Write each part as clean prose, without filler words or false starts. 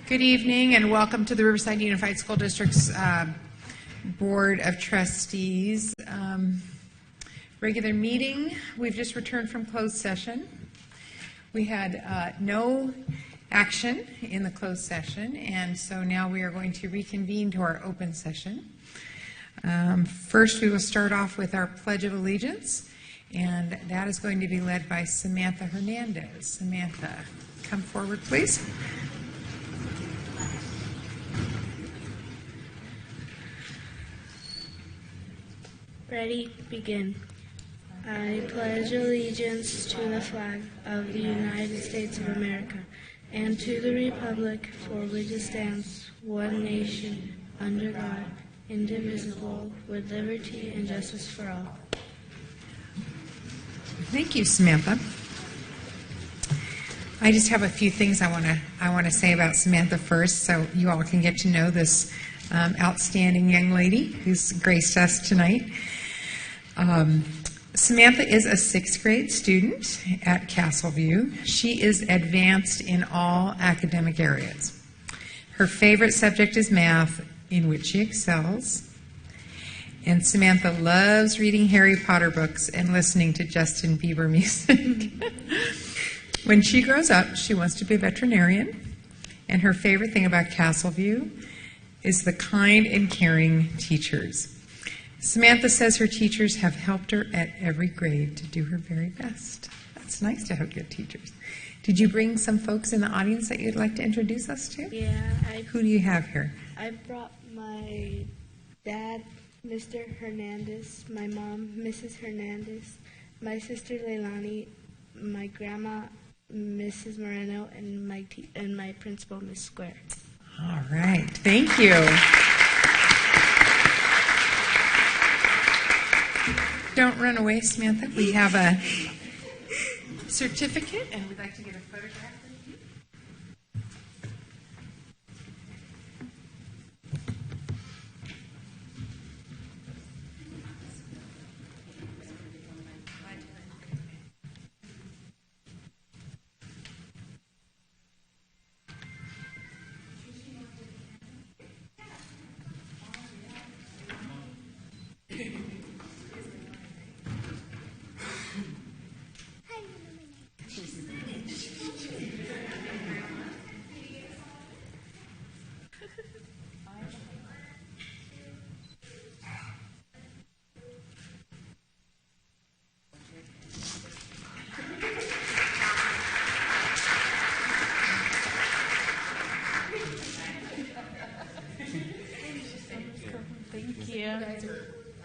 Good evening and welcome to the Riverside Unified School District's Board of Trustees regular meeting. We've just returned from closed session. We had no action in the closed session, and so now we are going to reconvene to our open session. First, we will start off with our Pledge of Allegiance, and that is going to be led by Samantha Hernandez. Samantha, come forward, please. Ready, begin. I pledge allegiance to the flag of the United States of America and to the republic for which it stands, one nation, under God, indivisible, with liberty and justice for all. Thank you, Samantha. I just have a few things I want to say about Samantha first, so you all can get to know this outstanding young lady who's graced us tonight. Samantha is a 6th grade student at Castleview. She is advanced in all academic areas. Her favorite subject is math, in which she excels. And Samantha loves reading Harry Potter books and listening to Justin Bieber music. When she grows up, she wants to be a veterinarian. And her favorite thing about Castleview is the kind and caring teachers. Samantha says her teachers have helped her at every grade to do her very best. That's nice to have good teachers. Did you bring some folks in the audience that you'd like to introduce us to? Yeah. Who do you have here? I brought my dad, Mr. Hernandez, my mom, Mrs. Hernandez, my sister Leilani, my grandma, Mrs. Moreno, and my principal, Miss Square. All right. Thank you. Don't run away, Samantha. We have a certificate, and we'd like to get a photograph of you.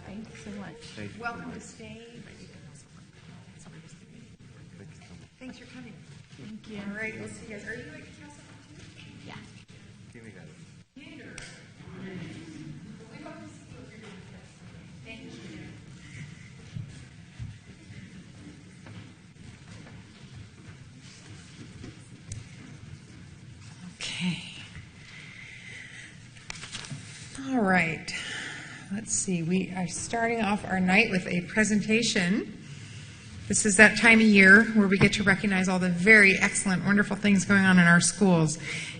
Thank you so much. Welcome to stage. Thanks for coming. Thank you. All right, we'll see you guys. Are you at Castle too? Yeah. Thank you. Okay. All right. Let's see. We are starting off our night with a presentation. This is that time of year where we get to recognize all the very excellent, wonderful things going on in our schools.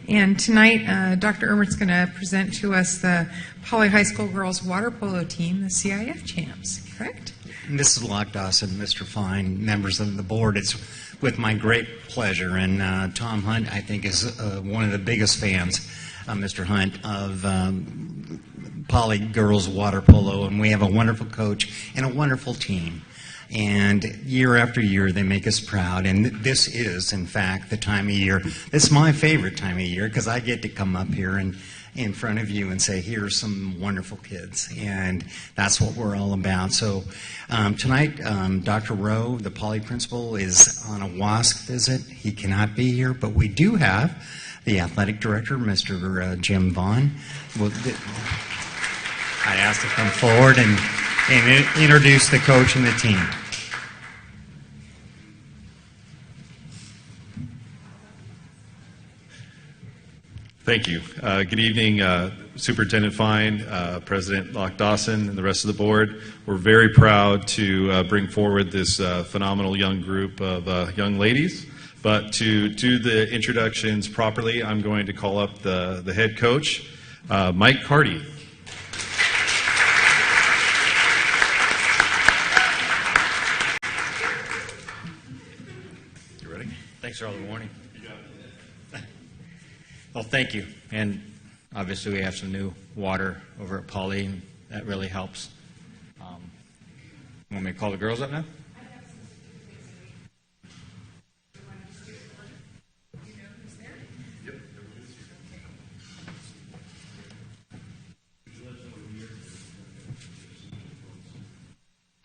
And tonight, Dr. Ermert's going to present to us the Poly High School girls water polo team, the CIF champs, correct? Mrs. Locke Dawson, Mr. Fine, members of the board, it's with my great pleasure. And Tom Hunt, I think, is one of the biggest fans, Mr. Hunt, of Poly girls water polo. And we have a wonderful coach and a wonderful team. And year after year, they make us proud. And this is, in fact, the time of year. This is my favorite time of year because I get to come up here and in front of you and say, here's some wonderful kids. And that's what we're all about. So tonight, Dr. Rowe, the Poly principal, is on a WASC visit. He cannot be here, but we do have the athletic director, Mr. Jim Vaughn. I'd ask to come forward and introduce the coach and the team. Thank you. Good evening, Superintendent Fine, President Locke Dawson, and the rest of the board. We're very proud to bring forward this phenomenal young group of young ladies But to do the introductions properly, I'm going to call up the head coach, Mike Carty. You ready? Thanks for all the warning. Well, thank you. And obviously we have some new water over at Poly, and that really helps. Want me to call the girls up now?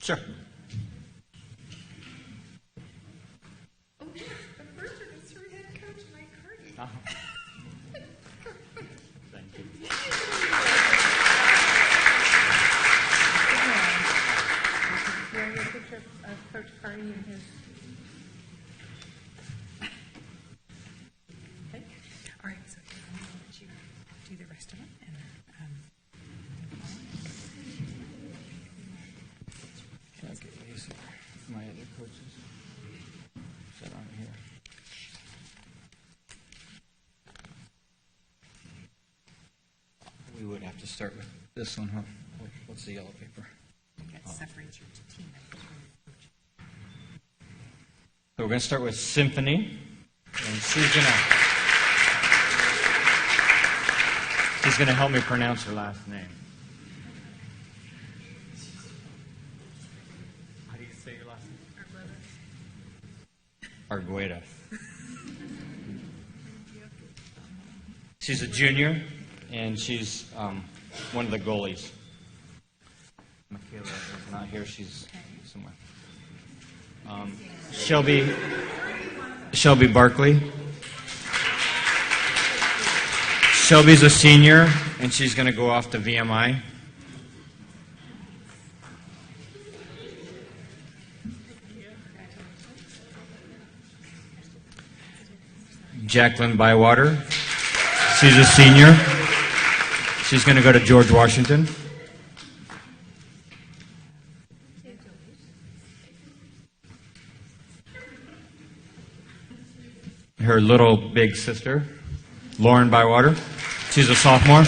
Sure. Oh, yeah, the first one is through head coach Mike Carty. Thank you. Do I get a picture of Coach Carty and his? Okay. All right, so I'm going to let you do the rest of them. And, Can I get these? My other coaches. That aren't here. We would have to start with this one, huh? What's the yellow paper? that separates your team members from your coach. So we're going to start with Symphony, and she's going to help me pronounce her last name. How do you say your last name? Argueta. She's a junior, and she's one of the goalies. Michaela is not here. She's somewhere. Shelby Barkley. Shelby's a senior, and she's going to go off to VMI. Jacqueline Bywater. She's a senior. She's going to go to George Washington. Her little big sister, Lauren Bywater. She's a sophomore.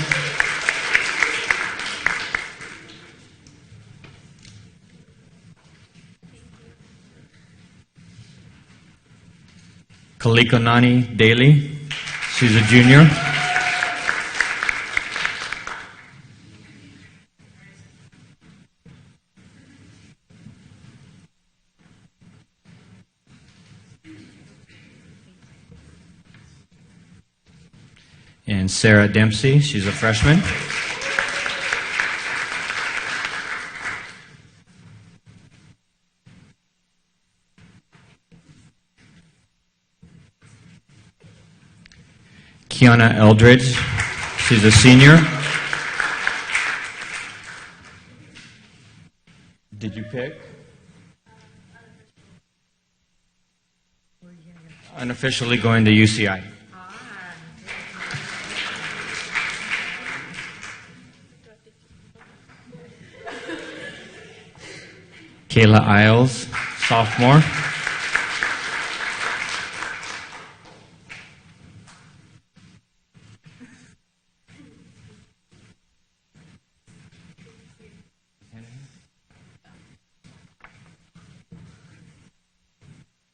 Kaliko Nani Daly. She's a junior. And Sarah Dempsey, she's a freshman. Kiana Eldridge, she's a senior. Did you pick? Unofficially going to UCI. Kayla Isles, sophomore.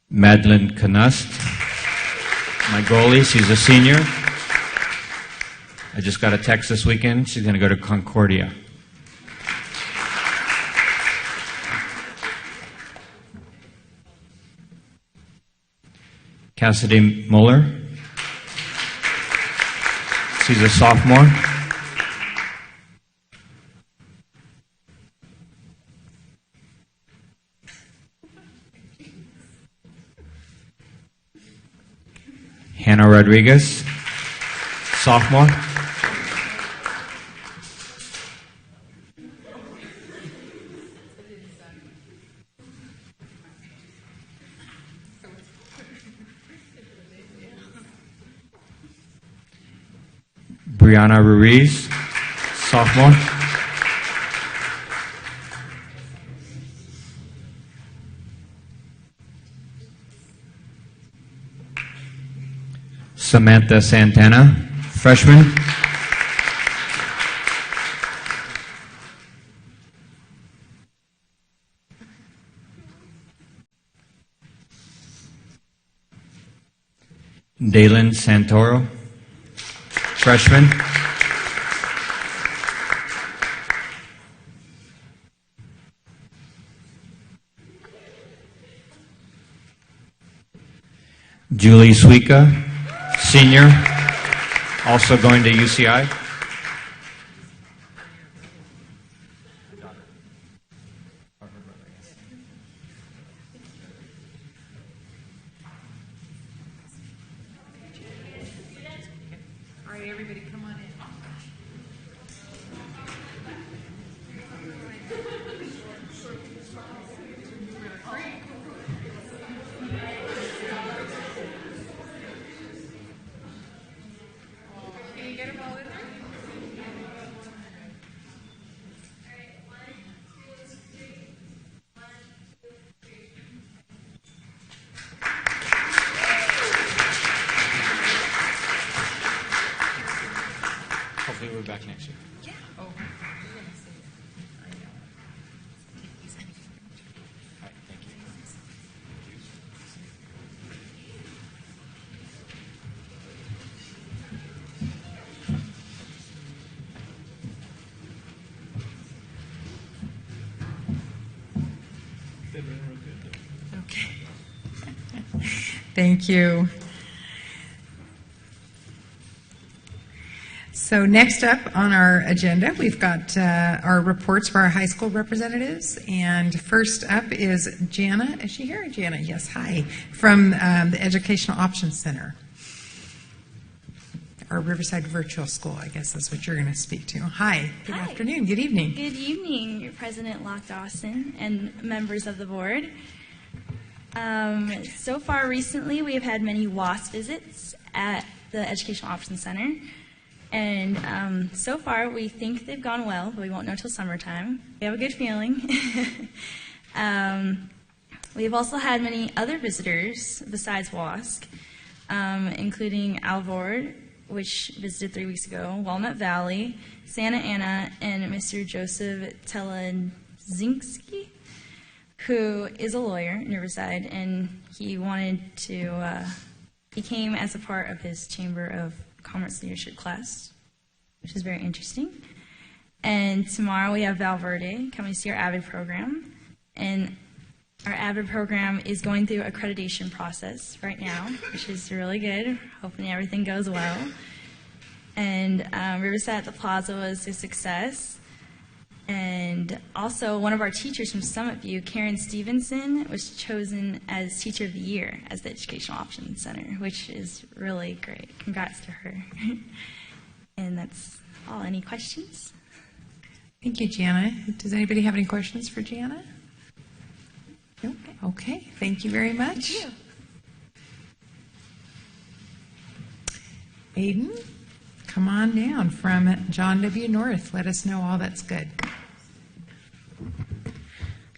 Madeline Canust, my goalie, she's a senior. I just got a text this weekend. She's going to go to Concordia. Cassidy Muller. She's a sophomore. Hannah Rodriguez, sophomore. Brianna Ruiz, sophomore. Samantha Santana, freshman. Dalen Santoro, freshman. Julie Suica, senior, also going to UCI. All right, everybody, come on in. Can you get them all in there? Hopefully we're back next year. Yeah. Oh, you're gonna see it. I know. All right, thank you. Okay. Thank you. So next up on our agenda, we've got our reports for our high school representatives. And first up is Jana. Is she here? Jana, yes, hi. From the Educational Options Center. Our Riverside Virtual School, I guess that's what you're going to speak to. Hi. Good Hi. afternoon. Good evening. Good evening, President Locke Dawson and members of the board. So far recently, we have had many WASP visits at the Educational Options Center. And so far, we think they've gone well, but we won't know till summertime. We have a good feeling. We've also had many other visitors besides WASC, including Alvord, which visited 3 weeks ago, Walnut Valley, Santa Ana, and Mr. Joseph Telezinski, who is a lawyer in Riverside, and he wanted to, he came as a part of his Chamber of Commerce leadership class, which is very interesting. And tomorrow we have Val Verde coming to see our AVID program. And our AVID program is going through accreditation process right now, which is really good. Hopefully everything goes well. And Riverside at the Plaza was a success. And also one of our teachers from Summit View, Karen Stevenson, was chosen as Teacher of the Year as the Educational Options Center, which is really great. Congrats to her. And that's all. Any questions? Thank you, Jana. Does anybody have any questions for Jana? No? Okay. Thank you very much. Thank you. Aiden, come on down from John W. North. Let us know all that's good.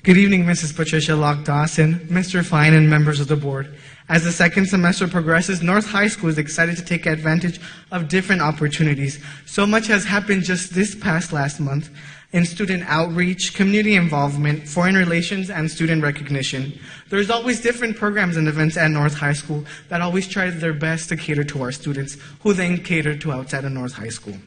Good evening, Mrs. Patricia Locke Dawson, Mr. Fine, and members of the board. As the second semester progresses, North High School is excited to take advantage of different opportunities. So much has happened just this past last month in student outreach, community involvement, foreign relations, and student recognition. There's always different programs and events at North High School that always try their best to cater to our students, who then cater to outside of North High School.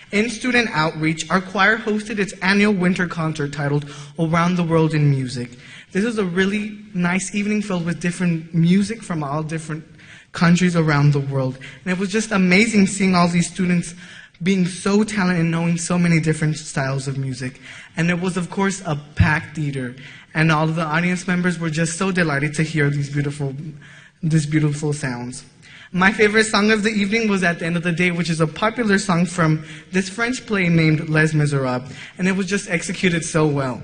In student outreach, our choir hosted its annual winter concert titled Around the World in Music. This was a really nice evening filled with different music from all different countries around the world. And it was just amazing seeing all these students being so talented and knowing so many different styles of music. And it was, of course, a packed theater. And all of the audience members were just so delighted to hear these beautiful sounds. My favorite song of the evening was At the End of the Day, which is a popular song from this French play named Les Miserables, and it was just executed so well.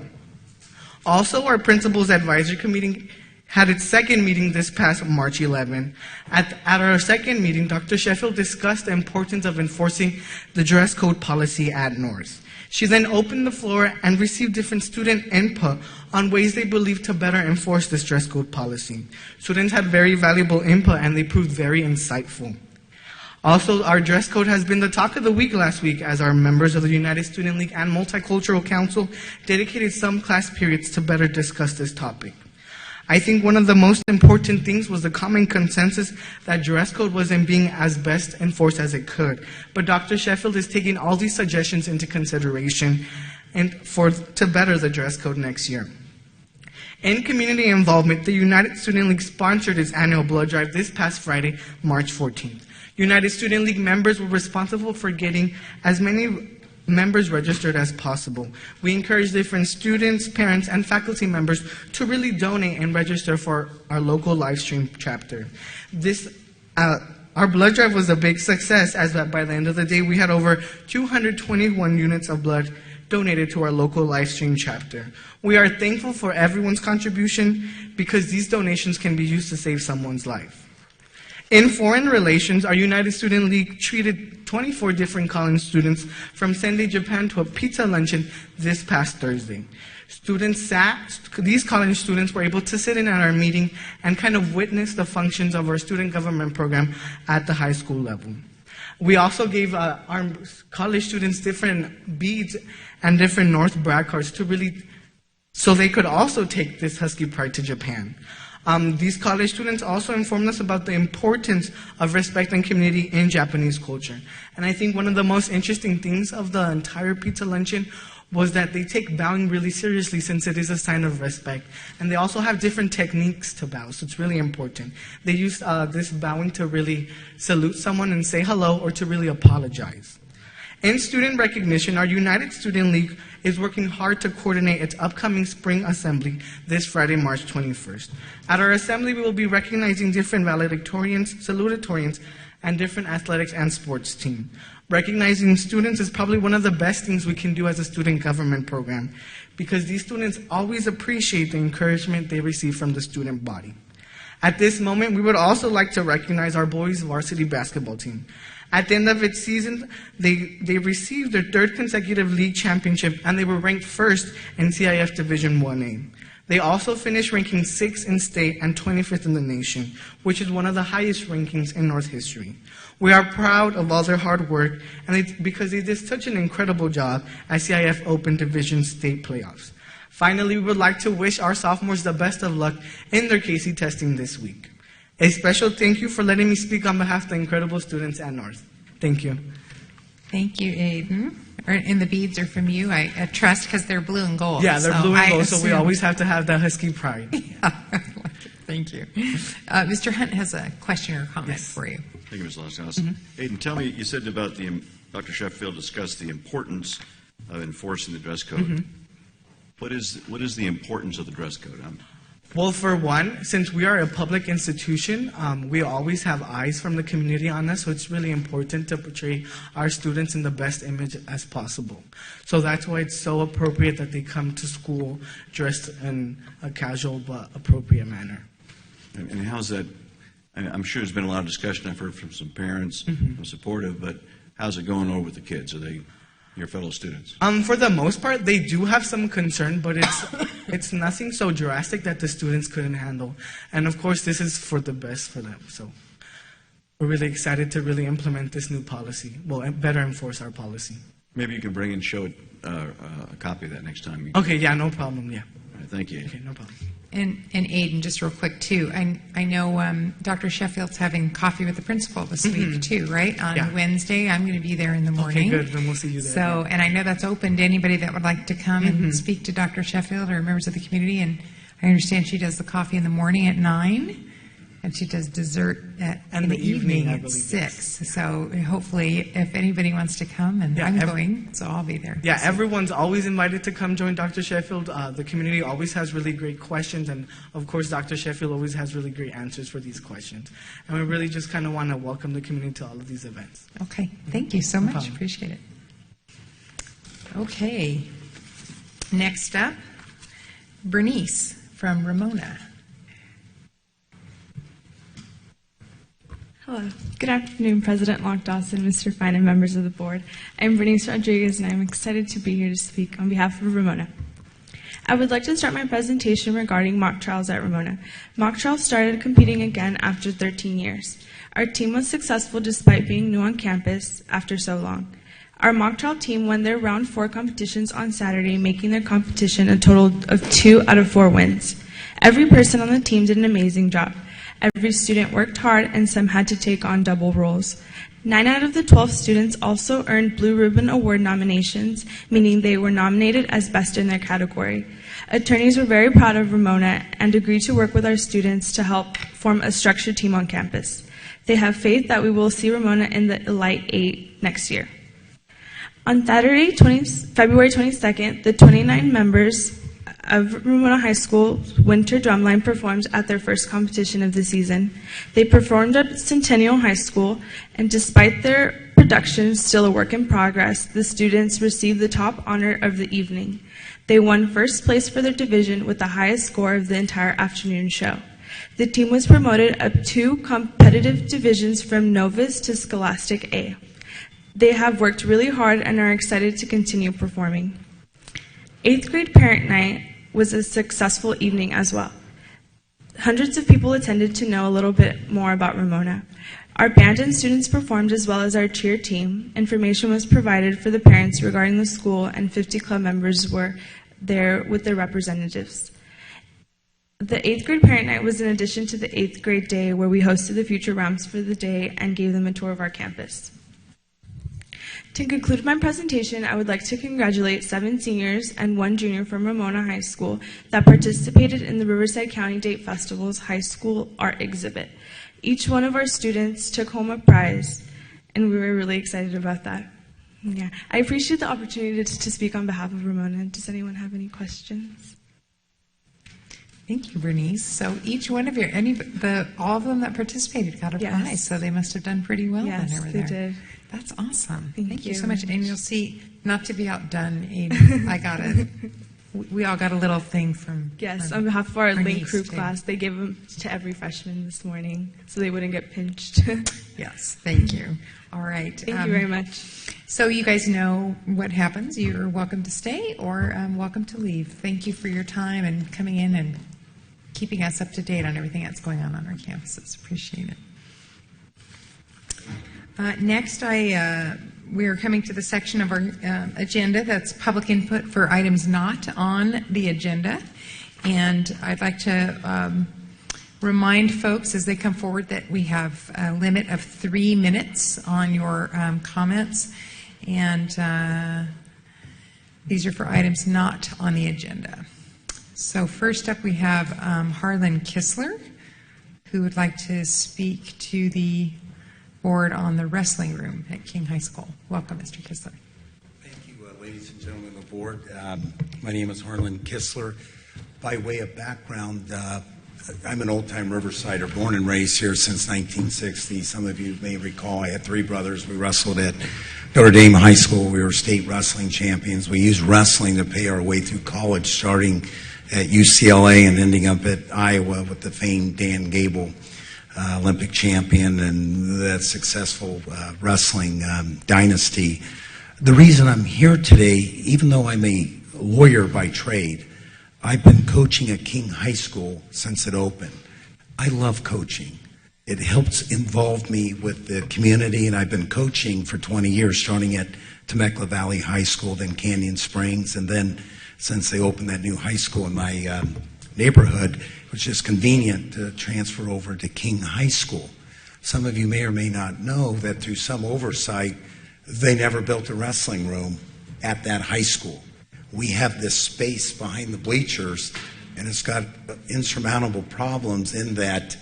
Also, our Principal's Advisory Committee had its second meeting this past March 11. At our second meeting, Dr. Sheffield discussed the importance of enforcing the dress code policy at North. She then opened the floor and received different student input on ways they believed to better enforce this dress code policy. Students had very valuable input and they proved very insightful. Also, our dress code has been the talk of the week last week as our members of the United Student League and Multicultural Council dedicated some class periods to better discuss this topic. I think one of the most important things was the common consensus that dress code wasn't being as best enforced as it could. But Dr. Sheffield is taking all these suggestions into consideration to better the dress code next year. In community involvement, the United Student League sponsored its annual blood drive this past Friday, March 14th. United Student League members were responsible for getting as many members registered as possible. We encourage different students, parents, and faculty members to really donate and register for our local live stream chapter. Our blood drive was a big success, as by the end of the day we had over 221 units of blood donated to our local live stream chapter. We are thankful for everyone's contribution because these donations can be used to save someone's life. In foreign relations, our United Student League treated 24 different college students from Sendai, Japan to a pizza luncheon this past Thursday. These college students were able to sit in at our meeting and kind of witness the functions of our student government program at the high school level. We also gave our college students different beads and different North brag cards so they could also take this Husky Pride to Japan. These college students also informed us about the importance of respect and community in Japanese culture. And I think one of the most interesting things of the entire pizza luncheon was that they take bowing really seriously since it is a sign of respect. And they also have different techniques to bow, so it's really important. They use this bowing to really salute someone and say hello or to really apologize. In student recognition, our United Student League is working hard to coordinate its upcoming spring assembly this Friday, March 21st. At our assembly, we will be recognizing different valedictorians, salutatorians, and different athletics and sports team. Recognizing students is probably one of the best things we can do as a student government program because these students always appreciate the encouragement they receive from the student body. At this moment, we would also like to recognize our boys varsity basketball team. At the end of its season, they received their third consecutive league championship and they were ranked first in CIF Division 1A. They also finished ranking 6th in state and 25th in the nation, which is one of the highest rankings in North history. We are proud of all their hard work because they did such an incredible job at CIF Open Division State playoffs. Finally, we would like to wish our sophomores the best of luck in their KC testing this week. A special thank you for letting me speak on behalf of the incredible students at North. Thank you. Thank you, Aiden. And the beads are from you, I trust, because they're blue and gold. Yeah, they're blue and gold, so we always have to have that Husky pride. Yeah. Thank you. Mr. Hunt has a question or comment for you. Thank you, Ms. Lockdawson. Aiden, tell me, you said about Dr. Sheffield discussed the importance of enforcing the dress code. What is the importance of the dress code? Well, for one, since we are a public institution, we always have eyes from the community on us, so it's really important to portray our students in the best image as possible. So that's why it's so appropriate that they come to school dressed in a casual but appropriate manner. And how's that? I'm sure there's been a lot of discussion. I've heard from some parents who are supportive, but how's it going over with the kids? Are they your fellow students? For the most part, they do have some concern, but it's nothing so drastic that the students couldn't handle. And of course, this is for the best for them. So we're really excited to really implement this new policy. Well, better enforce our policy. Maybe you can bring and show a copy of that next time. Okay, yeah, no problem, yeah. All right, thank you. Okay, no problem. And Aiden, just real quick, too, I know Dr. Sheffield's having coffee with the principal this week, too, right? On Wednesday. I'm going to be there in the morning. Okay, good. Then we'll see you there. So, and I know that's open to anybody that would like to come and speak to Dr. Sheffield or members of the community. And I understand she does the coffee in the morning at 9, and she does dessert in the evening at 6. So hopefully, if anybody wants to come, and I'm going, so I'll be there. Yeah, everyone's always invited to come join Dr. Sheffield. The community always has really great questions, and of course, Dr. Sheffield always has really great answers for these questions. And we really just kind of want to welcome the community to all of these events. Okay, thank you so much. Appreciate it. Okay, next up, Bernice from Ramona. Hello. Good afternoon, President Locke Dawson, Mr. Fine, and members of the board. I'm Bernice Rodriguez, and I'm excited to be here to speak on behalf of Ramona. I would like to start my presentation regarding mock trials at Ramona. Mock trials started competing again after 13 years. Our team was successful despite being new on campus after so long. Our mock trial team won their round 4 competitions on Saturday, making their competition a total of 2 out of 4 wins. Every person on the team did an amazing job. Every student worked hard, and some had to take on double roles. 9 out of the 12 students also earned Blue Ribbon Award nominations, meaning they were nominated as best in their category. Attorneys were very proud of Ramona and agreed to work with our students to help form a structured team on campus. They have faith that we will see Ramona in the Elite 8 next year. On Saturday, February 22nd, the 29 members of Ramona High School's Winter Drumline performed at their first competition of the season. They performed at Centennial High School, and despite their production still a work in progress, the students received the top honor of the evening. They won first place for their division with the highest score of the entire afternoon show. The team was promoted up 2 competitive divisions from Novice to Scholastic A. They have worked really hard and are excited to continue performing. 8th grade parent night was a successful evening as well. Hundreds of people attended to know a little bit more about Ramona. Our band and students performed as well as our cheer team. Information was provided for the parents regarding the school, and 50 club members were there with their representatives. The 8th grade parent night was in addition to the 8th grade day, where we hosted the future Rams for the day and gave them a tour of our campus. To conclude my presentation, I would like to congratulate 7 seniors and 1 junior from Ramona High School that participated in the Riverside County Date Festival's high school art exhibit. Each one of our students took home a prize, and we were really excited about that. Yeah, I appreciate the opportunity to speak on behalf of Ramona. Does anyone have any questions? Thank you, Bernice. So each one of all of them that participated got a prize, so they must have done pretty well then over there. Yes, they did. That's awesome. Thank you you so much. very And you'll see, not to be outdone, Aiden, we all got a little thing from Yes, on behalf of our Link niece, Crew too. class, they gave them to every freshman this morning so they wouldn't get pinched. Yes, thank you. All right. Thank you very much. So you guys know what happens. You're welcome to stay or welcome to leave. Thank you for your time and coming in and keeping us up to date on everything that's going on our campuses. Appreciate it. Next, we are coming to the section of our agenda that's public input for items not on the agenda. And I'd like to remind folks as they come forward that we have a limit of 3 minutes on your comments. And these are for items not on the agenda. So first up we have Harlan Kissler, who would like to speak to the board on the wrestling room at King High School. Welcome, Mr. Kissler. Thank you, ladies and gentlemen of the board. My name is Harlan Kissler. By way of background, I'm an old-time Riversider, born and raised here since 1960. Some of you may recall I had 3 brothers. We wrestled at Notre Dame High School. We were state wrestling champions. We used wrestling to pay our way through college, starting at UCLA and ending up at Iowa with the famed Dan Gable, Olympic champion, and that successful wrestling dynasty. The reason I'm here today, even though I'm a lawyer by trade, I've been coaching at King High School since it opened. I love coaching. It helps involve me with the community, and I've been coaching for 20 years, starting at Temecula Valley High School, then Canyon Springs, and then since they opened that new high school in my neighborhood, it was just convenient to transfer over to King High School. Some of you may or may not know that through some oversight, they never built a wrestling room at that high school. We have this space behind the bleachers, and it's got insurmountable problems in that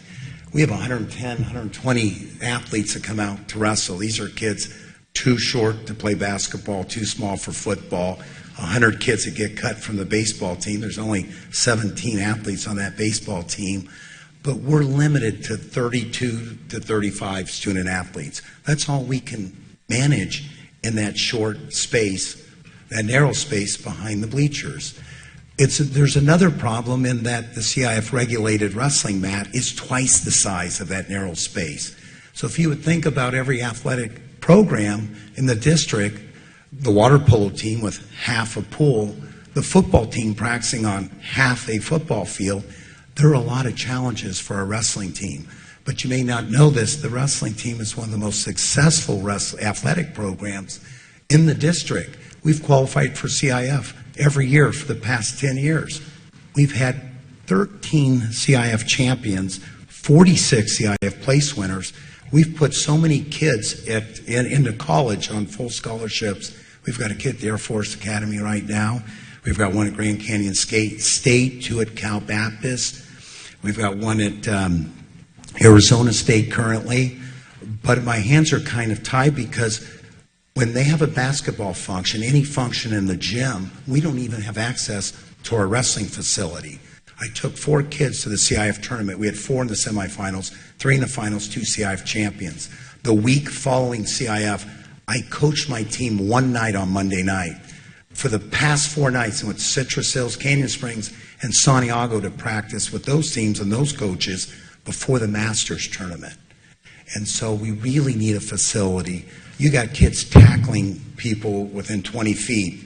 we have 110, 120 athletes that come out to wrestle. These are kids too short to play basketball, too small for football. 100 kids that get cut from the baseball team. There's only 17 athletes on that baseball team, but we're limited to 32 to 35 student athletes. That's all we can manage in that short space, that narrow space behind the bleachers. There's another problem in that the CIF regulated wrestling mat is twice the size of that narrow space. So if you would think about every athletic program in the district, the water polo team with half a pool, the football team practicing on half a football field, there are a lot of challenges for a wrestling team. But you may not know this, the wrestling team is one of the most successful athletic programs in the district. We've qualified for CIF every year for the past 10 years. We've had 13 CIF champions, 46 CIF place winners. We've put so many kids into college on full scholarships. We've got a kid at the Air Force Academy right now. We've got one at Grand Canyon State, 2 at Cal Baptist. We've got one at Arizona State currently. But my hands are kind of tied because when they have a basketball function, any function in the gym, we don't even have access to our wrestling facility. I took 4 kids to the CIF tournament. We had 4 in the semifinals, 3 in the finals, 2 CIF champions. The week following CIF, I coached my team one night on Monday night. For the past 4 nights, I went to Citrus Hills, Canyon Springs, and Santiago to practice with those teams and those coaches before the Masters tournament. And so we really need a facility. You got kids tackling people within 20 feet,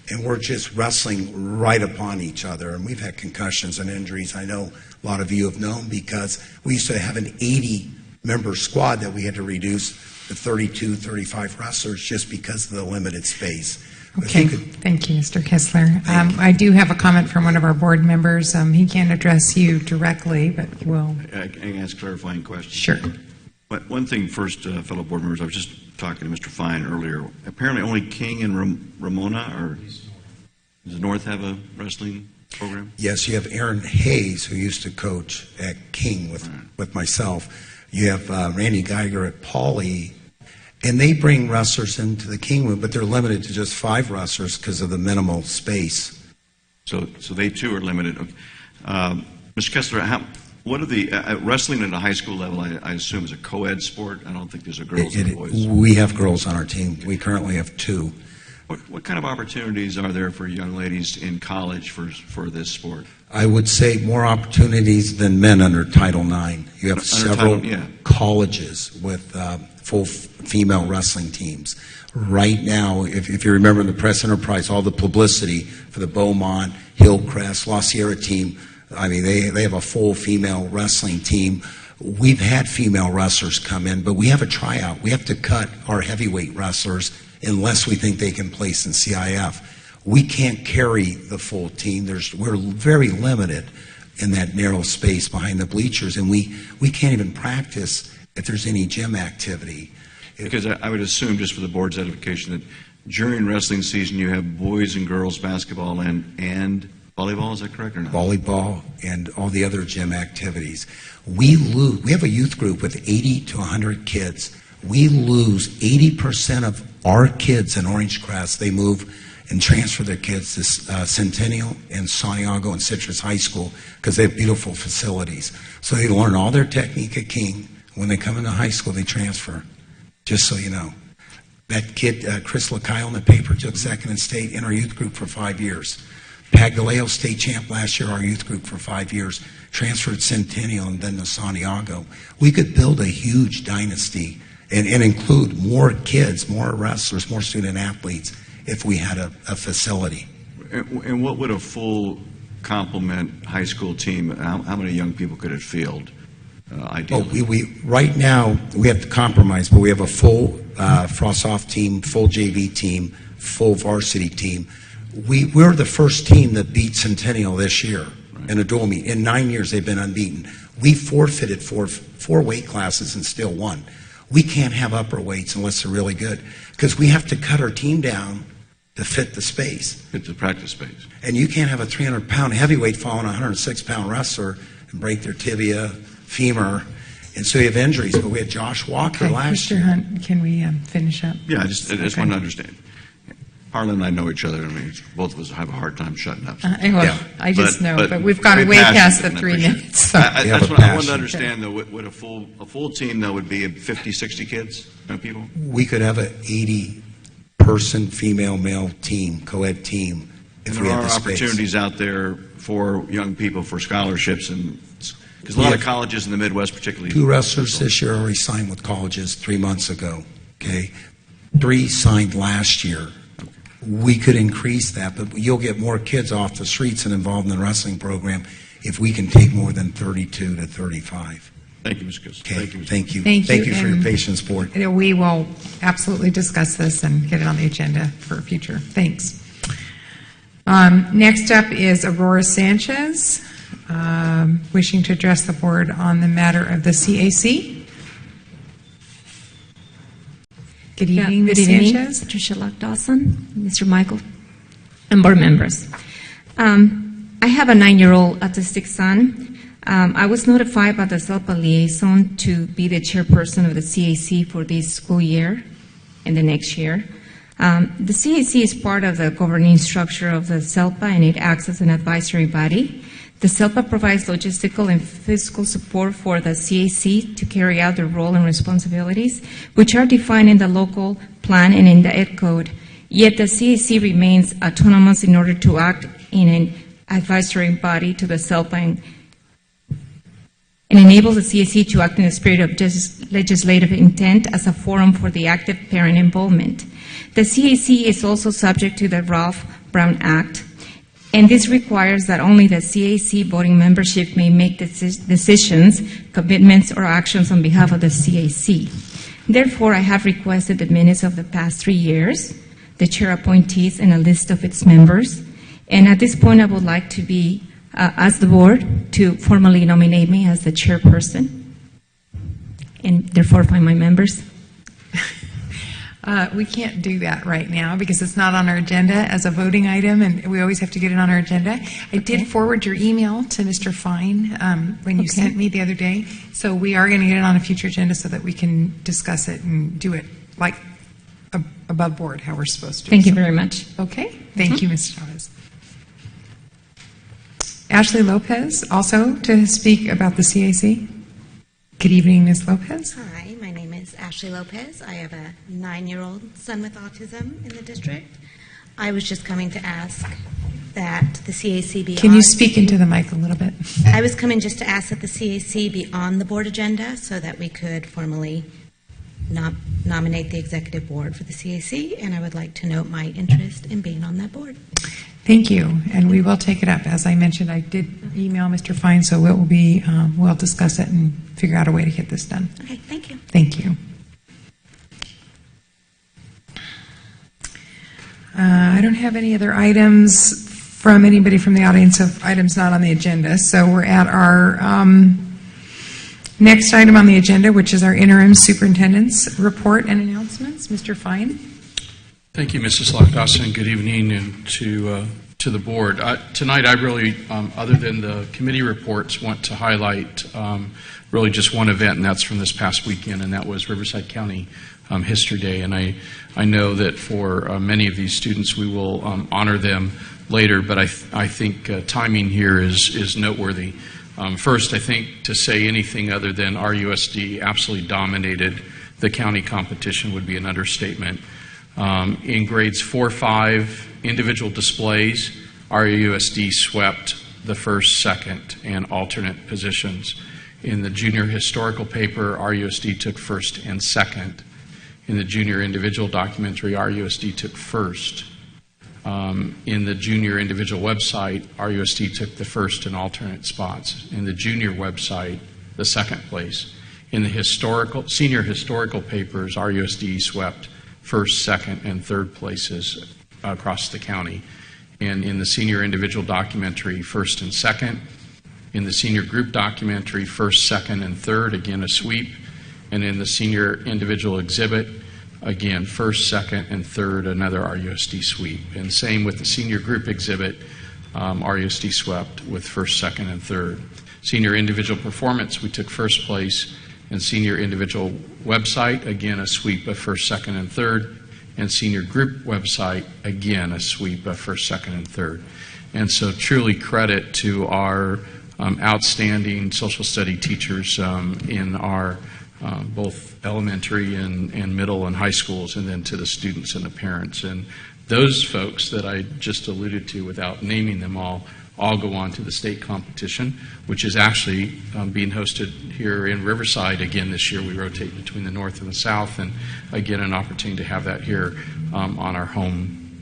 and we're just wrestling right upon each other. And we've had concussions and injuries. I know a lot of you have known because we used to have an 80-member squad that we had to reduce to 32, 35 wrestlers just because of the limited space. Okay, thank you, Mr. Kessler. I do have a comment from one of our board members. He can't address you directly, but we'll... I can ask clarifying questions. Sure. But one thing first, fellow board members, I was just talking to Mr. Fine earlier. Apparently only King and Ramona, or does North have a wrestling program? Yes, you have Aaron Hayes, who used to coach at King with myself. You have Randy Geiger at Pauley. And they bring wrestlers into the King room, but they're limited to just 5 wrestlers because of the minimal space. So they too are limited. Okay. Mr. Kessler, what are the wrestling at a high school level? I assume is a co-ed sport. I don't think there's a girls and boys. We have girls on our team. We currently have 2. What kind of opportunities are there for young ladies in college for this sport? I would say more opportunities than men under Title IX. You have several colleges with full female wrestling teams. Right now, if you remember in the press enterprise, all the publicity for the Beaumont, Hillcrest, La Sierra team, I mean, they have a full female wrestling team. We've had female wrestlers come in, but we have a tryout. We have to cut our heavyweight wrestlers unless we think they can place in CIF. We can't carry the full team. We're very limited in that narrow space behind the bleachers, and we can't even practice if there's any gym activity. Because I would assume, just for the board's edification, that during wrestling season you have boys and girls basketball and volleyball, is that correct or not? Volleyball and all the other gym activities. We have a youth group with 80 to 100 kids. We lose 80% of our kids in Orange Crest. They move and transfer their kids to Centennial and Santiago and Citrus High School because they have beautiful facilities. So they learn all their technique at King. When they come into high school, they transfer, just so you know. That kid, Chris Lacaille in the paper, took second in state in our youth group for 5 years. Pagaleo, state champ last year, our youth group for 5 years, transferred Centennial and then to Santiago. We could build a huge dynasty and include more kids, more wrestlers, more student athletes if we had a facility. And what would a full complement high school team, how many young people could it field? Ideally. Right now, we have to compromise, but we have a full Frost-Off team, full JV team, full varsity team. We're the first team that beat Centennial this year in a dual meet. In 9 years, they've been unbeaten. We forfeited four weight classes and still won. We can't have upper weights unless they're really good because we have to cut our team down to fit the space. Fit the practice space. And you can't have a 300-pound heavyweight fall on a 106-pound wrestler and break their tibia, femur, and so you have injuries. But we had Josh Walker last year. Mr. Hunt, can we finish up? Yeah, I just want to understand. Harlan and I know each other. I mean, both of us have a hard time shutting up. I just know, but we've gone way past the 3 minutes. So. That's what I wanted to understand, though. Would a full team, though, would be 50, 60 kids, young people? We could have an 80-person female-male team, co-ed team, if we had the space. There are opportunities out there for young people for scholarships, and because a lot of colleges in the Midwest, particularly. 2 wrestlers this year already signed with colleges 3 months ago. Okay, 3 signed last year. We could increase that, but you'll get more kids off the streets and involved in the wrestling program if we can take more than 32 to 35. Thank you, Ms. Kissler. Okay, Thank you, Mr. thank you. Thank you, Thank you for your and- patience, Board. We will absolutely discuss this and get it on the agenda for future. Thanks. Next up is Aurora Sanchez, wishing to address the board on the matter of the CAC. Good evening, Ms. Good evening, Sanchez. Patricia Locke Dawson, Mr. Michael, and board members. I have a 9-year-old autistic son. I was notified by the SELPA liaison to be the chairperson of the CAC for this school year and the next year. The CAC is part of the governing structure of the SELPA, and it acts as an advisory body. The SELPA provides logistical and physical support for the CAC to carry out their role and responsibilities, which are defined in the local plan and in the Ed Code. Yet the CAC remains autonomous in order to act in an advisory body to the SELPA and enables the CAC to act in the spirit of legislative intent as a forum for the active parent involvement. The CAC is also subject to the Ralph Brown Act, and this requires that only the CAC voting membership may make decisions, commitments, or actions on behalf of the CAC. Therefore, I have requested the minutes of the past 3 years, the chair appointees, and a list of its members. And at this point, I would like to be ask the board to formally nominate me as the chairperson, and therefore find my members. We can't do that right now because it's not on our agenda as a voting item, and we always have to get it on our agenda. I did forward your email to Mr. Fine when you sent me the other day, so we are going to get it on a future agenda so that we can discuss it and do it like above board, how we're supposed to. Thank you very much. Okay. Thank you, Ms. Chavez. Ashley Lopez, also to speak about the CAC. Good evening, Ms. Lopez. Hi, my name is Ashley Lopez. I have a 9-year-old son with autism in the district. I was just coming to ask that the CAC be Can you speak into the mic a little bit? I was coming just to ask that the CAC be on the board agenda so that we could formally nominate the executive board for the CAC, and I would like to note my interest in being on that board. Thank you, and we will take it up. As I mentioned, I did email Mr. Fine, so it will be, we'll discuss it and figure out a way to get this done. Okay, thank you. Thank you. I don't have any other items from anybody from the audience of items not on the agenda, so we're at our next item on the agenda, which is our interim superintendent's report and announcements. Mr. Fine. Thank you, Mrs. Locke Dawson. Good evening and to the board. Tonight, I really, other than the committee reports, want to highlight really just one event, and that's from this past weekend, and that was Riverside County History Day. And I know that for many of these students, we will honor them later, but I think timing here is noteworthy. First, I think to say anything other than RUSD absolutely dominated the county competition would be an understatement. In grades 4-5 individual displays, RUSD swept the first, second, and alternate positions. In the junior historical paper, RUSD took first and second. In the junior individual documentary, RUSD took first. In the junior individual website, RUSD took the first and alternate spots. In the junior website, the second place. In the senior historical papers, RUSD swept first, second, and third places across the county. And in the senior individual documentary, first and second. In the senior group documentary, first, second, and third, again a sweep. And in the senior individual exhibit, again, first, second, and third, another RUSD sweep. And same with the senior group exhibit, RUSD swept with first, second, and third. Senior individual performance, we took first place. And senior individual website, again, a sweep of first, second, and third. And senior group website, again, a sweep of first, second, and third. And so truly credit to our outstanding social study teachers in our both elementary and middle and high schools, and then to the students and the parents. And those folks that I just alluded to without naming them all go on to the state competition, which is actually being hosted here in Riverside again this year. We rotate between the north and the south, and again an opportunity to have that here on our home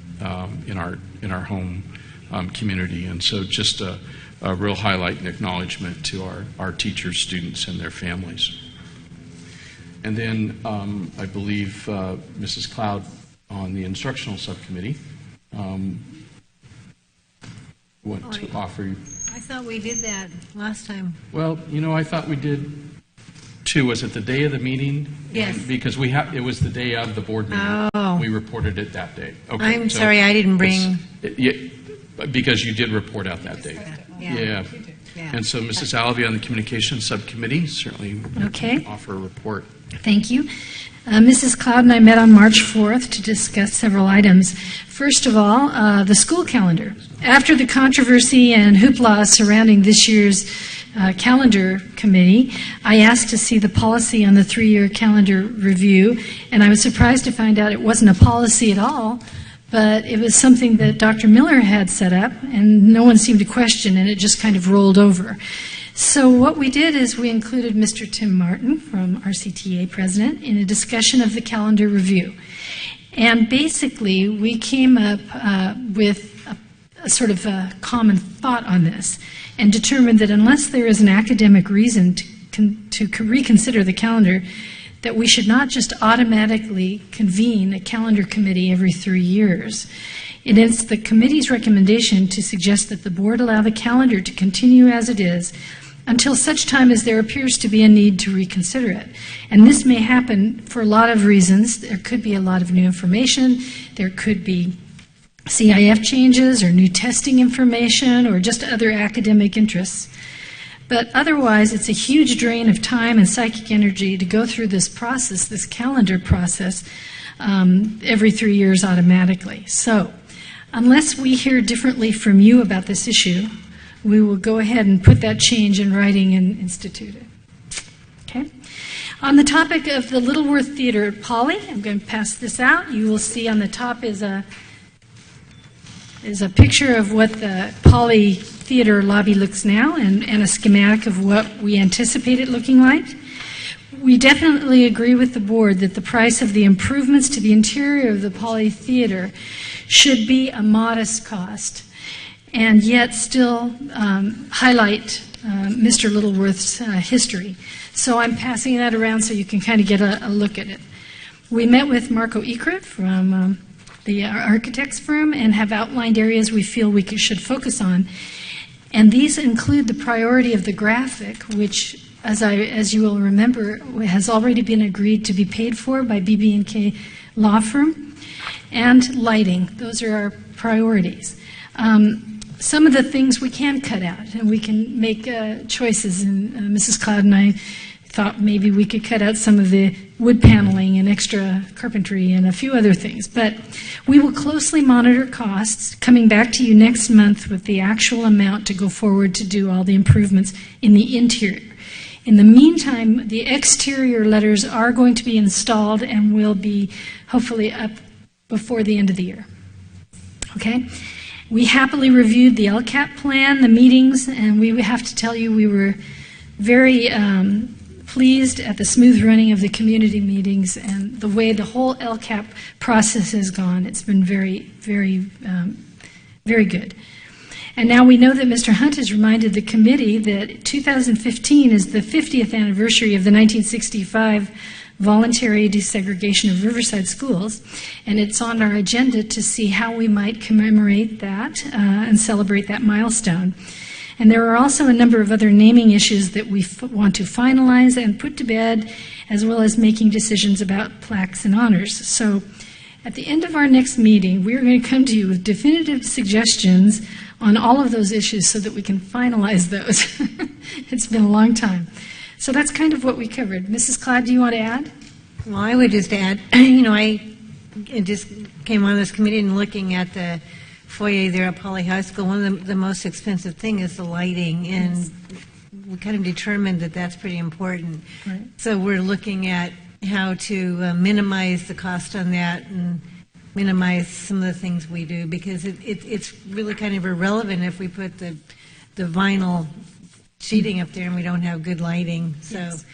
in our home community. And so just a a real highlight and acknowledgement to our teachers, students, and their families. And then I believe Mrs. Cloud on the instructional subcommittee want to offer you. I thought we did that last time. Well, I thought we did too. Was it the day of the meeting? Yes. And because it was the day of the board meeting. Oh. We reported it that day. Okay. I'm sorry, I didn't bring. Because you did report out that day. Yeah. And so Mrs. Alvey on the communications subcommittee certainly Okay. offer a report. Thank you. Mrs. Cloud and I met on March 4th to discuss several items. First of all, the school calendar. After the controversy and hoopla surrounding this year's calendar committee, I asked to see the policy on the 3-year calendar review, and I was surprised to find out it wasn't a policy at all, but it was something that Dr. Miller had set up, and no one seemed to question, and it just kind of rolled over. So what we did is we included Mr. Tim Martin, from RCTA president, in a discussion of the calendar review. And basically, we came up with a sort of a common thought on this and determined that unless there is an academic reason to reconsider the calendar, that we should not just automatically convene a calendar committee every 3 years. It is the committee's recommendation to suggest that the board allow the calendar to continue as it is until such time as there appears to be a need to reconsider it. And this may happen for a lot of reasons. There could be a lot of new information. There could be CIF changes or new testing information or just other academic interests. But otherwise, it's a huge drain of time and psychic energy to go through this process, this calendar process, every 3 years automatically. So, unless we hear differently from you about this issue, we will go ahead and put that change in writing and institute it. Okay? On the topic of the Littleworth Theater at Poly, I'm going to pass this out. You will see on the top is a picture of what the Poly Theater lobby looks now and a schematic of what we anticipate it looking like. We definitely agree with the board that the price of the improvements to the interior of the Poly Theater should be a modest cost, and yet still highlight Mr. Littleworth's history. So I'm passing that around so you can kind of get a look at it. We met with Marco Ikra from the architect's firm and have outlined areas we feel we should focus on. And these include the priority of the graphic, which, as you will remember, has already been agreed to be paid for by BB&K Law Firm, and lighting. Those are our priorities. Some of the things we can cut out, and we can make choices, and Mrs. Cloud and I thought maybe we could cut out some of the wood paneling and extra carpentry and a few other things. But we will closely monitor costs, coming back to you next month with the actual amount to go forward to do all the improvements in the interior. In the meantime, the exterior letters are going to be installed and will be hopefully up before the end of the year. Okay? We happily reviewed the LCAP plan, the meetings, and we have to tell you we were very pleased at the smooth running of the community meetings and the way the whole LCAP process has gone. It's been very, very, very good. And now we know that Mr. Hunt has reminded the committee that 2015 is the 50th anniversary of the 1965 voluntary desegregation of Riverside schools, and it's on our agenda to see how we might commemorate that and celebrate that milestone. And there are also a number of other naming issues that we want to finalize and put to bed, as well as making decisions about plaques and honors. So at the end of our next meeting, we're going to come to you with definitive suggestions on all of those issues so that we can finalize those. It's been a long time. So that's kind of what we covered. Mrs. Cloud, do you want to add? Well, I would just add, I just came on this committee and looking at the foyer there at Poly High School. One of the most expensive thing is the lighting, and we kind of determined that that's pretty important. Right. So we're looking at how to minimize the cost on that and minimize some of the things we do, because it's really kind of irrelevant if we put the vinyl sheeting up there and we don't have good lighting. So Yes.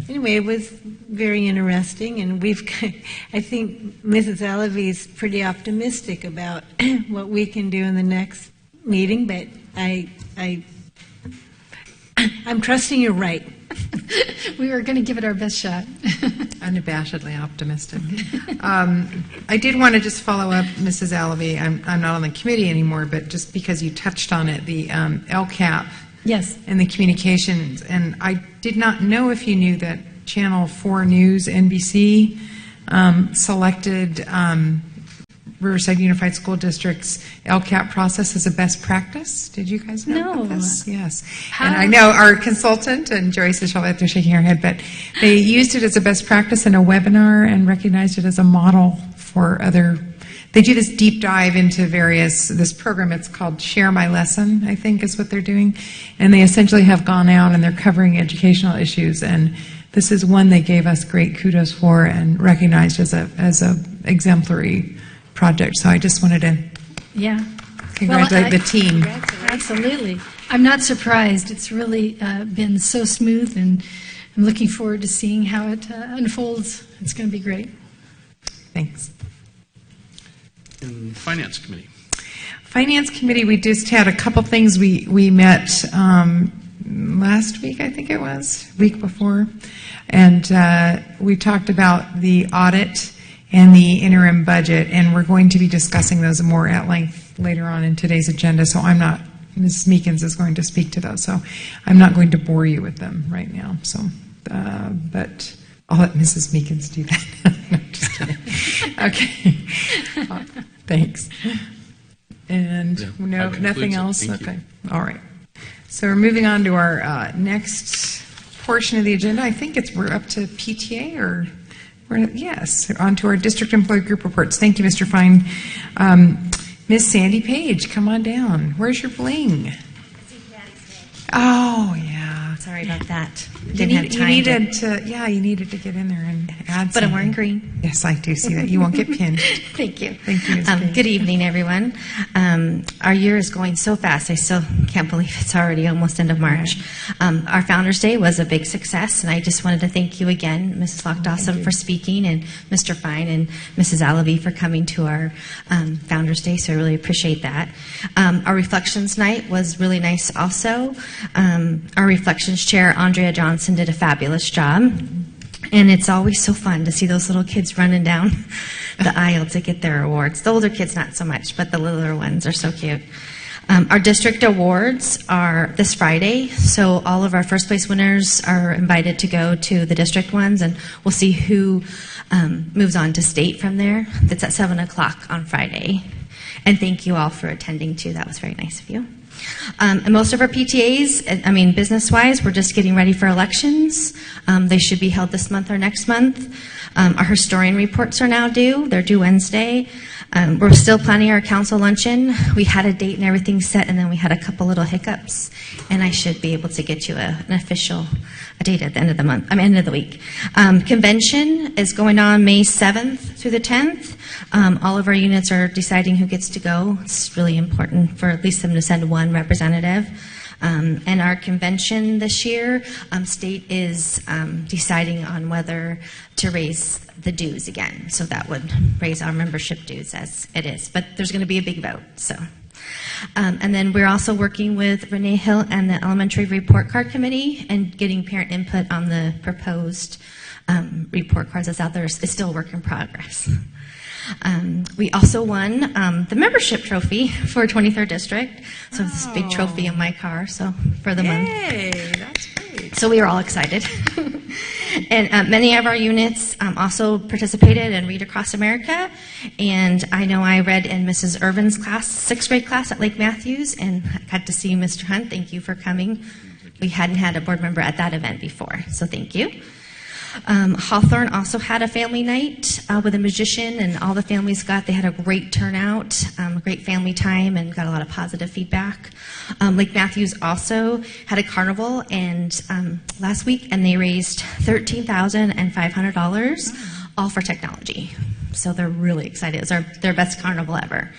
Anyway, it was very interesting, and I think Mrs. Alvey is pretty optimistic about what we can do in the next meeting, but I'm trusting you're right. We were going to give it our best shot. Unabashedly optimistic. I did want to just follow up, Mrs. Alavi. I'm not on the committee anymore, but just because you touched on it, the LCAP. Yes. And the communications. And I did not know if you knew that Channel 4 News, NBC, selected Riverside Unified School District's LCAP process as a best practice. Did you guys know about this? Yes. And I know our consultant, and Joyce is probably out there shaking her head, but they used it as a best practice in a webinar and recognized it as a model for other. They do this deep dive into this program. It's called Share My Lesson, I think is what they're doing. And they essentially have gone out and they're covering educational issues. And this is one they gave us great kudos for and recognized as a exemplary project. So I just wanted to congratulate the team. Absolutely. I'm not surprised. It's really been so smooth, and I'm looking forward to seeing how it unfolds. It's going to be great. Thanks. In Finance Committee. Finance Committee, we just had a couple things. We met last week, I think it was, week before, and we talked about the audit and the interim budget, and we're going to be discussing those more at length later on in today's agenda, so Mrs. Meekins is going to speak to those, so I'm not going to bore you with them right now, so, but I'll let Mrs. Meekins do that. No, just kidding. Okay. Thanks. And nothing else? Okay. All right. So we're moving on to our next portion of the agenda. I think we're up to PTA or... Yes, on to our district employee group reports. Thank you, Mr. Fine. Miss Sandy Page, come on down. Where's your bling? Oh, yeah. Sorry about that. You needed to get in there and add But something. I'm wearing green. Yes, I do see that. You won't get pinned. Thank you. Thank you, Ms. Page. Good evening, everyone. Our year is going so fast. I still can't believe it's already almost end of March. Our Founders Day was a big success, and I just wanted to thank you again, Mrs. Lock-Dawson, for speaking, and Mr. Fine and Mrs. Alavi for coming to our Founders Day, so I really appreciate that. Our Reflections Night was really nice also. Our Reflections Chair, Andrea Johnson, did a fabulous job. And it's always so fun to see those little kids running down the aisle to get their awards. The older kids, not so much, but the littler ones are so cute. Our district awards are this Friday, so all of our first place winners are invited to go to the district ones, and we'll see who moves on to state from there. That's at 7 o'clock on Friday. And thank you all for attending, too. That was very nice of you. And most of our PTAs, business-wise, we're just getting ready for elections. They should be held this month or next month. Our historian reports are now due. They're due Wednesday. We're still planning our council luncheon. We had a date and everything set, and then we had a couple little hiccups. And I should be able to get you an official date at the end of the month, end of the week. Convention is going on May 7th through the 10th. All of our units are deciding who gets to go. It's really important for at least them to send one representative. And our convention this year, state is deciding on whether to raise the dues again. So that would raise our membership dues as it is. But there's going to be a big vote. So. And then we're also working with Renee Hill and the Elementary Report Card Committee and getting parent input on the proposed report cards that's out there. It's still a work in progress. We also won the membership trophy for 23rd District. So this big trophy in my car. So for the month. Yay, that's great. So we were all excited. And many of our units also participated in Read Across America. And I know I read in Mrs. Irvin's class, 6th grade class at Lake Matthews, and I got to see Mr. Hunt. Thank you for coming. We hadn't had a board member at that event before, so thank you. Hawthorne also had a family night with a musician, and all the families they had a great turnout, great family time, and got a lot of positive feedback. Lake Matthews also had a carnival and last week, and they raised $13,500, all for technology. So they're really excited. It was their best carnival ever.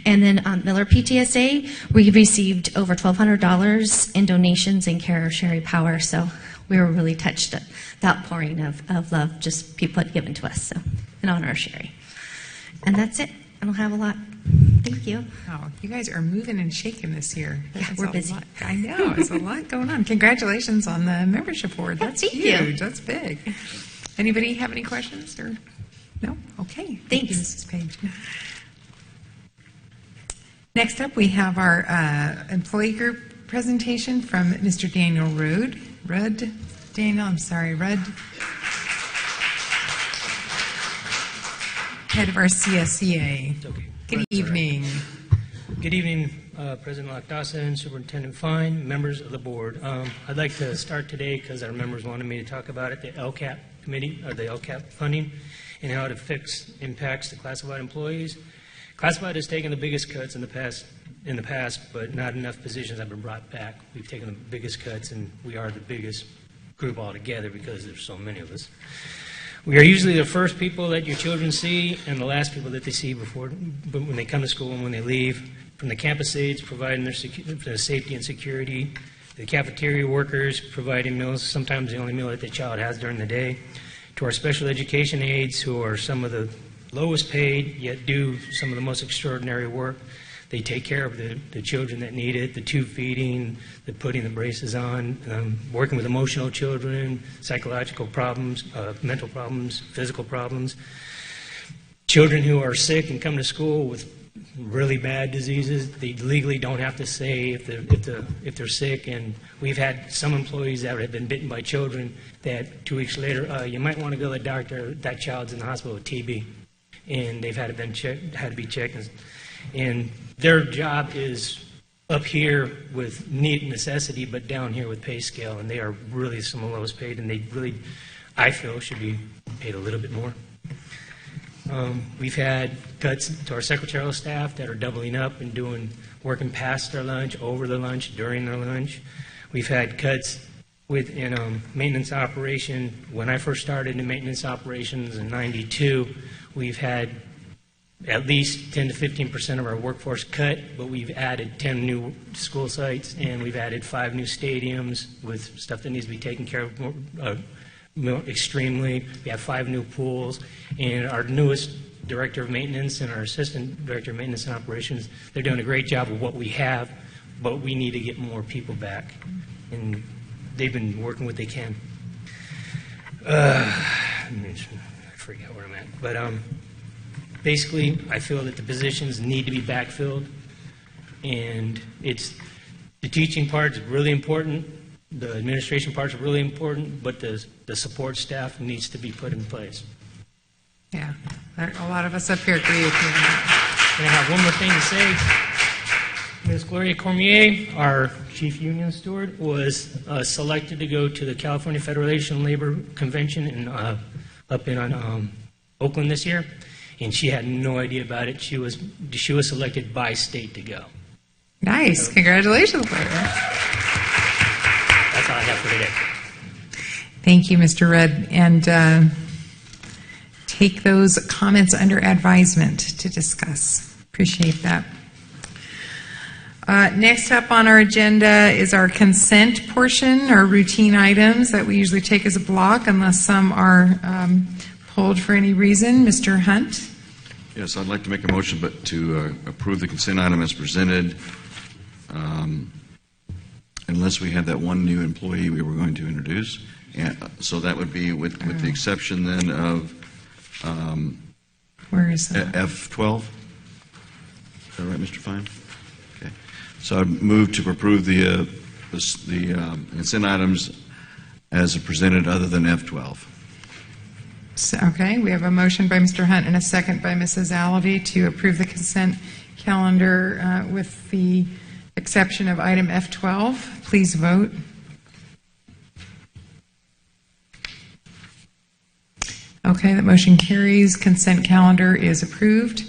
And then Miller PTSA, we received over $1,200 in donations in care of Sherry Power. So we were really touched at that pouring of love just people had given to us. So in honor of Sherry. And that's it. I don't have a lot. Thank you. Wow, you guys are moving and shaking this year. Yeah, That's we're a busy. lot. I know, there's a lot going on. Congratulations on the membership board. That's Thank you. huge. That's big. Anybody have any questions or no? Okay. Thank you, Thanks. Mrs. Page. Next up, we have our employee group presentation from Mr. Daniel Rudd. Head of our CSCA. Okay. Good That's evening. all right. Good evening, President Lock Dawson, Superintendent Fine, members of the board. I'd like to start today because our members wanted me to talk about it, the LCAP committee, or the LCAP funding, and how it impacts the classified employees. Classified has taken the biggest cuts in the past, but not enough positions have been brought back. We've taken the biggest cuts, and we are the biggest group altogether because there's so many of us. We are usually the first people that your children see and the last people that they see when they come to school and when they leave. From the campus aides providing their safety and security, the cafeteria workers providing meals, sometimes the only meal that the child has during the day, to our special education aides who are some of the lowest paid yet do some of the most extraordinary work. They take care of the children that need it, the tube feeding, the putting the braces on, working with emotional children, psychological problems, mental problems, physical problems. Children who are sick and come to school with really bad diseases, they legally don't have to say if they're sick. And we've had some employees that have been bitten by children that 2 weeks later, you might want to go to the doctor, that child's in the hospital with TB. And they've had to be checked. And their job is up here with need necessity, but down here with pay scale, and they are really some of the lowest paid, and they really, I feel, should be paid a little bit more. We've had cuts to our secretarial staff that are doubling up and working past their lunch, over their lunch, during their lunch. We've had cuts within maintenance operation. When I first started in maintenance operations in '92, we've had at least 10 to 15% of our workforce cut, but we've added 10 new school sites, and we've added 5 new stadiums with stuff that needs to be taken care of more extremely. We have 5 new pools, and our newest director of maintenance and our assistant director of maintenance and operations, they're doing a great job of what we have, but we need to get more people back, and they've been working what they can. I forget where I'm at, but basically, I feel that the positions need to be backfilled, and the teaching part is really important, the administration part is really important, but the support staff needs to be put in place. Yeah, a lot of us up here agree with you on that. And I have one more thing to say. Ms. Gloria Cormier, our chief union steward, was selected to go to the California Federation Labor Convention up in Oakland this year. And she had no idea about it. She was selected by state to go. Nice. Congratulations, Larry. That's all I have for today. Thank you, Mr. Rudd. And take those comments under advisement to discuss. Appreciate that. Next up on our agenda is our consent portion, our routine items that we usually take as a block unless some are pulled for any reason. Mr. Hunt? Yes, I'd like to make a motion to approve the consent item as presented, unless we have that one new employee we were going to introduce. And so that would be with the exception then of where is that? F12. Is that right, Mr. Fine? Okay. So I move to approve the consent items as presented other than F12. Okay, we have a motion by Mr. Hunt and a second by Mrs. Alavi to approve the consent calendar with the exception of item F12. Please vote. Okay, the motion carries. Consent calendar is approved.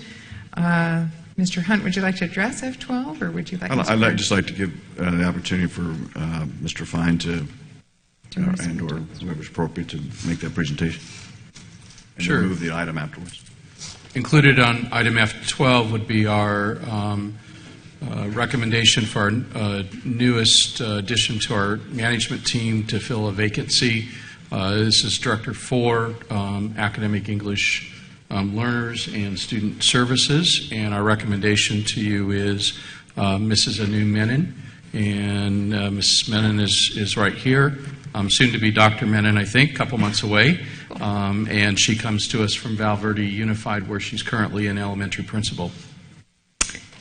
Mr. Hunt, would you like to address F12, or would you like? I'd just like to give the opportunity for Mr. Fine to and/or whoever's appropriate to make that presentation. And Sure. Move the item afterwards. Included on item F12 would be our recommendation for our newest addition to our management team to fill a vacancy. This is Director 4, Academic English learners and student services. And our recommendation to you is Mrs. Anu Menon. And Mrs. Menon is right here. Soon to be Dr. Menon, I think, a couple months away. And she comes to us from Val Verde Unified, where she's currently an elementary principal.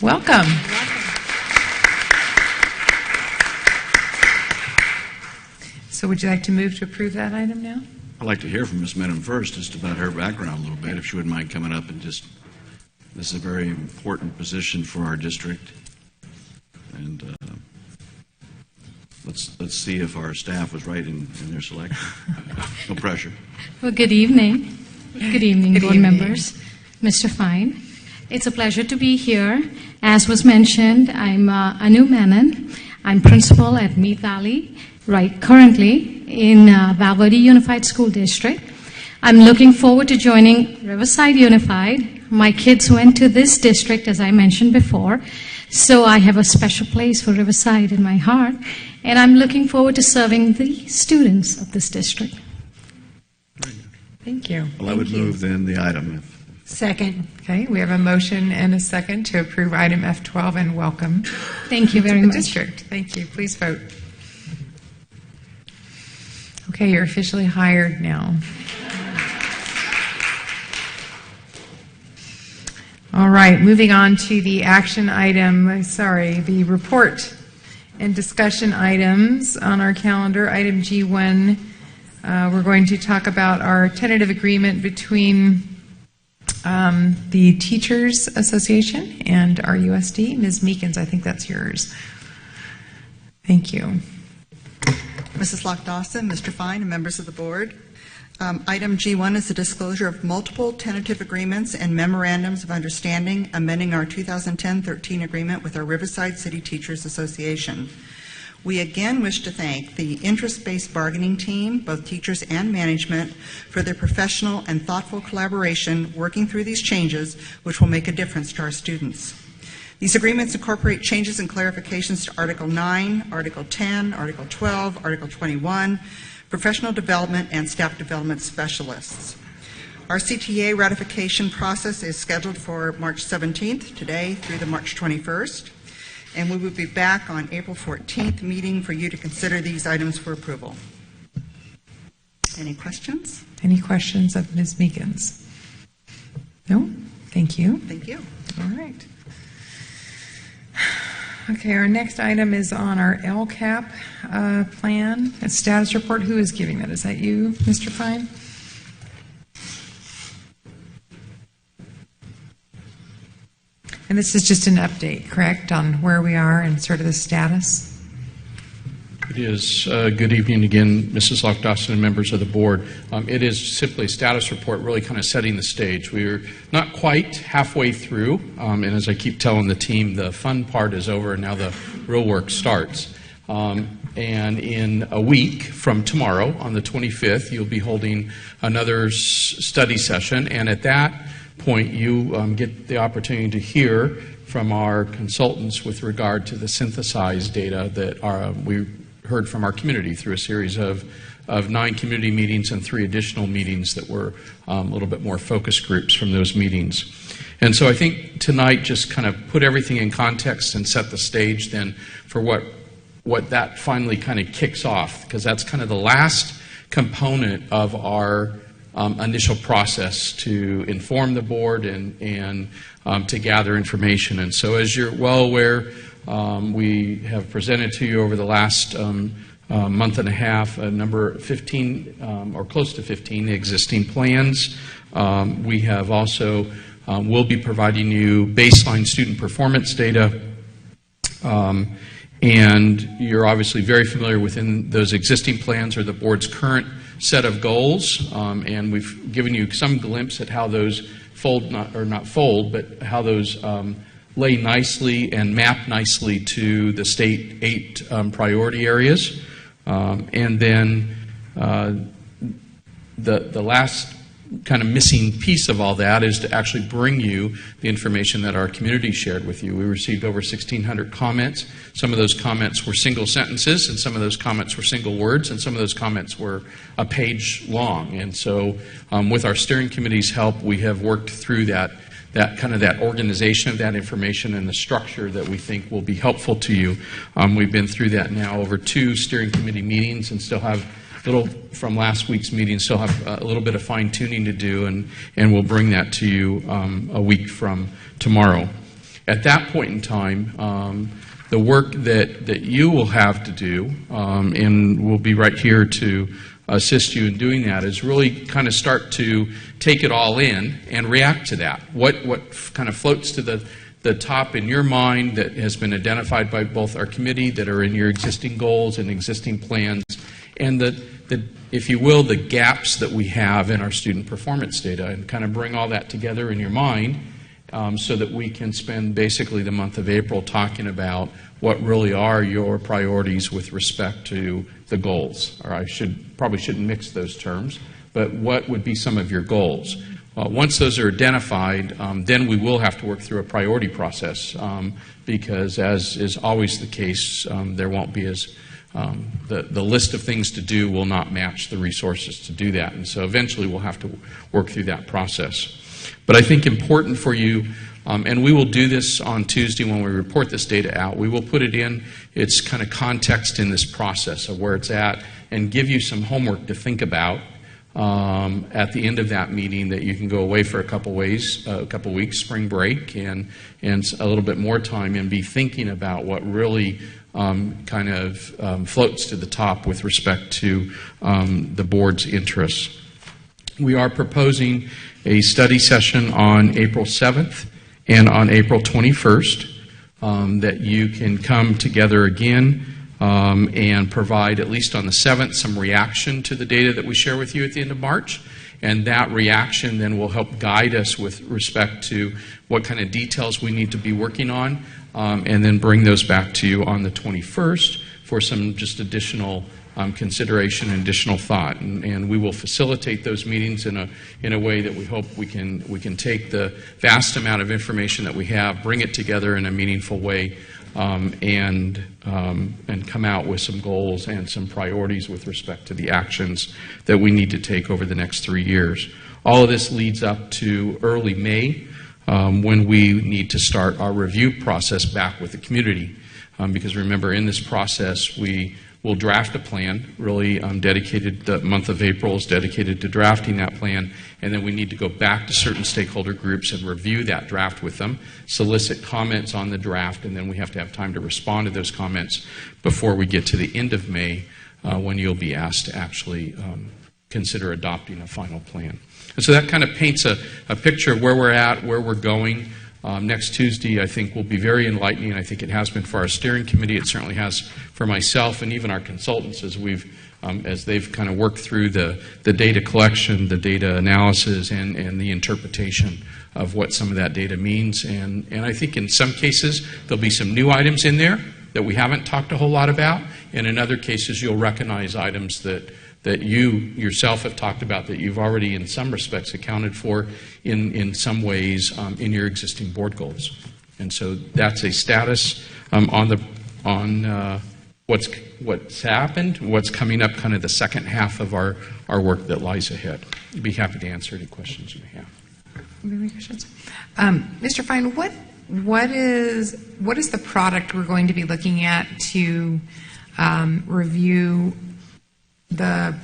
Welcome. So would you like to move to approve that item now? I'd like to hear from Ms. Menon first, just about her background a little bit, if she wouldn't mind coming up and just, this is a very important position for our district. And let's see if our staff was right in their selection. No pressure. Well, good evening. Good evening, board members. Mr. Fine. It's a pleasure to be here. As was mentioned, I'm Anu Menon. I'm principal at Mead Valley, currently in Val Verde Unified School District. I'm looking forward to joining Riverside Unified. My kids went to this district, as I mentioned before, so I have a special place for Riverside in my heart, and I'm looking forward to serving the students of this district. Thank you. Well, I would move then the item. Second. Okay, we have a motion and a second to approve item F12 and welcome. Thank you very to the much. District. Thank you. Please vote. Okay, you're officially hired now. All right, moving on to the action item, the report and discussion items on our calendar. Item G1, we're going to talk about our tentative agreement between the Teachers Association and RUSD. Ms. Meekins, I think that's yours. Thank you. Mrs. Locke Dawson, Mr. Fine, and members of the board. Item G1 is the disclosure of multiple tentative agreements and memorandums of understanding amending our 2010-13 agreement with our Riverside City Teachers Association. We again wish to thank the interest-based bargaining team, both teachers and management, for their professional and thoughtful collaboration working through these changes, which will make a difference to our students. These agreements incorporate changes and clarifications to Article 9, Article 10, Article 12, Article 21, professional development and staff development specialists. Our CTA ratification process is scheduled for March 17th, today, through the March 21st, and we will be back on April 14th meeting for you to consider these items for approval. Any questions? Any questions of Ms. Meekins? No? Thank you. Thank you. All right. Okay, our next item is on our LCAP plan, a status report. Who is giving that? Is that you, Mr. Fine? And this is just an update, correct, on where we are and sort of the status? It is. Good evening again, Mrs. Locke Dawson and members of the board. It is simply a status report, really kind of setting the stage. We're not quite halfway through, and as I keep telling the team, the fun part is over and now the real work starts. And in a week from tomorrow, on the 25th, you'll be holding another study session, and at that point you get the opportunity to hear from our consultants with regard to the synthesized data that we heard from our community through a series of 9 community meetings and 3 additional meetings that were a little bit more focus groups from those meetings. And so I think tonight just kind of put everything in context and set the stage then for what that finally kind of kicks off, because that's kind of the last component of our initial process to inform the board and to gather information. And so as you're well aware, we have presented to you over the last month and a half a number 15 or close to 15 existing plans. We have also will be providing you baseline student performance data, and you're obviously very familiar within those existing plans or the board's current set of goals, and we've given you some glimpse at how those but how those lay nicely and map nicely to the state 8 priority areas. And then the last kind of missing piece of all that is to actually bring you the information that our community shared with you. We received over 1,600 comments. Some of those comments were single sentences, and some of those comments were single words, and some of those comments were a page long. And so with our steering committee's help, we have worked through that organization of that information and the structure that we think will be helpful to you. We've been through that now over 2 steering committee meetings and still have from last week's meeting, still have a little bit of fine-tuning to do, and we'll bring that to you a week from tomorrow. At that point in time, the work that you will have to do, and we'll be right here to assist you in doing that, is really kind of start to take it all in and react to that. What kind of floats to the top in your mind that has been identified by both our committee, that are in your existing goals and existing plans, and if you will, the gaps that we have in our student performance data, and kind of bring all that together in your mind so that we can spend basically the month of April talking about what really are your priorities with respect to the goals. Or I probably shouldn't mix those terms, but what would be some of your goals? Once those are identified, then we will have to work through a priority process because, as is always the case, there won't be as the list of things to do will not match the resources to do that. And so eventually we'll have to work through that process. But I think important for you, and we will do this on Tuesday when we report this data out, we will put it in its kind of context in this process of where it's at and give you some homework to think about at the end of that meeting, that you can go away for a couple weeks, spring break, and a little bit more time, and be thinking about what really floats to the top with respect to the board's interests. We are proposing a study session on April 7th and on April 21st that you can come together again and provide, at least on the 7th, some reaction to the data that we share with you at the end of March. And that reaction then will help guide us with respect to what kind of details we need to be working on, and then bring those back to you on the 21st for some just additional consideration and additional thought. And we will facilitate those meetings in a way that we hope we can take the vast amount of information that we have, bring it together in a meaningful way, and come out with some goals and some priorities with respect to the actions that we need to take over the next 3 years. All of this leads up to early May, when we need to start our review process back with the community. Because remember, in this process, we will draft a plan, really dedicated, the month of April is dedicated to drafting that plan, and then we need to go back to certain stakeholder groups and review that draft with them, solicit comments on the draft, and then we have to have time to respond to those comments before we get to the end of May, when you'll be asked to actually consider adopting a final plan. And so that kind of paints a picture of where we're at, where we're going. Next Tuesday, I think, will be very enlightening. I think it has been for our steering committee. It certainly has for myself and even our consultants as they've kind of worked through the data collection, the data analysis, and the interpretation of what some of that data means. And I think in some cases, there'll be some new items in there that we haven't talked a whole lot about. And in other cases, you'll recognize items that you yourself have talked about, that you've already in some respects accounted for in some ways in your existing board goals. And so that's a status on what's happened, what's coming up, kind of the second half of our work that lies ahead. I'd be happy to answer any questions you may have. Any questions? Mr. Fine, what is the product we're going to be looking at to review the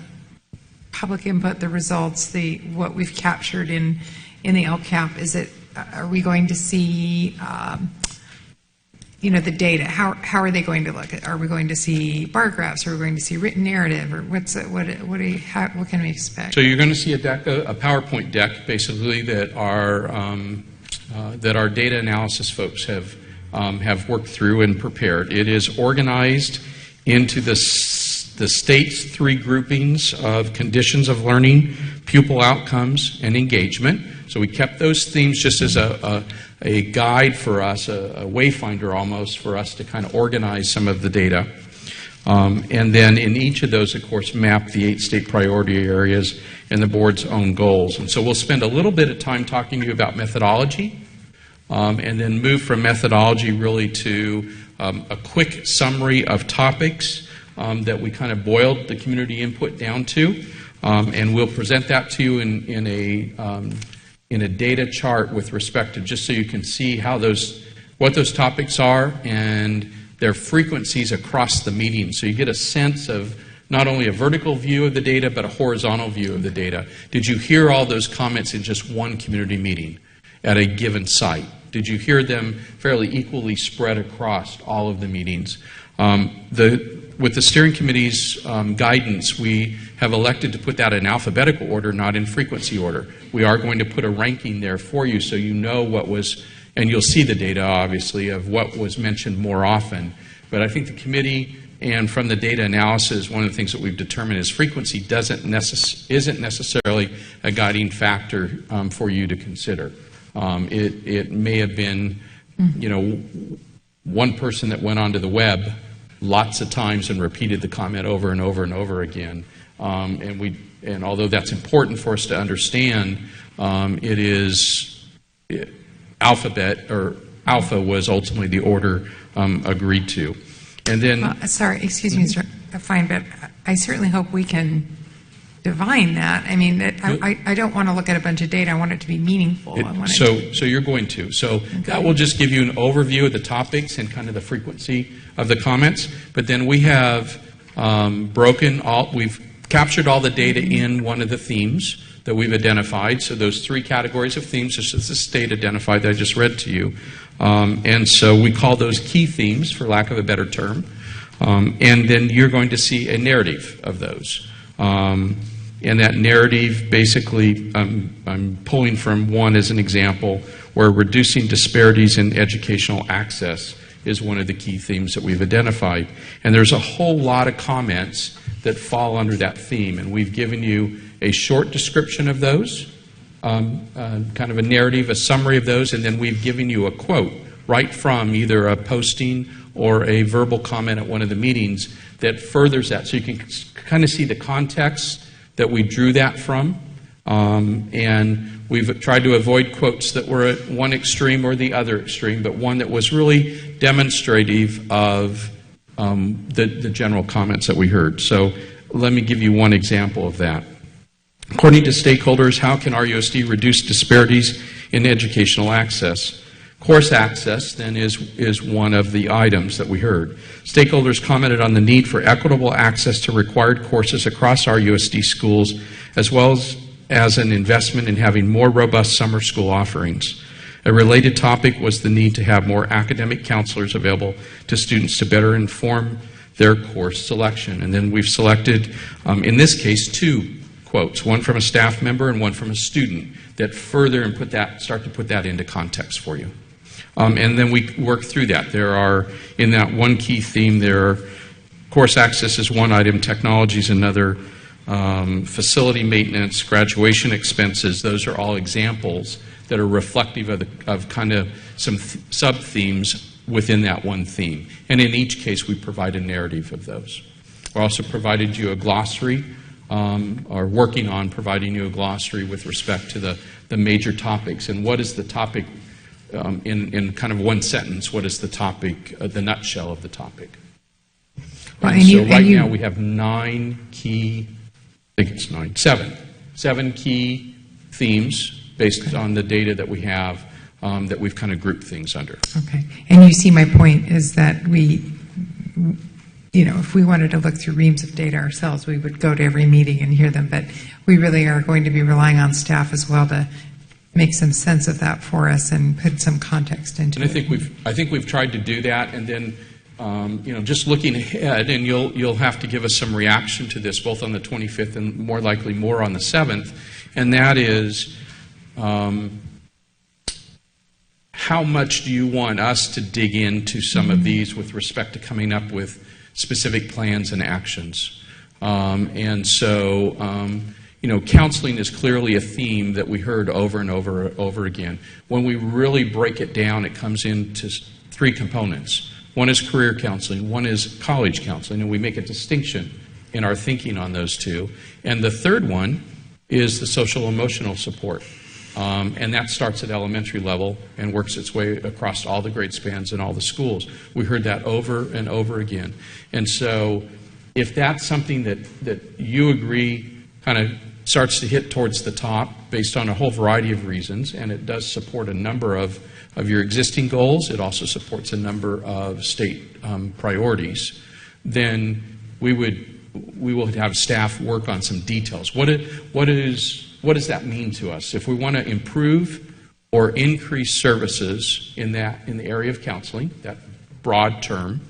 public input, the results, what we've captured in the LCAP? Are we going to see the data? How are they going to look? Are we going to see bar graphs? Are we going to see written narrative? Or what can we expect? So you're going to see a PowerPoint deck, basically, that our data analysis folks have worked through and prepared. It is organized into the state's 3 groupings of conditions of learning, pupil outcomes, and engagement. So we kept those themes just as a guide for us, a wayfinder almost, for us to kind of organize some of the data. And then in each of those, of course, map the 8 state priority areas and the board's own goals. And so we'll spend a little bit of time talking to you about methodology, and then move from methodology really to a quick summary of topics that we kind of boiled the community input down to. And we'll present that to you in a data chart with respect to, just so you can see how what those topics are and their frequencies across the meeting. So you get a sense of not only a vertical view of the data, but a horizontal view of the data. Did you hear all those comments in just one community meeting at a given site? Did you hear them fairly equally spread across all of the meetings? With the steering committee's guidance, we have elected to put that in alphabetical order, not in frequency order. We are going to put a ranking there for you so you know what was, and you'll see the data, obviously, of what was mentioned more often. But I think the committee, and from the data analysis, one of the things that we've determined is frequency isn't necessarily a guiding factor for you to consider. It may have been, one person that went onto the web lots of times and repeated the comment over and over and over again. And although that's important for us to understand, alpha was ultimately the order agreed to. And then, sorry, excuse me, Mr. Fine, but I certainly hope we can divine that. I mean, I don't want to look at a bunch of data. I want it to be meaningful. So you're going to. So that will just give you an overview of the topics and kind of the frequency of the comments. But then we have we've captured all the data in one of the themes that we've identified. So those 3 categories of themes, just as the state identified that I just read to you. And so we call those key themes, for lack of a better term. And then you're going to see a narrative of those. And that narrative, basically, I'm pulling from one as an example, where reducing disparities in educational access is one of the key themes that we've identified. And there's a whole lot of comments that fall under that theme. And we've given you a short description of those, kind of a narrative, a summary of those, and then we've given you a quote right from either a posting or a verbal comment at one of the meetings that furthers that. So you can kind of see the context that we drew that from. And we've tried to avoid quotes that were at one extreme or the other extreme, but one that was really demonstrative of the general comments that we heard. So let me give you one example of that. According to stakeholders, how can RUSD reduce disparities in educational access? Course access, then, is one of the items that we heard. Stakeholders commented on the need for equitable access to required courses across RUSD schools, as well as an investment in having more robust summer school offerings. A related topic was the need to have more academic counselors available to students to better inform their course selection. And then we've selected, in this case, 2 quotes, one from a staff member and one from a student, that further and start to put that into context for you. And then we work through that. There are, in that one key theme, course access is one item, technology is another, facility maintenance, graduation expenses, those are all examples that are reflective of kind of some sub-themes within that one theme. And in each case, we provide a narrative of those. We also provided you a glossary, or working on providing you a glossary with respect to the major topics. And what is the topic, in kind of one sentence, what is the topic, the nutshell of the topic? Well, now we have 9 key, I think it's 9, 7 key themes based on the data that we have, that we've kind of grouped things under. Okay. And you see my point is that we, if we wanted to look through reams of data ourselves, we would go to every meeting and hear them, but we really are going to be relying on staff as well to make some sense of that for us and put some context into it. I think we've tried to do that, and then just looking ahead, and you'll have to give us some reaction to this, both on the 25th and more likely more on the 7th, and that is, how much do you want us to dig into some of these with respect to coming up with specific plans and actions? And so, counseling is clearly a theme that we heard over and over again. When we really break it down, it comes into 3 components. One is career counseling, one is college counseling, and we make a distinction in our thinking on those two. And the third one is the social emotional support. And that starts at elementary level and works its way across all the grade spans in all the schools. We heard that over and over again. And so if that's something that you agree kind of starts to hit towards the top based on a whole variety of reasons, and it does support a number of your existing goals, it also supports a number of state priorities, then we will have staff work on some details. What does that mean to us? If we want to improve or increase services in the area of counseling, that broad term,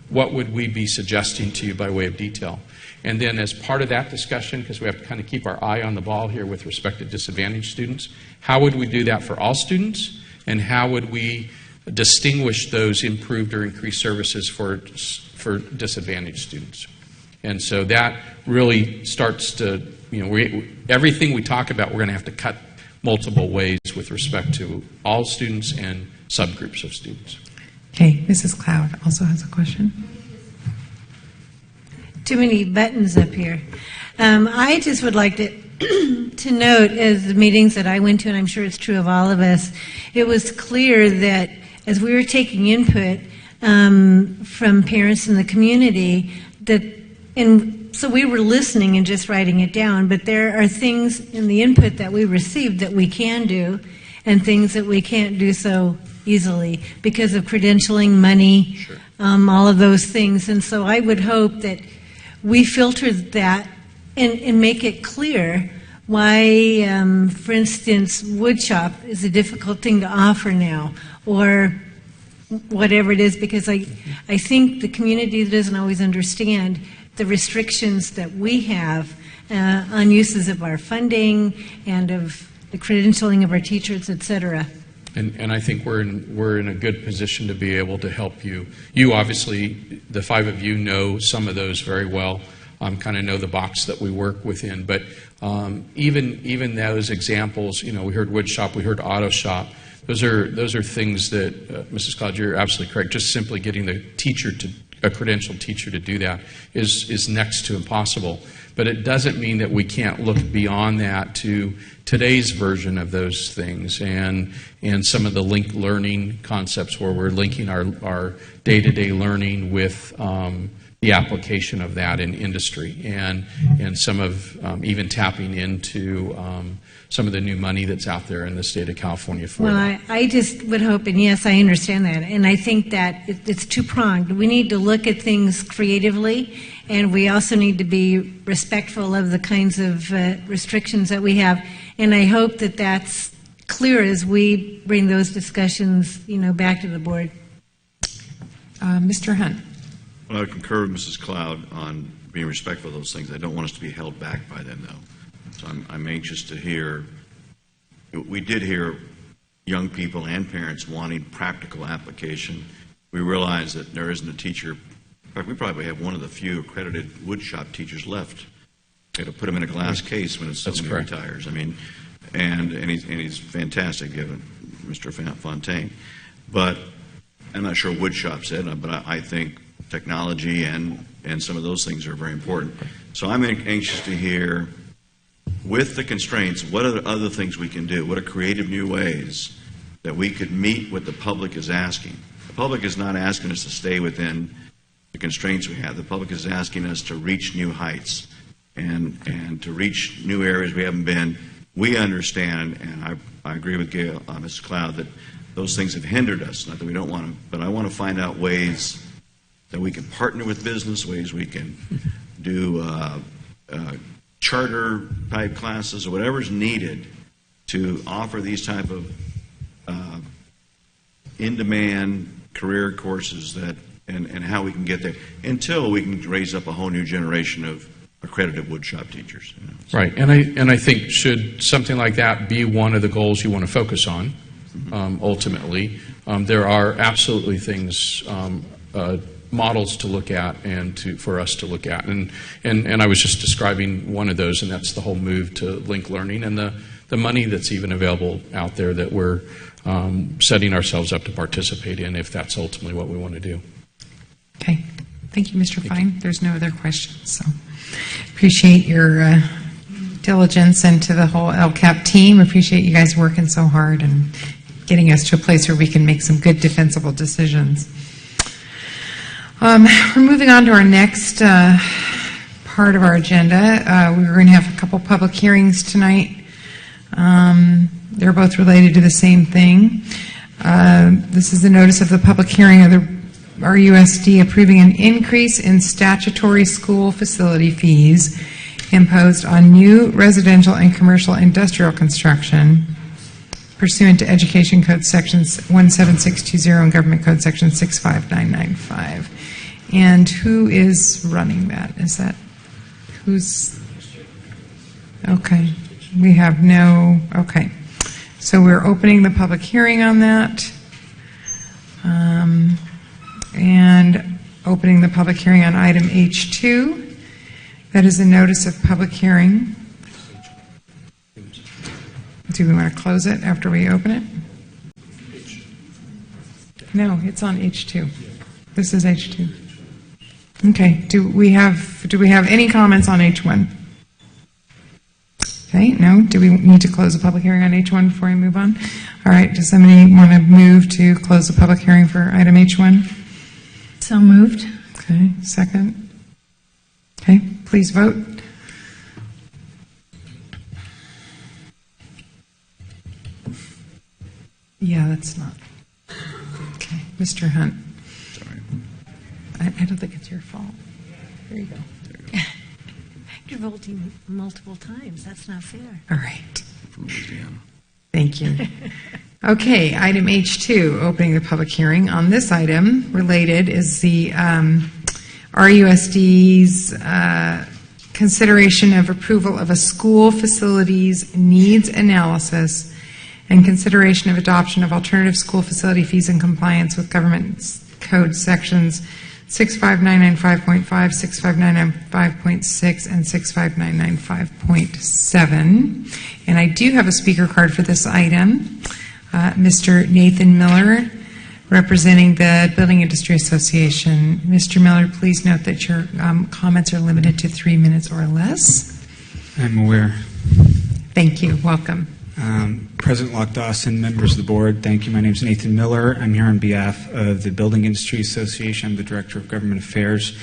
what would we be suggesting to you by way of detail? And then as part of that discussion, because we have to kind of keep our eye on the ball here with respect to disadvantaged students, how would we do that for all students? And how would we distinguish those improved or increased services for disadvantaged students? And so that really starts to, everything we talk about, we're going to have to cut multiple ways with respect to all students and subgroups of students. Okay, Mrs. Cloud also has a question. Too many buttons up here. I just would like to note, as the meetings that I went to, and I'm sure it's true of all of us, it was clear that as we were taking input from parents in the community, and so we were listening and just writing it down, but there are things in the input that we received that we can do, and things that we can't do so easily because of credentialing, money, sure. All of those things. And so I would hope that we filter that and make it clear why, for instance, woodshop is a difficult thing to offer now, or whatever it is, because I think the community doesn't always understand the restrictions that we have on uses of our funding and of the credentialing of our teachers, et cetera. And I think we're in a good position to be able to help you. You obviously, the five of you, know some of those very well. Kind of know the box that we work within. But even those examples, we heard wood shop, we heard auto shop. Those are things that, Mrs. Cloud, you're absolutely correct. Just simply getting the teacher a credentialed teacher to do that is next to impossible. But it doesn't mean that we can't look beyond that to today's version of those things and some of the linked learning concepts where we're linking our day-to-day learning with the application of that in industry and some of even tapping into some of the new money that's out there in the state of California for that. I just would hope, and yes, I understand that, and I think that it's two-pronged. We need to look at things creatively, and we also need to be respectful of the kinds of restrictions that we have, and I hope that that's clear as we bring those discussions, back to the board. Mr. Hunt. Well, I concur with Mrs. Cloud on being respectful of those things. I don't want us to be held back by them, though. So I'm anxious to hear. We did hear young people and parents wanting practical application. We realize that there isn't a teacher. In fact, we probably have one of the few accredited woodshop teachers left. We got to put him in a glass case when somebody retires. I mean, and he's fantastic, given Mr. Fontaine. But I'm not sure woodshop said, but I think technology and some of those things are very important. So I'm anxious to hear, with the constraints, what are the other things we can do? What are creative new ways that we could meet what the public is asking? The public is not asking us to stay within the constraints we have. The public is asking us to reach new heights and to reach new areas we haven't been. We understand, and I agree with Gail, Mrs. Cloud, that those things have hindered us. Not that we don't want to, but I want to find out ways that we can partner with business, ways we can do charter type classes or whatever's needed to offer these type of in-demand career courses and how we can get there until we can raise up a whole new generation of accredited woodshop teachers. Right, and I think should something like that be one of the goals you want to focus on, ultimately, there are absolutely things, models to look at and for us to look at, and I was just describing one of those, and that's the whole move to linked learning and the money that's even available out there that we're setting ourselves up to participate in if that's ultimately what we want to do. Thank you, Mr. Fine. There's no other questions, so appreciate your diligence, and to the whole LCAP team, appreciate you guys working so hard and getting us to a place where we can make some good defensible decisions. We're moving on to our next part of our agenda. We're going to have a couple public hearings tonight. They're both related to the same thing. This is the notice of the public hearing of the RUSD approving an increase in statutory school facility fees imposed on new residential and commercial industrial construction pursuant to Education Code Sections 17620 and Government Code Section 65995. And who is running that? Is that, who's, okay. We have no, okay. So we're opening the public hearing on that. And opening the public hearing on item H2. That is a notice of public hearing. Do we want to close it after we open it? No, it's on H2. This is H2. Okay. Do we have any comments on H1? Okay, no. Do we need to close the public hearing on H1 before we move on? All right. Does somebody want to move to close the public hearing for item H1? So moved. Okay. Second. Okay. Please vote. Yeah, that's not. Okay. Mr. Hunt. Sorry. I don't think it's your fault. There you go. You're voting multiple times. That's not fair. All right. From Louisiana. Thank you. Okay, item H2, opening the public hearing. On this item, related is the RUSD's consideration of approval of a school facilities needs analysis and consideration of adoption of alternative school facility fees in compliance with Government Code Sections 65995.5, 65995.6, and 65995.7. And I do have a speaker card for this item. Mr. Nathan Miller, representing the Building Industry Association. Mr. Miller, please note that your comments are limited to 3 minutes or less. I'm aware. Thank you. Welcome. President Locke Dawson, members of the board, thank you. My name is Nathan Miller. I'm here on behalf of the Building Industry Association. I'm the Director of Government Affairs.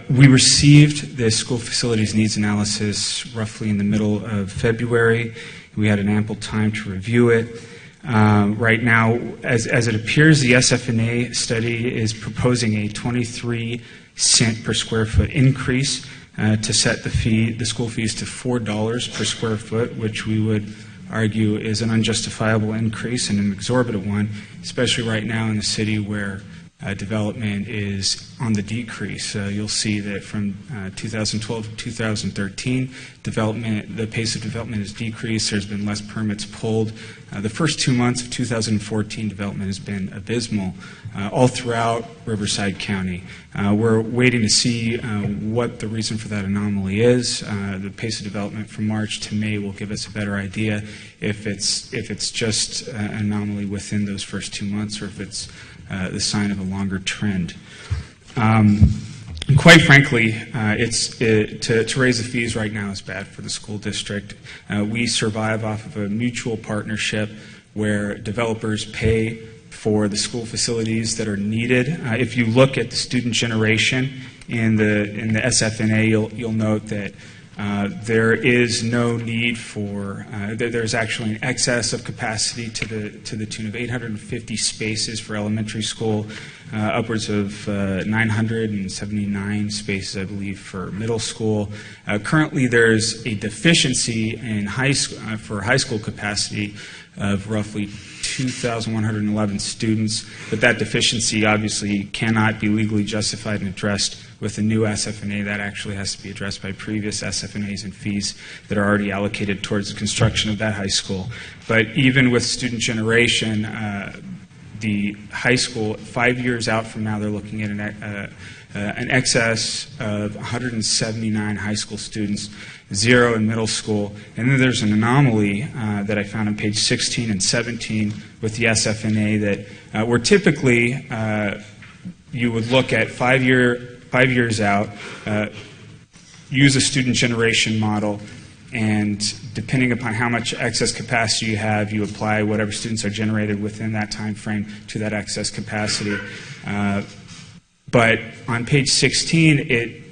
We received the school facilities needs analysis roughly in the middle of February. We had an ample time to review it. Right now, as it appears, the SFNA study is proposing a 23 cent per square foot increase to set the school fees to $4 per square foot, which we would argue is an unjustifiable increase and an exorbitant one, especially right now in the city where development is on the decrease. You'll see that from 2012 to 2013, the pace of development has decreased. There's been less permits pulled. The first 2 months of 2014, development has been abysmal all throughout Riverside County. We're waiting to see what the reason for that anomaly is. The pace of development from March to May will give us a better idea if it's just an anomaly within those first 2 months or if it's the sign of a longer trend. And quite frankly, to raise the fees right now is bad for the school district. We survive off of a mutual partnership where developers pay for the school facilities that are needed. If you look at the student generation in the SFNA, you'll note that there is no need for, there's actually an excess of capacity to the tune of 850 spaces for elementary school, upwards of 979 spaces, I believe, for middle school. Currently, there's a deficiency in for high school capacity of roughly 2,111 students, but that deficiency obviously cannot be legally justified and addressed with the new SFNA. That actually has to be addressed by previous SFNAs and fees that are already allocated towards the construction of that high school. But even with student generation, the high school, 5 years out from now, they're looking at an excess of 179 high school students, 0 in middle school. And then there's an anomaly that I found on page 16 and 17 with the SFNA that we're typically you would look at 5 years out, use a student generation model, and depending upon how much excess capacity you have, you apply whatever students are generated within that time frame to that excess capacity. But on page 16, it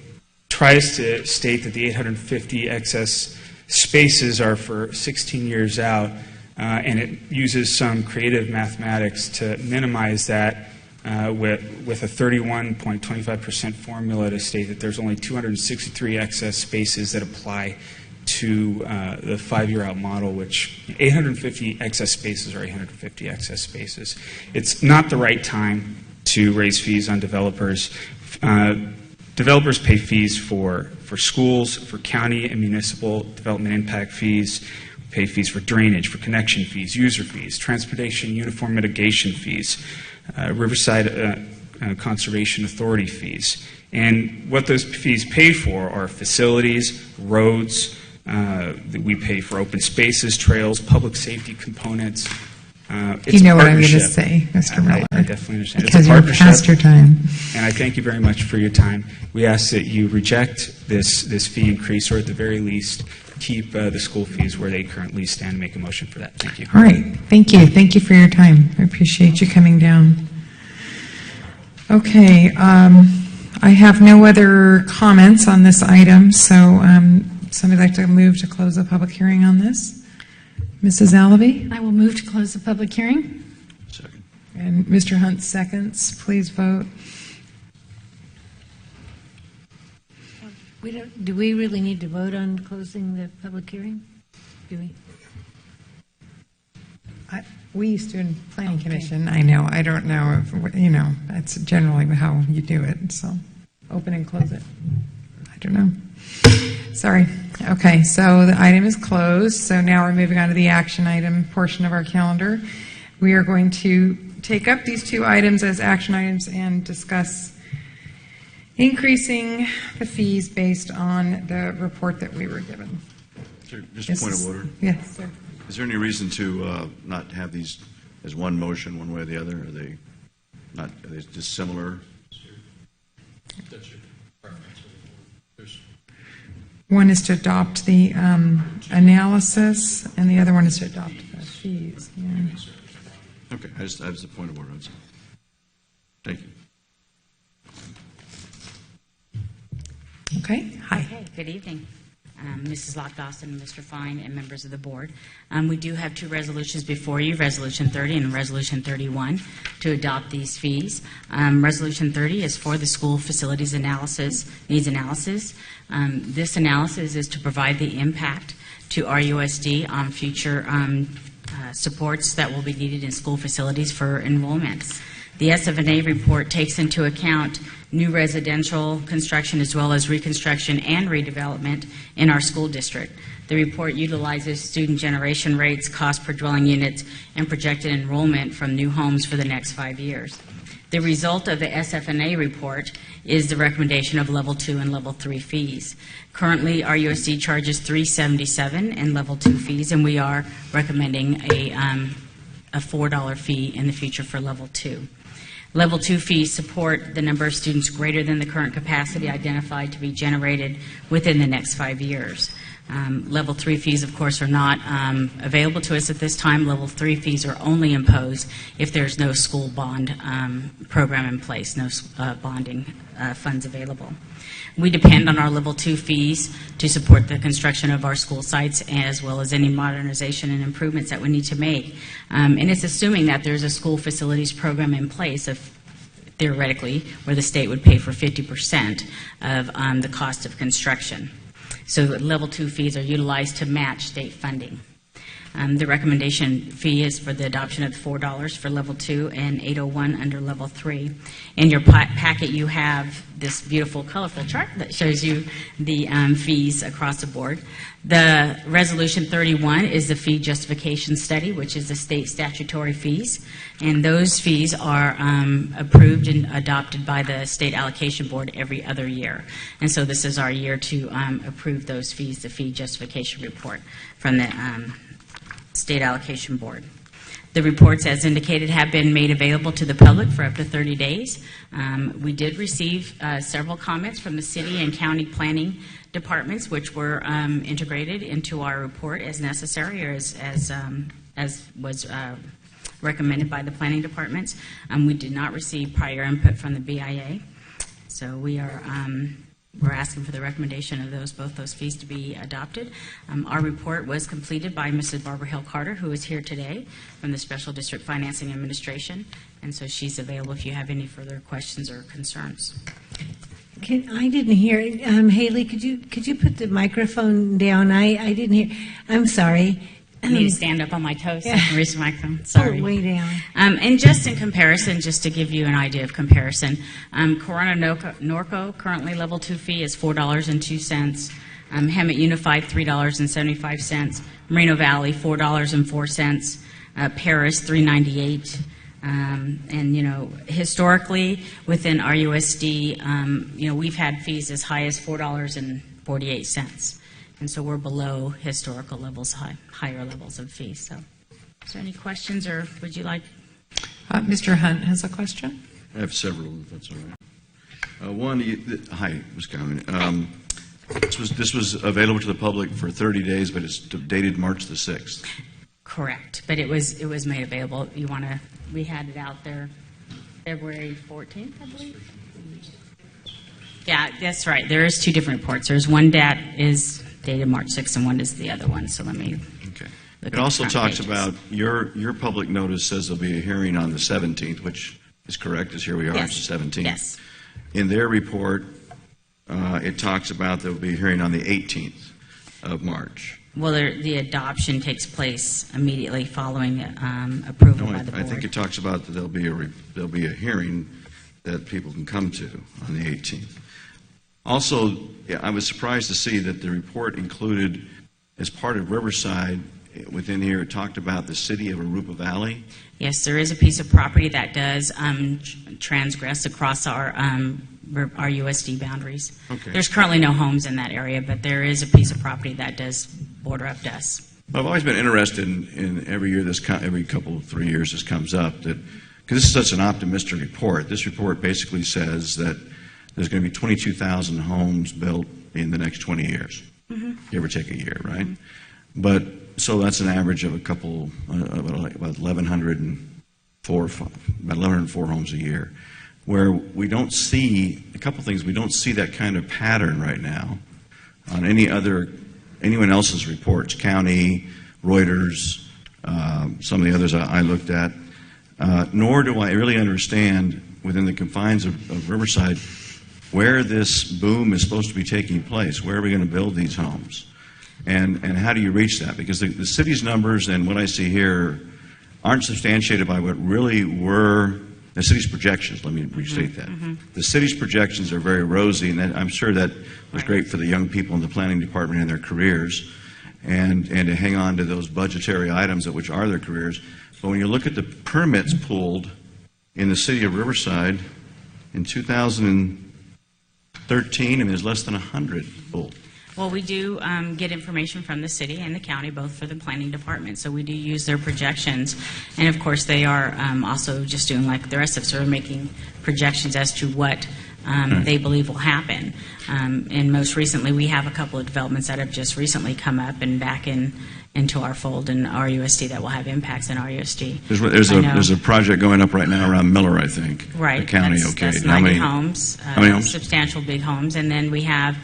tries to state that the 850 excess spaces are for 16 years out, and it uses some creative mathematics to minimize that with a 31.25% formula to state that there's only 263 excess spaces that apply to the 5-year out model, which 850 excess spaces are 850 excess spaces. It's not the right time to raise fees on developers. Developers pay fees for schools, for county and municipal development impact fees, pay fees for drainage, for connection fees, user fees, transportation uniform mitigation fees, Riverside Conservation Authority fees. And what those fees pay for are facilities, roads, we pay for open spaces, trails, public safety components. It's you know a what I'm going to partnership. say, Mr. Miller. I definitely understand. Because it's a you're partnership, past your time. and I thank you very much for your time. We ask that you reject this fee increase, or at the very least, keep the school fees where they currently stand. Make a motion for that. Thank you. All right. Thank you. Thank you for your time. I appreciate you coming down. Okay. I have no other comments on this item, so somebody like to move to close the public hearing on this? Mrs. Alavi? I will move to close the public hearing. Second. And Mr. Hunt seconds. Please vote. Do we really need to vote on closing the public hearing? Do we? We used to in Planning Commission. I know. I don't know if, that's generally how you do it. So open and close it. I don't know. Sorry. Okay, so the item is closed. So now we're moving on to the action item portion of our calendar. We are going to take up these two items as action items and discuss increasing the fees based on the report that we were given. Sir, just a point of order. Yes, sir. Is there any reason to not have these as one motion, one way or the other? Are they just similar? That's your preference. One is to adopt the analysis, and the other one is to adopt the fees. Yeah. Okay, I just a point of order. Thank you. Okay. Hi. Okay. Good evening. Mrs. Locke Dawson, Mr. Fine, and members of the board. We do have two resolutions before you, Resolution 30 and Resolution 31, to adopt these fees. Resolution 30 is for the school facilities needs analysis. This analysis is to provide the impact to RUSD on future supports that will be needed in school facilities for enrollments. The SF&A report takes into account new residential construction as well as reconstruction and redevelopment in our school district. The report utilizes student generation rates, cost per dwelling units, and projected enrollment from new homes for the next 5 years. The result of the SF&A report is the recommendation of Level 2 and Level 3 fees. Currently, our USD charges $377 in Level 2 fees, and we are recommending a $4 fee in the future for Level 2. Level 2 fees support the number of students greater than the current capacity identified to be generated within the next 5 years. Level 3 fees, of course, are not available to us at this time. Level 3 fees are only imposed if there's no school bond program in place, no bonding funds available. We depend on our Level 2 fees to support the construction of our school sites as well as any modernization and improvements that we need to make. And it's assuming that there's a school facilities program in place theoretically where the state would pay for 50% of the cost of construction. So Level 2 fees are utilized to match state funding. The recommendation fee is for the adoption of $4 for Level 2 and $801 under Level 3. In your packet, you have this beautiful, colorful chart that shows you the fees across the board. The Resolution 31 is the fee justification study, which is the state statutory fees. And those fees are approved and adopted by the State Allocation Board every other year. And so this is our year to approve those fees, the fee justification report from the State Allocation Board. The reports, as indicated, have been made available to the public for up to 30 days. We did receive several comments from the city and county planning departments, which were integrated into our report as necessary, or as was recommended by the planning departments. We did not receive prior input from the BIA, so we're asking for the recommendation of both those fees to be adopted. Our report was completed by Mrs. Barbara Hill Carter, who is here today from the Special District Financing Administration, and so she's available if you have any further questions or concerns. I didn't hear. Haley, could you put the microphone down? I didn't hear. I'm sorry. I need to stand up on my toes so I can reach the microphone. Sorry. Pull it way down. And just in comparison, just to give you an idea of comparison, Corona Norco currently level 2 fee is $4.02. Hemet Unified $3.75. Moreno Valley $4.04. Paris $3.98. And historically within RUSD, we've had fees as high as $4.48. And so we're below historical levels, higher levels of fees. So, is there any questions, or would you like? Mr. Hunt has a question. I have several, if that's all right. One, hi, Ms. Cowan. This was available to the public for 30 days, but it's dated March the 6th. Correct, but it was made available. We had it out there February 14th, I believe. Yeah, that's right. There is 2 different reports. There's one that is dated March 6th, and one is the other one. So let me. Okay. Look It at also the front talks pages. about your public notice says there'll be a hearing on the 17th, which is correct, as here we are, Yes. it's the 17th. Yes. In their report, it talks about there'll be a hearing on the 18th of March. Well, the adoption takes place immediately following approval No, by the board. I think it talks about that there'll be a hearing that people can come to on the 18th. Also, I was surprised to see that the report included, as part of Riverside, within here, it talked about the city of Arupa Valley. Yes, there is a piece of property that does transgress across our USD boundaries. Okay. There's currently no homes in that area, but there is a piece of property that does border up to us. I've always been interested in every year, every couple, 3 years this comes up, that because this is such an optimistic report. This report basically says that there's going to be 22,000 homes built in the next 20 years. Mm-hmm. Give or take a year, right? But so that's an average of about 1,104 homes a year. Where we don't see a couple things, we don't see that kind of pattern right now on anyone else's reports, county, Reuters, some of the others I looked at. Nor do I really understand within the confines of Riverside where this boom is supposed to be taking place. Where are we going to build these homes? And how do you reach that? Because the city's numbers and what I see here aren't substantiated by what really were the city's projections. Let me restate that. The city's projections are very rosy, and I'm sure that was great for the young people in the planning department and their careers, and to hang on to those budgetary items which are their careers. But when you look at the permits pulled in the city of Riverside in 2013, and there's less than 100 pulled. Well, we do get information from the city and the county, both for the planning department, so we do use their projections. And of course, they are also just doing like the rest of us, are making projections as to what they believe will happen. And most recently, we have a couple of developments that have just recently come up and back into our fold in RUSD that will have impacts in RUSD. There's a project going up right now around Miller, I think. Right. The county, That's How 90 many homes. How many homes? Substantial big homes. And then we have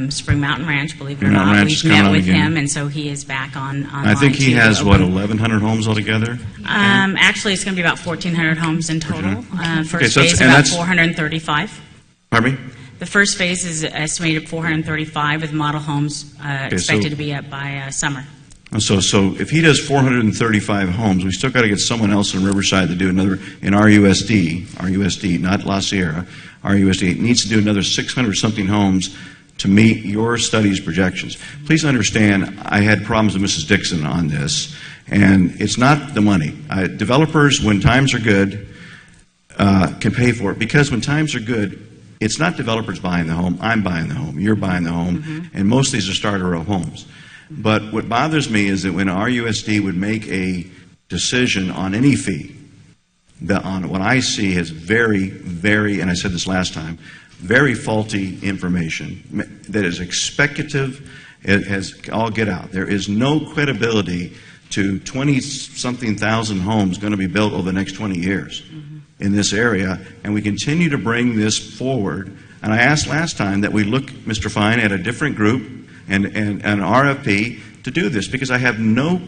Spring Mountain Ranch, believe it or Spring Mountain not. Ranch is We've coming met on with again. him, and so he is back on. I think he has, 1,100 homes altogether? Actually, it's going to be about 1,400 homes in total. First so phase, that's- about 435. Pardon me? The first phase is estimated 435, with model homes expected to be up by summer. So if he does 435 homes, we still got to get someone else in Riverside to do another, in RUSD, not La Sierra, RUSD, needs to do another 600-something homes to meet your study's projections. Please understand, I had problems with Mrs. Dixon on this, and it's not the money. Developers, when times are good, can pay for it, because when times are good, it's not developers buying the home, I'm buying the home, you're buying the home, and most of these are starter homes. But what bothers me is that when RUSD would make a decision on any fee on what I see as very, very, and I said this last time, very faulty information that is expectative. It has all get out. There is no credibility to 20-something thousand homes going to be built over the next 20 years in this area, and we continue to bring this forward. And I asked last time that we look, Mr. Fine, at a different group and an RFP to do this, because I have no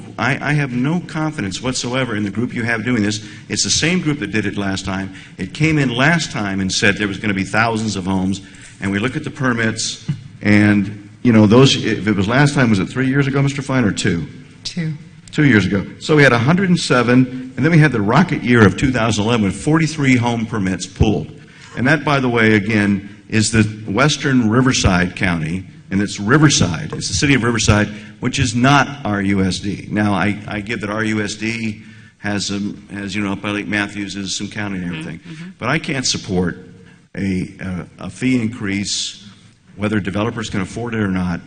confidence whatsoever in the group you have doing this. It's the same group that did it last time. It came in last time and said there was going to be thousands of homes, and we look at the permits, and you know, those, if it was last time, was it 3 years ago, Mr. Fine, or 2? 2. 2 years ago. So we had 107, and then we had the rocket year of 2011 with 43 home permits pulled. And that, by the way, again, is the western Riverside County, and it's Riverside. It's the city of Riverside, which is not RUSD. Now, I give that RUSD has you know, up by Lake Matthews is some county and everything. But I can't support a fee increase, whether developers can afford it or not,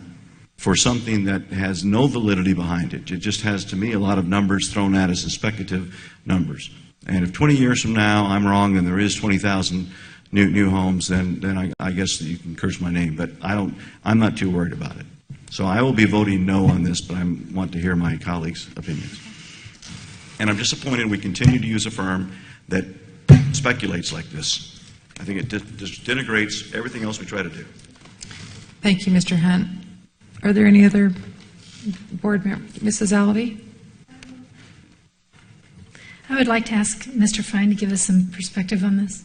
for something that has no validity behind it. It just has, to me, a lot of numbers thrown at us as speculative numbers. And if 20 years from now I'm wrong and there is 20,000 new homes, then I guess you can curse my name. But I'm not too worried about it. So I will be voting no on this, but I want to hear my colleagues' opinions. And I'm disappointed we continue to use a firm that speculates like this. I think it just denigrates everything else we try to do. Thank you, Mr. Hunt. Are there any other board members? Mrs. Alavi? I would like to ask Mr. Fine to give us some perspective on this.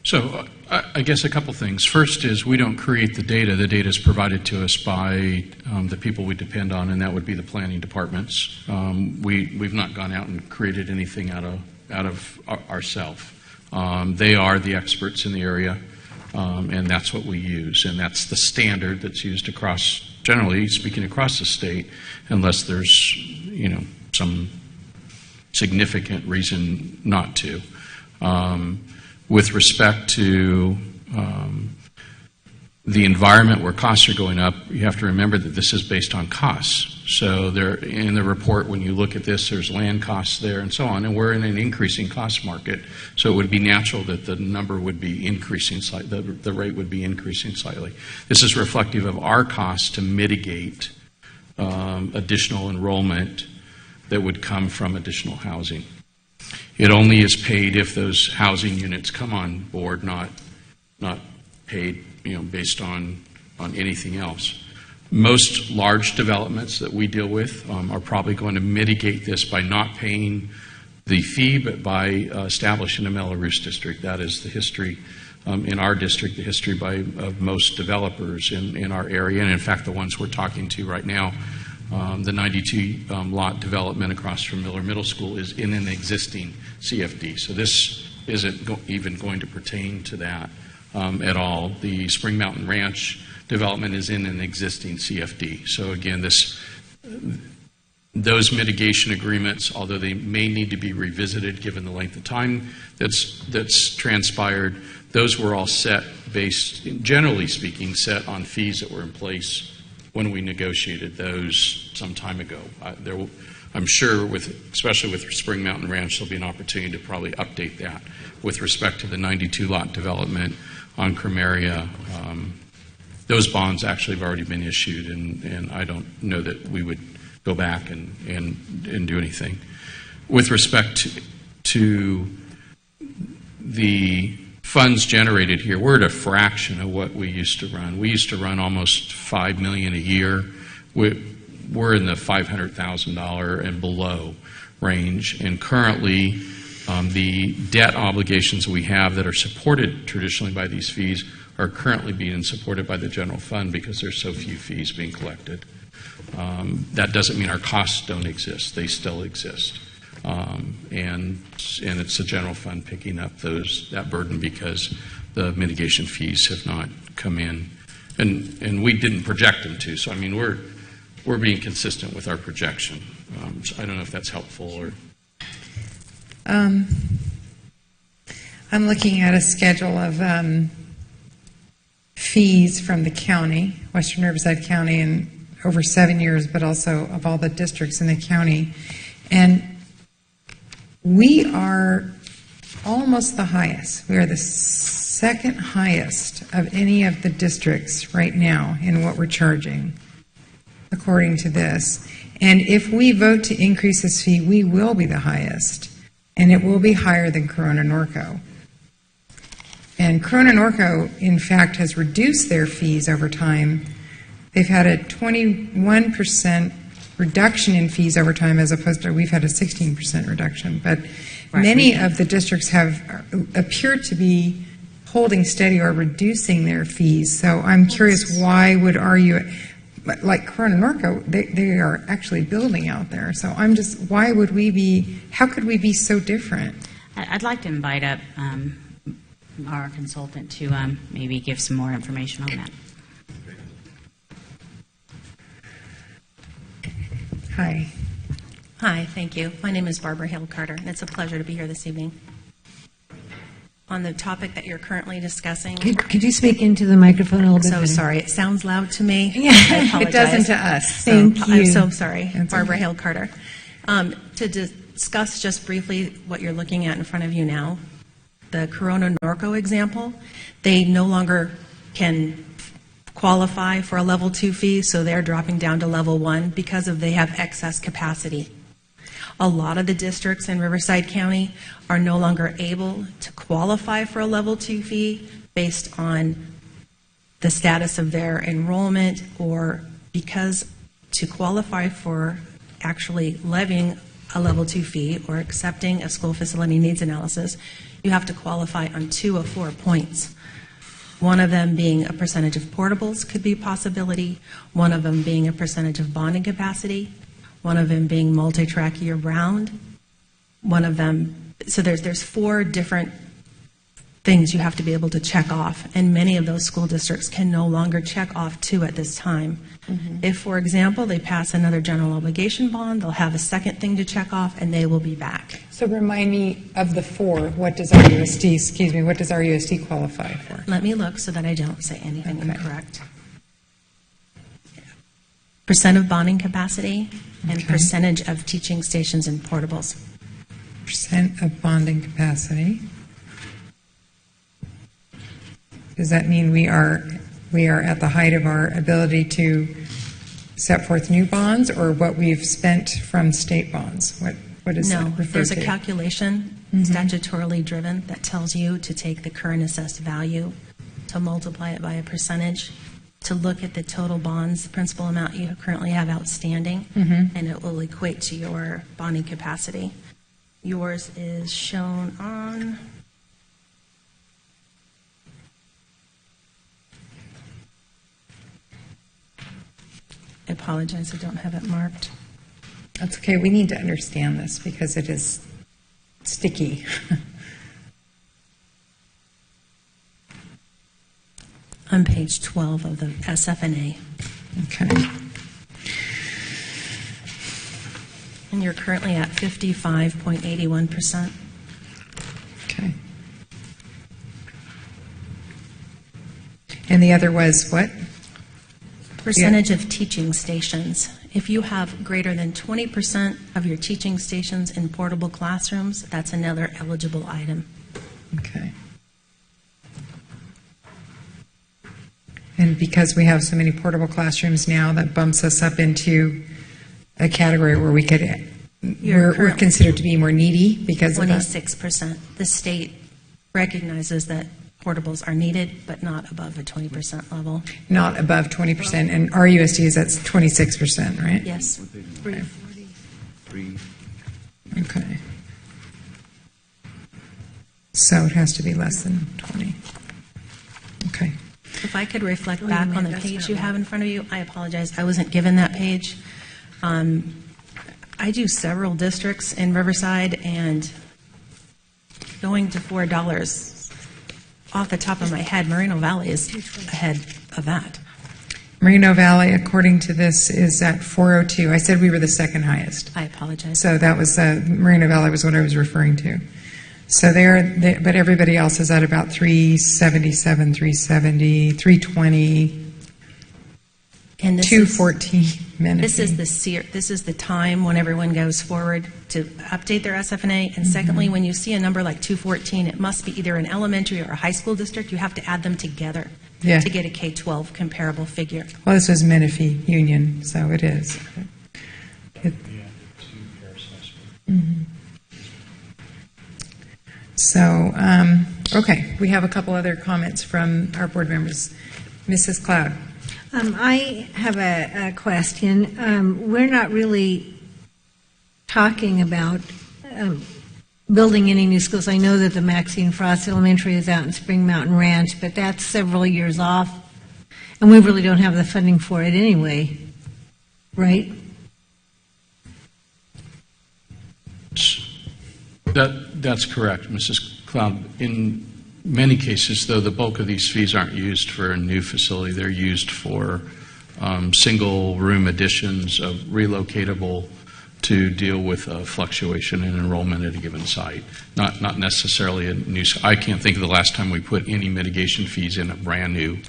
So I guess a couple things. First is we don't create the data. The data is provided to us by the people we depend on, and that would be the planning departments. We've not gone out and created anything out of ourselves. They are the experts in the area, and that's what we use, and that's the standard that's used across, generally speaking, across the state, unless there's, you know, some significant reason not to. With respect to the environment where costs are going up, you have to remember that this is based on costs. So there, in the report, when you look at this, there's land costs there and so on, and we're in an increasing cost market, so it would be natural that the number would be increasing slightly, the rate would be increasing slightly. This is reflective of our costs to mitigate additional enrollment that would come from additional housing. It only is paid if those housing units come on board, not paid, you know, based on anything else. Most large developments that we deal with are probably going to mitigate this by not paying the fee, but by establishing a Mello-Roos district. That is the history in our district, the history of most developers in our area, and in fact the ones we're talking to right now. The 92 lot development across from Miller Middle School is in an existing CFD. So this isn't even going to pertain to that at all. The Spring Mountain Ranch development is in an existing CFD. So again, those mitigation agreements, although they may need to be revisited given the length of time that's transpired, those were all set based, generally speaking, set on fees that were in place when we negotiated those some time ago. I'm sure, especially with Spring Mountain Ranch, there'll be an opportunity to probably update that with respect to the 92 lot development on Cremeria. Those bonds actually have already been issued, and I don't know that we would go back and do anything. With respect to the funds generated here, we're at a fraction of what we used to run. We used to run almost $5 million a year. We're in the $500,000 and below range, and currently the debt obligations we have that are supported traditionally by these fees are currently being supported by the general fund because there's so few fees being collected. That doesn't mean our costs don't exist. They still exist. And it's the general fund picking up that burden because the mitigation fees have not come in, and we didn't project them to. So I mean, we're being consistent with our projection. So I don't know if that's helpful or. I'm looking at a schedule of fees from the county, Western Riverside County, and over 7 years, but also of all the districts in the county. And we are almost the highest. We are the second highest of any of the districts right now in what we're charging, according to this. And if we vote to increase this fee, we will be the highest, and it will be higher than Corona Norco. And Corona Norco, in fact, has reduced their fees over time. They've had a 21% reduction in fees over time, as opposed to we've had a 16% reduction. But many of the districts have appeared to be holding steady or reducing their fees. So I'm curious, why would like Corona Norco, they are actually building out there. So I'm just, why would we be, how could we be so different? I'd like to invite up our consultant to maybe give some more information on that. Hi. Hi, thank you. My name is Barbara Hale Carter, and it's a pleasure to be here this evening. On the topic that you're currently discussing. Could you speak into the microphone a little bit? So better? sorry, it sounds loud to me. Yeah, I apologize. it doesn't to us. So. Thank you. I'm so sorry. That's Barbara okay. Hale Carter. To discuss just briefly what you're looking at in front of you now, the Corona Norco example, they no longer can qualify for a level 2 fee, so they're dropping down to level 1 because they have excess capacity. A lot of the districts in Riverside County are no longer able to qualify for a level 2 fee based on the status of their enrollment, or because to qualify for actually levying a level 2 fee or accepting a school facility needs analysis, you have to qualify on 2 of 4 points. One of them being a percentage of portables could be a possibility, one of them being a percentage of bonding capacity, one of them being multi-track year-round, one of them, so there's 4 different things you have to be able to check off, and many of those school districts can no longer check off 2 at this time. If, for example, they pass another general obligation bond, they'll have a second thing to check off, and they will be back. So remind me of the 4. What does our USD qualify for? Let me look so that I don't say anything incorrect. Percent of bonding capacity and percentage of teaching stations and portables. Percent of bonding capacity. Does that mean we are at the height of our ability to set forth new bonds, or what we've spent from state bonds? What is that No, referred there's to? a calculation statutorily driven that tells you to take the current assessed value, to multiply it by a percentage, to look at the total bonds, the principal amount you currently have outstanding, and it will equate to your bonding capacity. Yours is shown on... I apologize, I don't have it marked. That's okay. We need to understand this because it is sticky. On page 12 of the SFNA. Okay. And you're currently at 55.81%. Okay. And the other was what? Percentage of teaching stations. If you have greater than 20% of your teaching stations in portable classrooms, that's another eligible item. Okay. And because we have so many portable classrooms now, that bumps us up into a category where we could, we're considered to be more needy because of that. 26%. The state recognizes that portables are needed, but not above a 20% level. Not above 20%, and our USD is that's 26%, right? Yes. 3. Okay. So it has to be less than 20. Okay. If I could reflect back on the page you have in front of you, I apologize, I wasn't given that page. I do several districts in Riverside, and going to $4, off the top of my head, Moreno Valley is ahead of that. Moreno Valley, according to this, is at 402. I said we were the second highest. I apologize. So that was, Moreno Valley was what I was referring to. So but everybody else is at about 377, 370, 320. And this 214 Menifee. This is the time when everyone goes forward to update their SFNA. And secondly, when you see a number like 214, it must be either an elementary or a high school district. You have to add them together to get a K-12 comparable figure. Well, this was Menifee Union, so it is. So, okay, we have a couple other comments from our board members. Mrs. Cloud. I have a question. We're not really talking about building any new schools. I know that the Maxine Frost Elementary is out in Spring Mountain Ranch, but that's several years off, and we really don't have the funding for it anyway, right? That's correct, Mrs. Cloud. In many cases, though, the bulk of these fees aren't used for a new facility. They're used for single-room additions of relocatable to deal with a fluctuation in enrollment at a given site. Not necessarily a new. I can't think of the last time we put any mitigation fees in a brand-new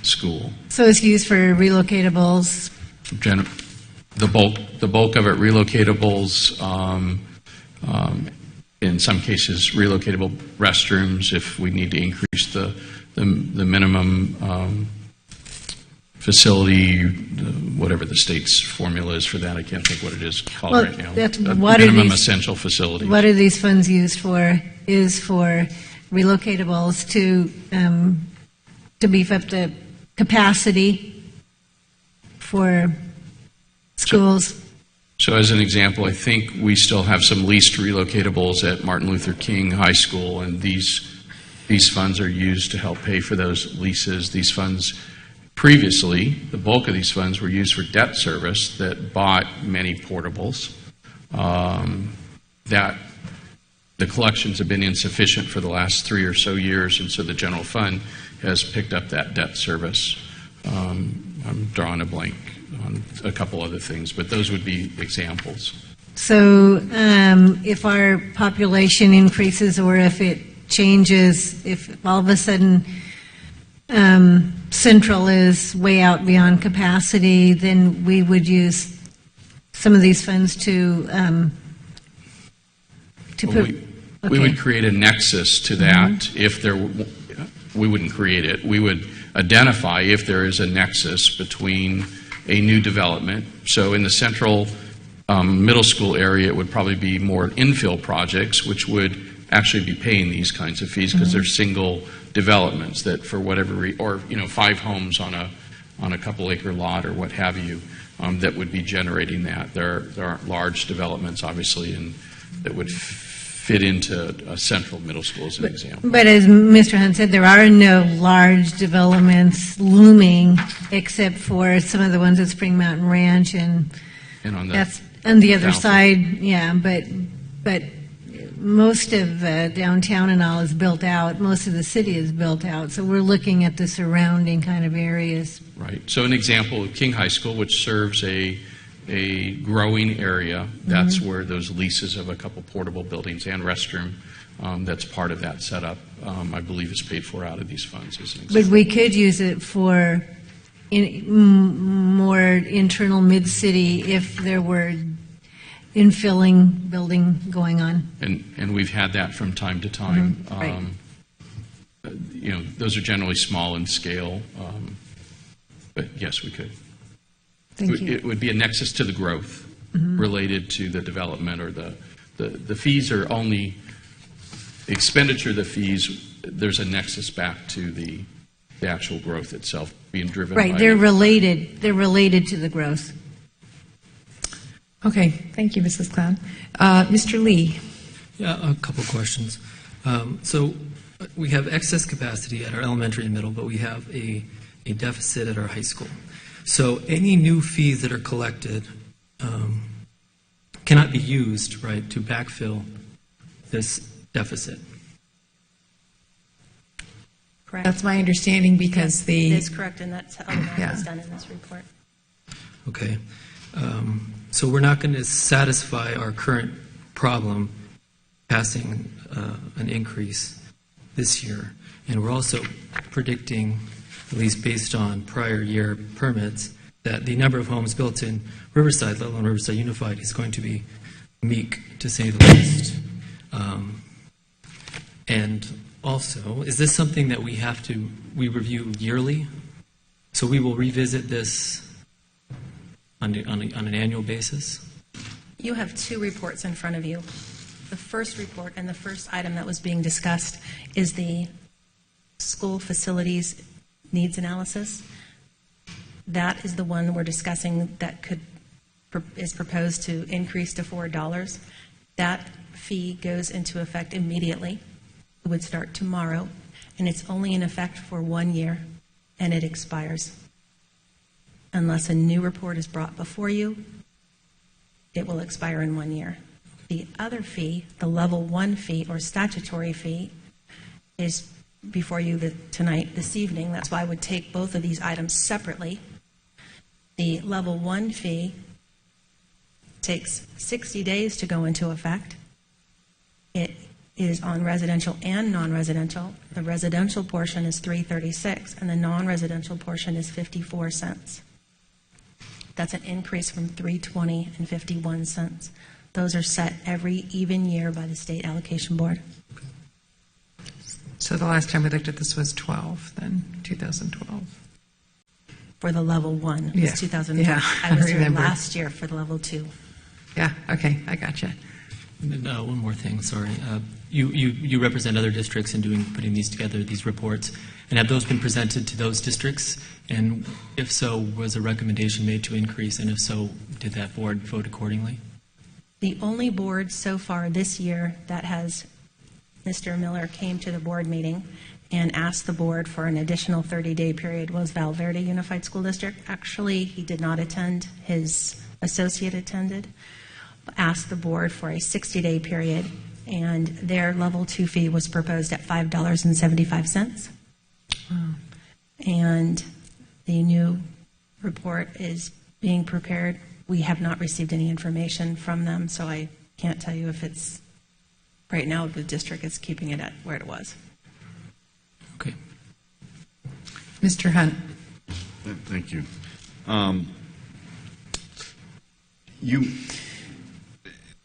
school. So it's used for relocatables? The bulk of it, relocatables, in some cases, relocatable restrooms if we need to increase the minimum facility, whatever the state's formula is for that. I can't think what it is called right now. That's, minimum essential facility. What are these funds used for? Is for relocatables to beef up the capacity for schools. So as an example, I think we still have some leased relocatables at Martin Luther King High School, and these funds are used to help pay for those leases. These funds, previously, the bulk of these funds were used for debt service that bought many portables. That the collections have been insufficient for the last 3 or so years, and so the general fund has picked up that debt service. I'm drawing a blank on a couple other things, but those would be examples. So if our population increases or if it changes, if all of a sudden Central is way out beyond capacity, then we would use some of these funds to put... We would create a nexus to that if there... We wouldn't create it. We would identify if there is a nexus between a new development. So in the Central middle school area, it would probably be more infill projects, which would actually be paying these kinds of fees because they're single developments that, for whatever or 5 homes on a couple acre lot or what have you, that would be generating that. There aren't large developments, obviously, and that would fit into a Central middle school as an example. But as Mr. Hunt said, there are no large developments looming except for some of the ones at Spring Mountain Ranch and on that's on the other side. Yeah, but most of downtown and all is built out. Most of the city is built out. So we're looking at the surrounding kind of areas. Right. So an example of King High School, which serves a growing area, that's where those leases of a couple portable buildings and restroom, that's part of that setup, I believe is paid for out of these funds. As an example. But we could use it for more internal mid-city if there were infilling building going on. And we've had that from time to time. Right. Those are generally small in scale, but yes, we could. Thank you. It would be a nexus to the growth related to the development, or the fees are only the expenditure of the fees. There's a nexus back to the actual growth itself being driven. Right, they're related. They're related to the growth. Okay, thank you, Mrs. Cloud. Mr. Lee. Yeah, a couple questions. So we have excess capacity at our elementary and middle, but we have a deficit at our high school. So any new fees that are collected cannot be used, right, to backfill this deficit. Correct. That's my understanding because It is correct, and that's how that was done in this report. Okay. So we're not going to satisfy our current problem passing an increase this year. And we're also predicting, at least based on prior year permits, that the number of homes built in Riverside, let alone Riverside Unified, is going to be meek, to say the least. And also, is this something that we review yearly? So we will revisit this on an annual basis? You have two reports in front of you. The first report and the first item that was being discussed is the school facilities needs analysis. That is the one we're discussing that is proposed to increase to $4. That fee goes into effect immediately. It would start tomorrow, and it's only in effect for 1 year, and it expires. Unless a new report is brought before you, it will expire in 1 year. The other fee, the level 1 fee or statutory fee, is before you this evening. That's why I would take both of these items separately. The level 1 fee takes 60 days to go into effect. It is on residential and non-residential. The residential portion is $3.36 and the non-residential portion is 54 cents. That's an increase from $3.20 and 51 cents. Those are set every even year by the State Allocation Board. So the last time we looked at this was 2012. For the level 1, it Yeah. was 2012. Yeah, I was I here remember. last year for the level 2. Yeah, okay, I gotcha. And, one more thing, sorry. You represent other districts in putting these together, these reports, and have those been presented to those districts? And if so, was a recommendation made to increase? And if so, did that board vote accordingly? The only board so far this year that has, Mr. Miller came to the board meeting and asked the board for an additional 30-day period was Val Verde Unified School District. Actually, he did not attend. His associate attended. Asked the board for a 60-day period, and their level 2 fee was proposed at $5.75. Wow. And the new report is being prepared. We have not received any information from them, so I can't tell you if it's right now. The district is keeping it at where it was. Okay. Mr. Hunt. Thank you.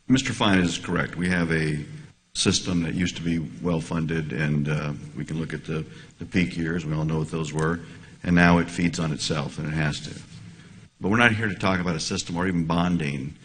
Mr. Fine is correct. We have a system that used to be well-funded, and we can look at the peak years. We all know what those were. And now it feeds on itself, and it has to. But we're not here to talk about a system or even bonding.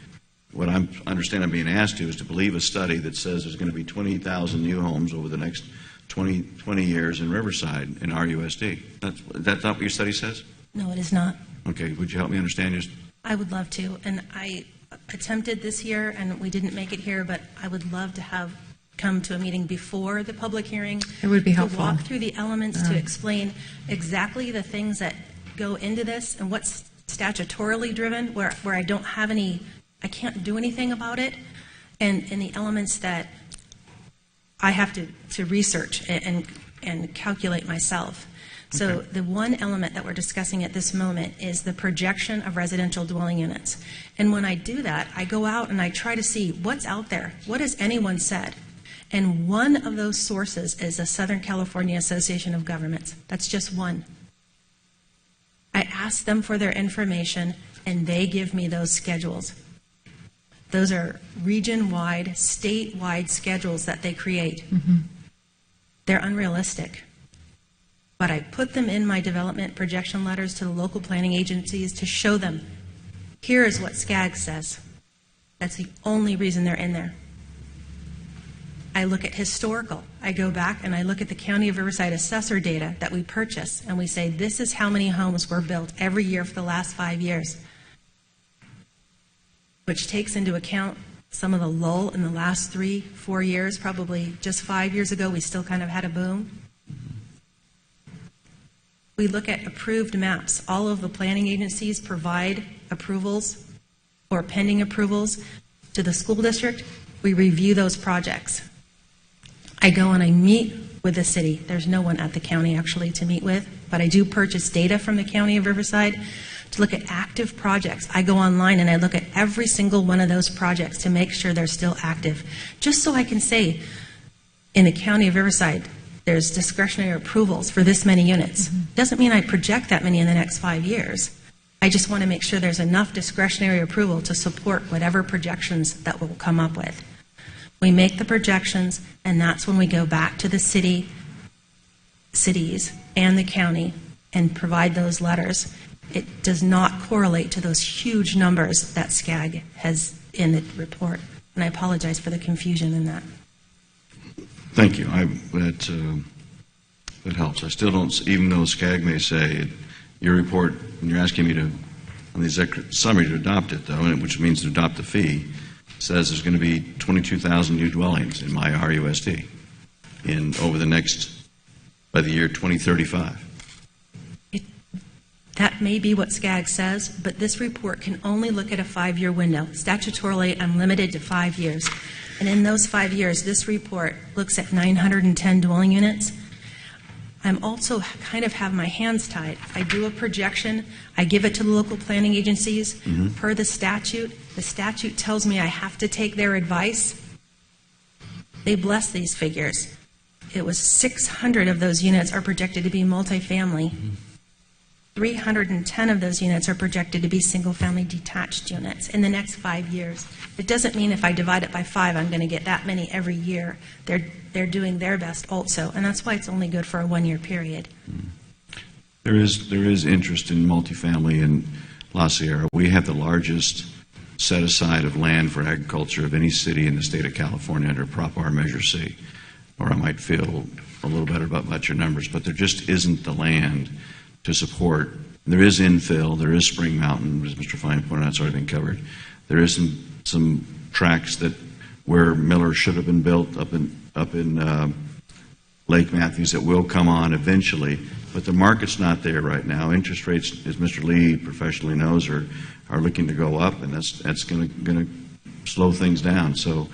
What I understand I'm being asked to is to believe a study that says there's going to be 20,000 new homes over the next 20 years in Riverside in RUSD. That's not what your study says? No, it is not. Okay. Would you help me understand your... I would love to, and I attempted this year, and we didn't make it here, but I would love to have come to a meeting before the public hearing. It would be to helpful. walk through the elements, to explain exactly the things that go into this and what's statutorily driven, where I don't have any, I can't do anything about it, and the elements that I have to research and calculate myself. So the one element that we're discussing at this moment is the projection of residential dwelling units. And when I do that, I go out and I try to see what's out there. What has anyone said? And one of those sources is the Southern California Association of Governments. That's just one. I ask them for their information, and they give me those schedules. Those are region-wide, statewide schedules that they create. Mm-hmm. They're unrealistic. But I put them in my development projection letters to the local planning agencies to show them, here is what SCAG says. That's the only reason they're in there. I look at historical. I go back and I look at the County of Riverside assessor data that we purchase, and we say, this is how many homes were built every year for the last 5 years, which takes into account some of the lull in the last 3-4 years. Probably just 5 years ago, we still kind of had a boom. We look at approved maps. All of the planning agencies provide approvals or pending approvals to the school district. We review those projects. I go and I meet with the city. There's no one at the county actually to meet with, but I do purchase data from the County of Riverside to look at active projects. I go online and I look at every single one of those projects to make sure they're still active, just so I can say, in the County of Riverside, there's discretionary approvals for this many units. Doesn't mean I project that many in the next 5 years. I just want to make sure there's enough discretionary approval to support whatever projections that we'll come up with. We make the projections, and that's when we go back to the cities and the county and provide those letters. It does not correlate to those huge numbers that SCAG has in the report. And I apologize for the confusion in that. Thank you. That helps. I still don't, even though SCAG may say your report, and you're asking me to, on the executive summary, to adopt it, though, which means to adopt the fee, says there's going to be 22,000 new dwellings in my RUSD over the next, by the year 2035. That may be what SCAG says, but this report can only look at a 5-year window. Statutorily, I'm limited to 5 years. And in those 5 years, this report looks at 910 dwelling units. I'm also kind of have my hands tied. I do a projection. I give it to the local planning agencies per the statute. The statute tells me I have to take their advice. They bless these figures. It was 600 of those units are projected to be multifamily. 310 of those units are projected to be single-family detached units in the next 5 years. It doesn't mean if I divide it by 5, I'm going to get that many every year. They're doing their best also, and that's why it's only good for a 1-year period. There is interest in multifamily in La Sierra. We have the largest set aside of land for agriculture of any city in the state of California under Prop R Measure C. Or I might feel a little better about your numbers, but there just isn't the land to support. There is infill, there is Spring Mountain, as Mr. Fine pointed out, it's already been covered. There is some tracks that where Miller should have been built up in Lake Matthews that will come on eventually, but the market's not there right now. Interest rates, as Mr. Lee professionally knows, are looking to go up, and that's going to slow things down. So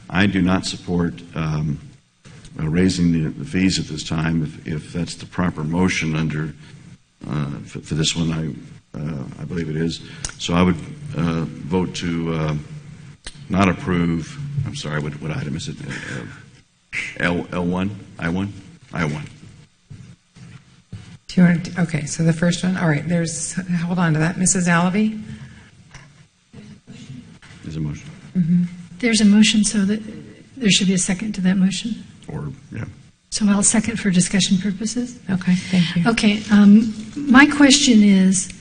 I do not support raising the fees at this time if that's the proper motion under. For this one, I believe it is. So I would vote to not approve. I'm sorry, what item is it? L1? I1? I1. Do you want to, okay, so the first one, all right, hold on to that. Mrs. Alavi? There's a motion. There's a motion, so that there should be a second to that motion. Yeah. So I'll second for discussion purposes. Okay, thank you. Okay, my question is,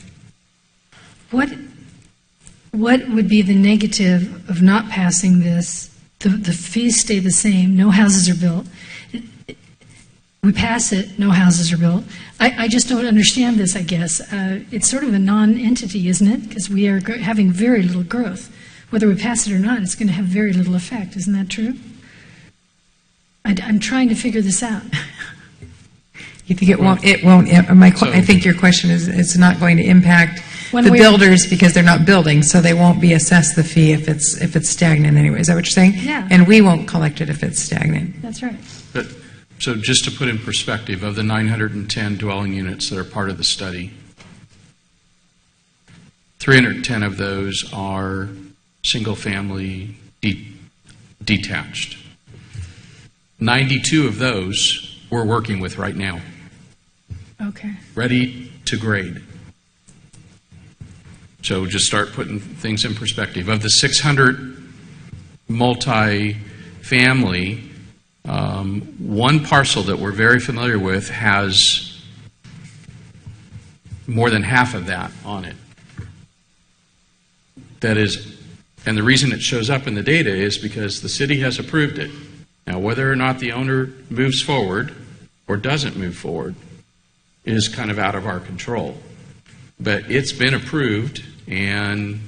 what would be the negative of not passing this? The fees stay the same, no houses are built. We pass it, no houses are built. I just don't understand this, I guess. It's sort of a non-entity, isn't it? Because we are having very little growth. Whether we pass it or not, it's going to have very little effect. Isn't that true? I'm trying to figure this out. You think it won't? It won't. I think your question is it's not going to impact the builders because they're not building, so they won't be assessed the fee if it's stagnant anyway. Is that what you're saying? Yeah. And we won't collect it if it's stagnant. That's right. So just to put in perspective, of the 910 dwelling units that are part of the study, 310 of those are single-family detached. 92 of those we're working with right now. Okay. Ready to grade. So just start putting things in perspective. Of the 600 multi-family, one parcel that we're very familiar with has more than half of that on it. That is, and the reason it shows up in the data is because the city has approved it. Now, whether or not the owner moves forward or doesn't move forward is kind of out of our control. But it's been approved, and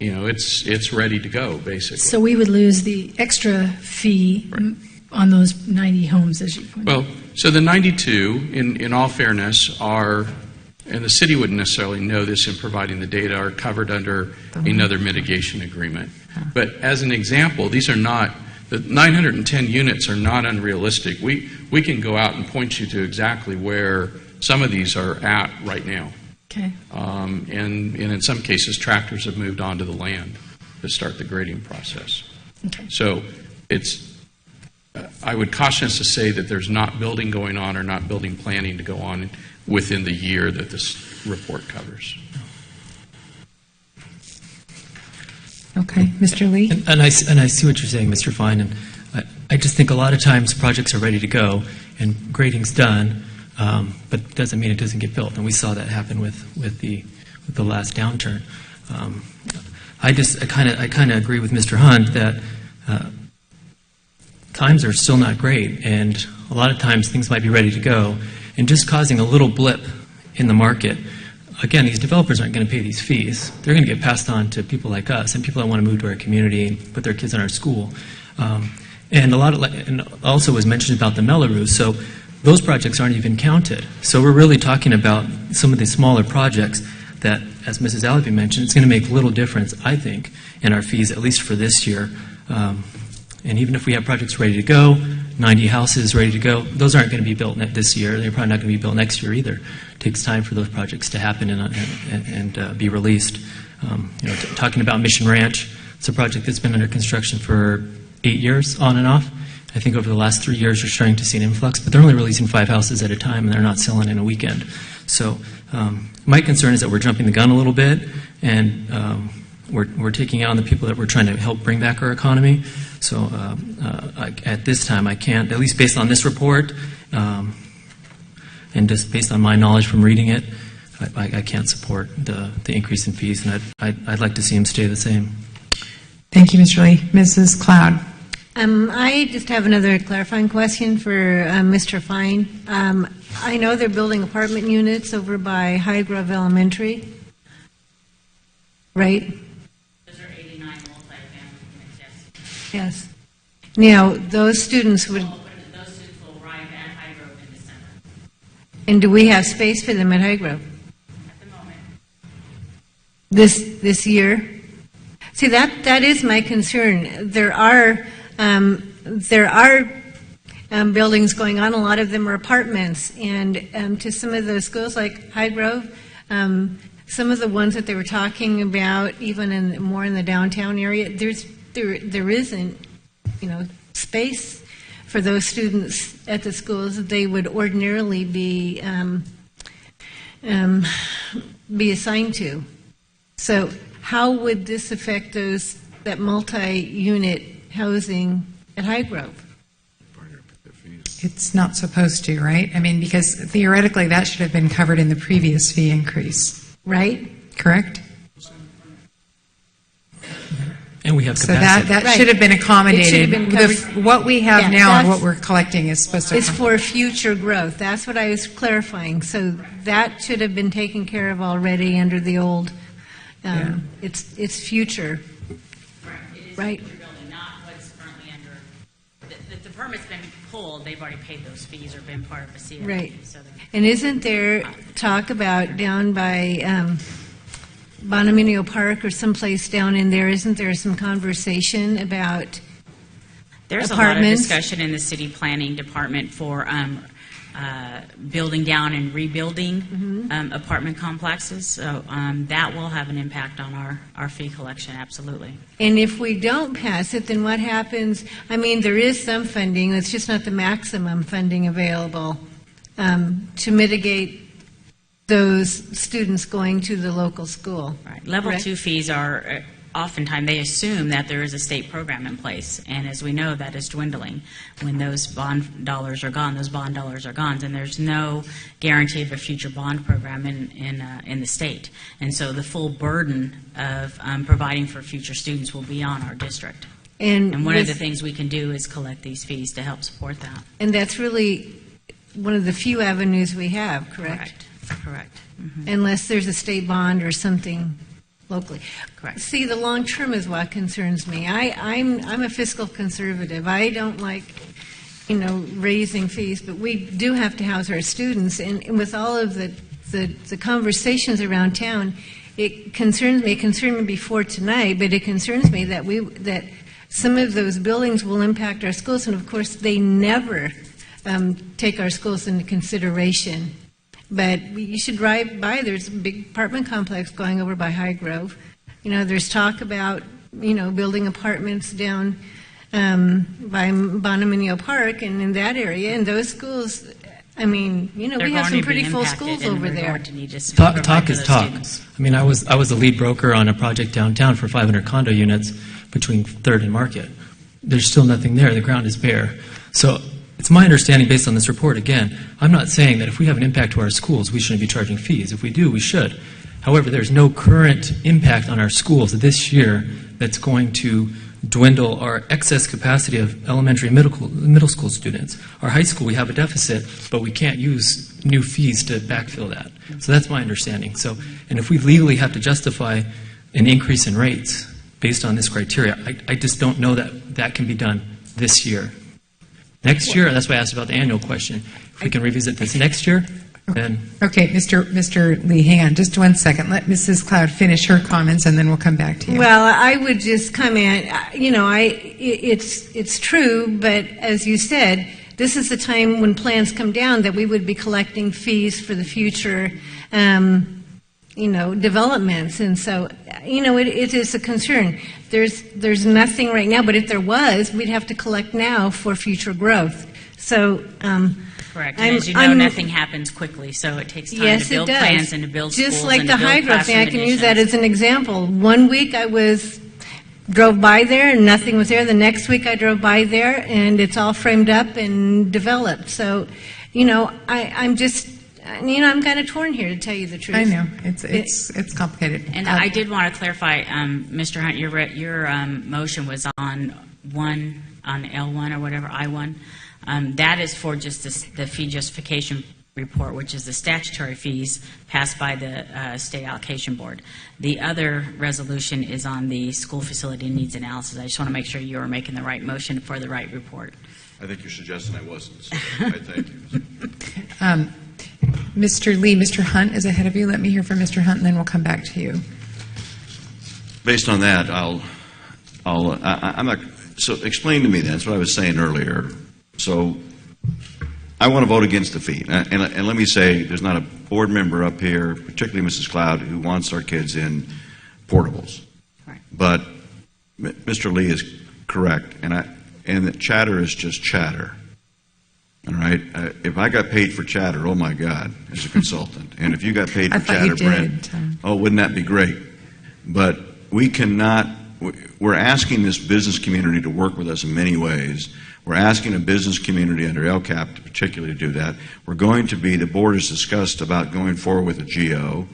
it's ready to go, basically. So we would lose the extra fee on those 90 homes, as you pointed out. Well, so the 92, in all fairness, are, and the city wouldn't necessarily know this in providing the data, are covered under another mitigation agreement. But as an example, these are not, the 910 units are not unrealistic. We can go out and point you to exactly where some of these are at right now. Okay. And in some cases, tractors have moved onto the land to start the grading process. Okay. So I would caution us to say that there's not building going on or not building planning to go on. within the year that this report covers. Okay, Mr. Lee? And I see what you're saying, Mr. Fine, and I just think a lot of times projects are ready to go and grading's done, but it doesn't mean it doesn't get built, and we saw that happen with the last downturn. I kind of agree with Mr. Hunt that times are still not great, and a lot of times things might be ready to go, and just causing a little blip in the market. Again, these developers aren't going to pay these fees. They're going to get passed on to people like us and people that want to move to our community and put their kids in our school. And also was mentioned about the Mellaroo. So those projects aren't even counted. So we're really talking about some of the smaller projects that, as Mrs. Allaby mentioned, it's going to make little difference, I think, in our fees, at least for this year. And even if we have projects ready to go, 90 houses ready to go, those aren't going to be built this year. They're probably not going to be built next year either. It takes time for those projects to happen and be released. Talking about Mission Ranch, it's a project that's been under construction for 8 years, on and off. I think over the last 3 years, you're starting to see an influx, but they're only releasing 5 houses at a time, and they're not selling in a weekend. So my concern is that we're jumping the gun a little bit, and we're taking out on the people that we're trying to help bring back our economy. So at this time, I can't, at least based on this report, and just based on my knowledge from reading it, I can't support the increase in fees, and I'd like to see them stay the same. Thank you, Mr. Lee. Mrs. Cloud. I just have another clarifying question for Mr. Fine. I know they're building apartment units over by High Grove Elementary, right? Those are 89 multi-family units, yes. Yes. Now, those students would... Those students will arrive at High Grove in December. And do we have space for them at High Grove? At the moment. This year? See, that is my concern. There are buildings going on. A lot of them are apartments, and to some of those schools like High Grove, some of the ones that they were talking about, even more in the downtown area, there isn't, space for those students at the schools that they would ordinarily be assigned to. So how would this affect that multi-unit housing at High Grove? It's not supposed to, right? I mean, because theoretically that should have been covered in the previous fee increase. Right? Correct? And we have So capacity. that Right. should have been accommodated. It should have been covered. What we have Yeah, now and that's- what we're collecting is supposed to... It's for future growth. That's what I was clarifying. So that should have been taken care of already under the old, it's future. It is Right. future building, not what's currently under. The permit's been pulled, they've already paid those fees or been part of a CIP. Right. So And isn't there talk about down by Bonaminio Park or someplace down in there, isn't there some conversation about there's apartments? a lot of discussion in the city planning department for building down and rebuilding apartment complexes. So that will have an impact on our fee collection, absolutely. And if we don't pass it, then what happens? I mean, there is some funding, it's just not the maximum funding available to mitigate those students going to the local school. Right. Level Correct? 2 fees are oftentimes they assume that there is a state program in place, and as we know, that is dwindling. When those bond dollars are gone, and there's no guarantee of a future bond program in the state. And so the full burden of providing for future students will be on our district. And one of the things we can do is collect these fees to help support that. And that's really one of the few avenues we have, correct? Correct. Unless there's a state bond or something locally. Correct. See, the long term is what concerns me. I'm a fiscal conservative. I don't like, raising fees, but we do have to house our students. And with all of the conversations around town, it concerns me. It concerned me before tonight, but it concerns me that some of those buildings will impact our schools, and of course, they never take our schools into consideration. But you should drive by. There's a big apartment complex going over by High Grove. There's talk about, building apartments down by Bonaminio Park and in that area. And those schools, I mean, you know, They're we have going some to be pretty full impacted, schools and over we're there. going to need to Talk provide for is those talk. students. I mean, I was the lead broker on a project downtown for 500 condo units between 3rd and Market. There's still nothing there. The ground is bare. So it's my understanding, based on this report, again, I'm not saying that if we have an impact to our schools, we shouldn't be charging fees. If we do, we should. However, there's no current impact on our schools this year that's going to dwindle our excess capacity of elementary and middle school students. Our high school, we have a deficit, but we can't use new fees to backfill that. So that's my understanding. So, and if we legally have to justify an increase in rates based on this criteria, I just don't know that that can be done this year. Next year, that's why I asked about the annual question. If we can revisit this next year, then... Okay, Mr. Lee, hang on just 1 second. Let Mrs. Cloud finish her comments, and then we'll come back to you. Well, I would just comment, you know, it's true, but as you said, this is the time when plans come down that we would be collecting fees for the future, you know, developments. And so, you know, it is a concern. There's nothing right now, but if there was, we'd have to collect now for future growth. So, Correct. And as you know, nothing happens quickly, so it takes time to build plans and to build schools. Just like and the to build hydro thing, I classroom can use that additions. as an example. One week drove by there and nothing was there. The next week I drove by there and it's all framed up and developed. So, you know, I'm just, you know, I'm kind of torn here, to tell you the truth. I know. It's complicated. And I did want to clarify, Mr. Hunt, your motion was on L1 or whatever, I1. That is for just the fee justification report, which is the statutory fees passed by the State Allocation Board. The other resolution is on the school facility needs analysis. I just want to make sure you are making the right motion for the right report. I think you're suggesting I wasn't, so I thank you. Mr. Lee, Mr. Hunt is ahead of you. Let me hear from Mr. Hunt, and then we'll come back to you. Based on that, I'm not, so explain to me then, that's what I was saying earlier. So I want to vote against the fee. And let me say, there's not a board member up here, particularly Mrs. Cloud, who wants our kids in portables. Right. But Mr. Lee is correct, and that chatter is just chatter. All right? If I got paid for chatter, oh my God, as a consultant. And if you got paid for chatter, Brent, oh, wouldn't that be great? But we cannot, we're asking this business community to work with us in many ways. We're asking a business community under LCAP to particularly do that. We're going to be, the board has discussed about going forward with a GO,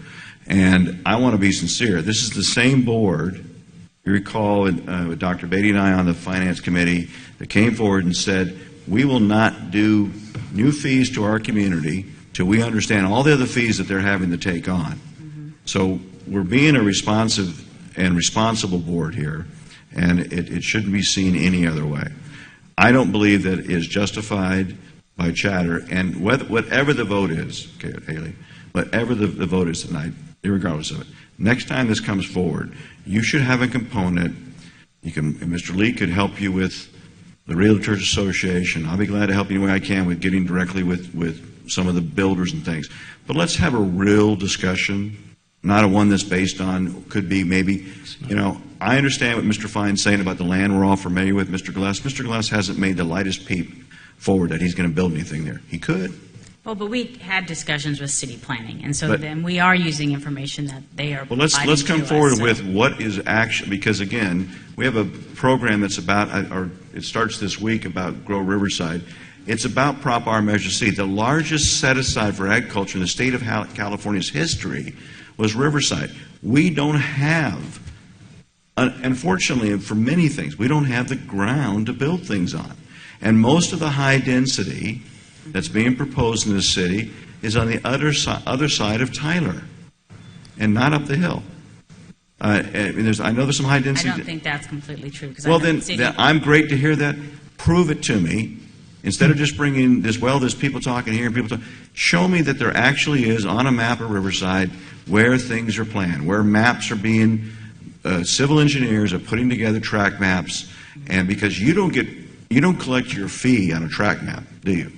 and I want to be sincere. This is the same board, you recall, with Dr. Beatty and I on the Finance Committee, that came forward and said, we will not do new fees to our community till we understand all the other fees that they're having to take on. Mm-hmm. So we're being a responsive and responsible board here, and it shouldn't be seen any other way. I don't believe that it is justified by chatter, and whatever the vote is, okay, Haley, whatever the vote is tonight, irregardless of it, next time this comes forward, you should have a component. Mr. Lee could help you with the Realtors Association. I'll be glad to help you any way I can with getting directly with some of the builders and things. But let's have a real discussion, not a one that's based on, could be maybe, you know, I understand what Mr. Fine's saying about the land we're all familiar with. Mr. Glass. Mr. Glass hasn't made the lightest peep forward that he's going to build anything there. He could. Well, but we had discussions with city planning, and so then we are using information that they are Well, let's come forward with what is actually, because again, we have a program that's about, or it starts this week about Grow Riverside. It's about Prop R Measure C. The largest set aside for agriculture in the state of California's history was Riverside. We don't have, unfortunately, for many things, we don't have the ground to build things on. And most of the high density that's being proposed in this city is on the other side of Tyler and not up the hill. I know there's some high density. I don't think that's completely true. Well, then I'm great to hear that. Prove it to me. Instead of just bringing this, well, there's people talking here and people talking. Show me that there actually is on a map of Riverside where things are planned, where maps are being, civil engineers are putting together track maps, and because you don't collect your fee on a track map, do you?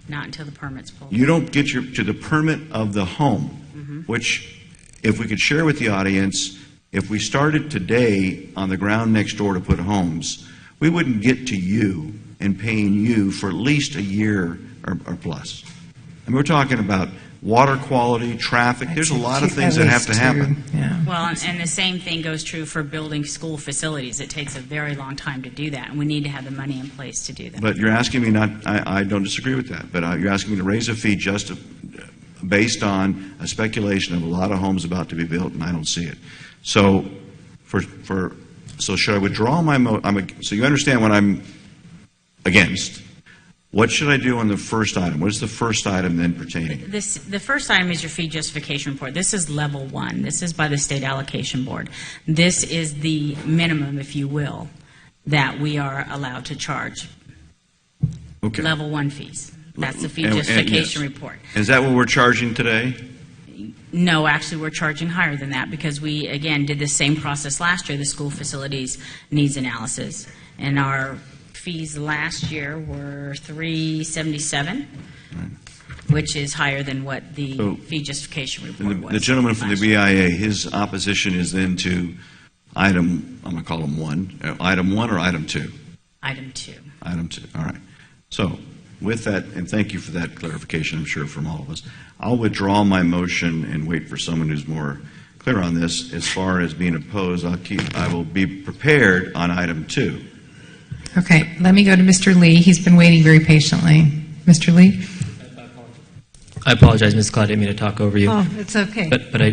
Not until the permit's pulled. You don't get to the permit of the home, which, if we could share with the audience, if we started today on the ground next door to put homes, we wouldn't get to you and paying you for at least a year or plus. mean, we're talking about water quality, traffic. There's a lot of things that have to happen. Well, and the same thing goes true for building school facilities. It takes a very long time to do that, and we need to have the money in place to do that. But you're asking me not, I don't disagree with that, but you're asking me to raise a fee just based on a speculation of a lot of homes about to be built, and I don't see it. So, so should I withdraw my so you understand what I'm against? What should I do on the first item? What is the first item then pertaining? The first item is your fee justification report. This is level 1. This is by the State Allocation Board. This is the minimum, if you will, that we are allowed to charge. Okay. Level 1 fees. That's the fee justification report. Is that what we're charging today? No, actually, we're charging higher than that because we, again, did the same process last year, the school facilities needs analysis. And our fees last year were $377, which is higher than what the fee justification report was. The gentleman from the BIA, his opposition is then to item, I'm going to call them 1, item 1 or item 2? Item 2. Item 2, all right. So with that, and thank you for that clarification, I'm sure, from all of us, I'll withdraw my motion and wait for someone who's more clear on this. As far as being opposed, I will be prepared on item 2. Okay, let me go to Mr. Lee. He's been waiting very patiently. Mr. Lee? I apologize, Ms. Cloud, I didn't mean to talk over you. Oh, it's okay. But I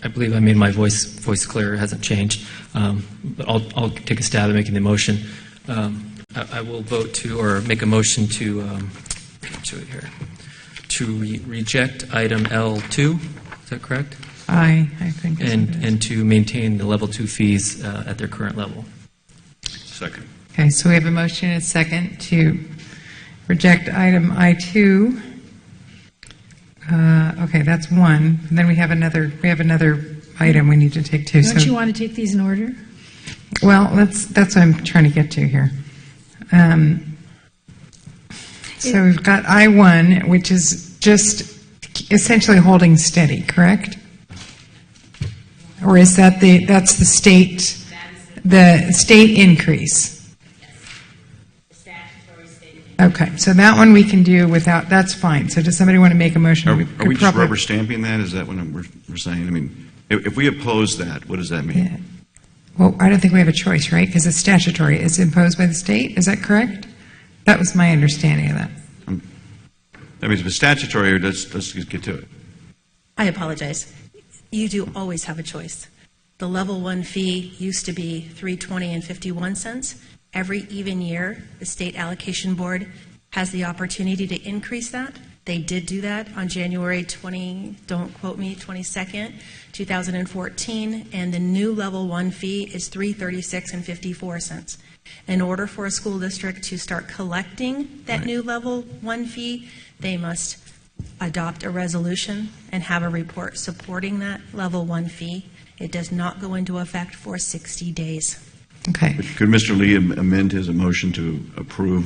believe I made my voice clear. It hasn't changed. But I'll take a stab at making the motion. I will vote to, or make a motion to, reject item L2. Is that correct? I think so. And to maintain the level 2 fees at their current level. Second. Okay, so we have a motion and a second to reject item I2. Okay, that's 1. And then we have another item we need to take too. Don't you want to take these in order? Well, that's what I'm trying to get to here. So we've got I1, which is just essentially holding steady, correct? Or is that that's the state increase? Okay, so that one we can do without, that's fine. So does somebody want to make a motion? Are we just rubber stamping that? Is that what we're saying? I mean, if we oppose that, what does that mean? Yeah. Well, I don't think we have a choice, right? Because it's statutory. It's imposed by the state. Is that correct? That was my understanding of that. I mean, if it's statutory, let's just get to it. I apologize. You do always have a choice. The level 1 fee used to be $3.20 Every even year, the State Allocation Board has the opportunity to increase that. They did do that on January 22nd, 2014, and the new level 1 fee is $3.3654. In order for a school district to start collecting that new level 1 fee, they must adopt a resolution and have a report supporting that level 1 fee. It does not go into effect for 60 days. Okay. Could Mr. Lee amend his motion to approve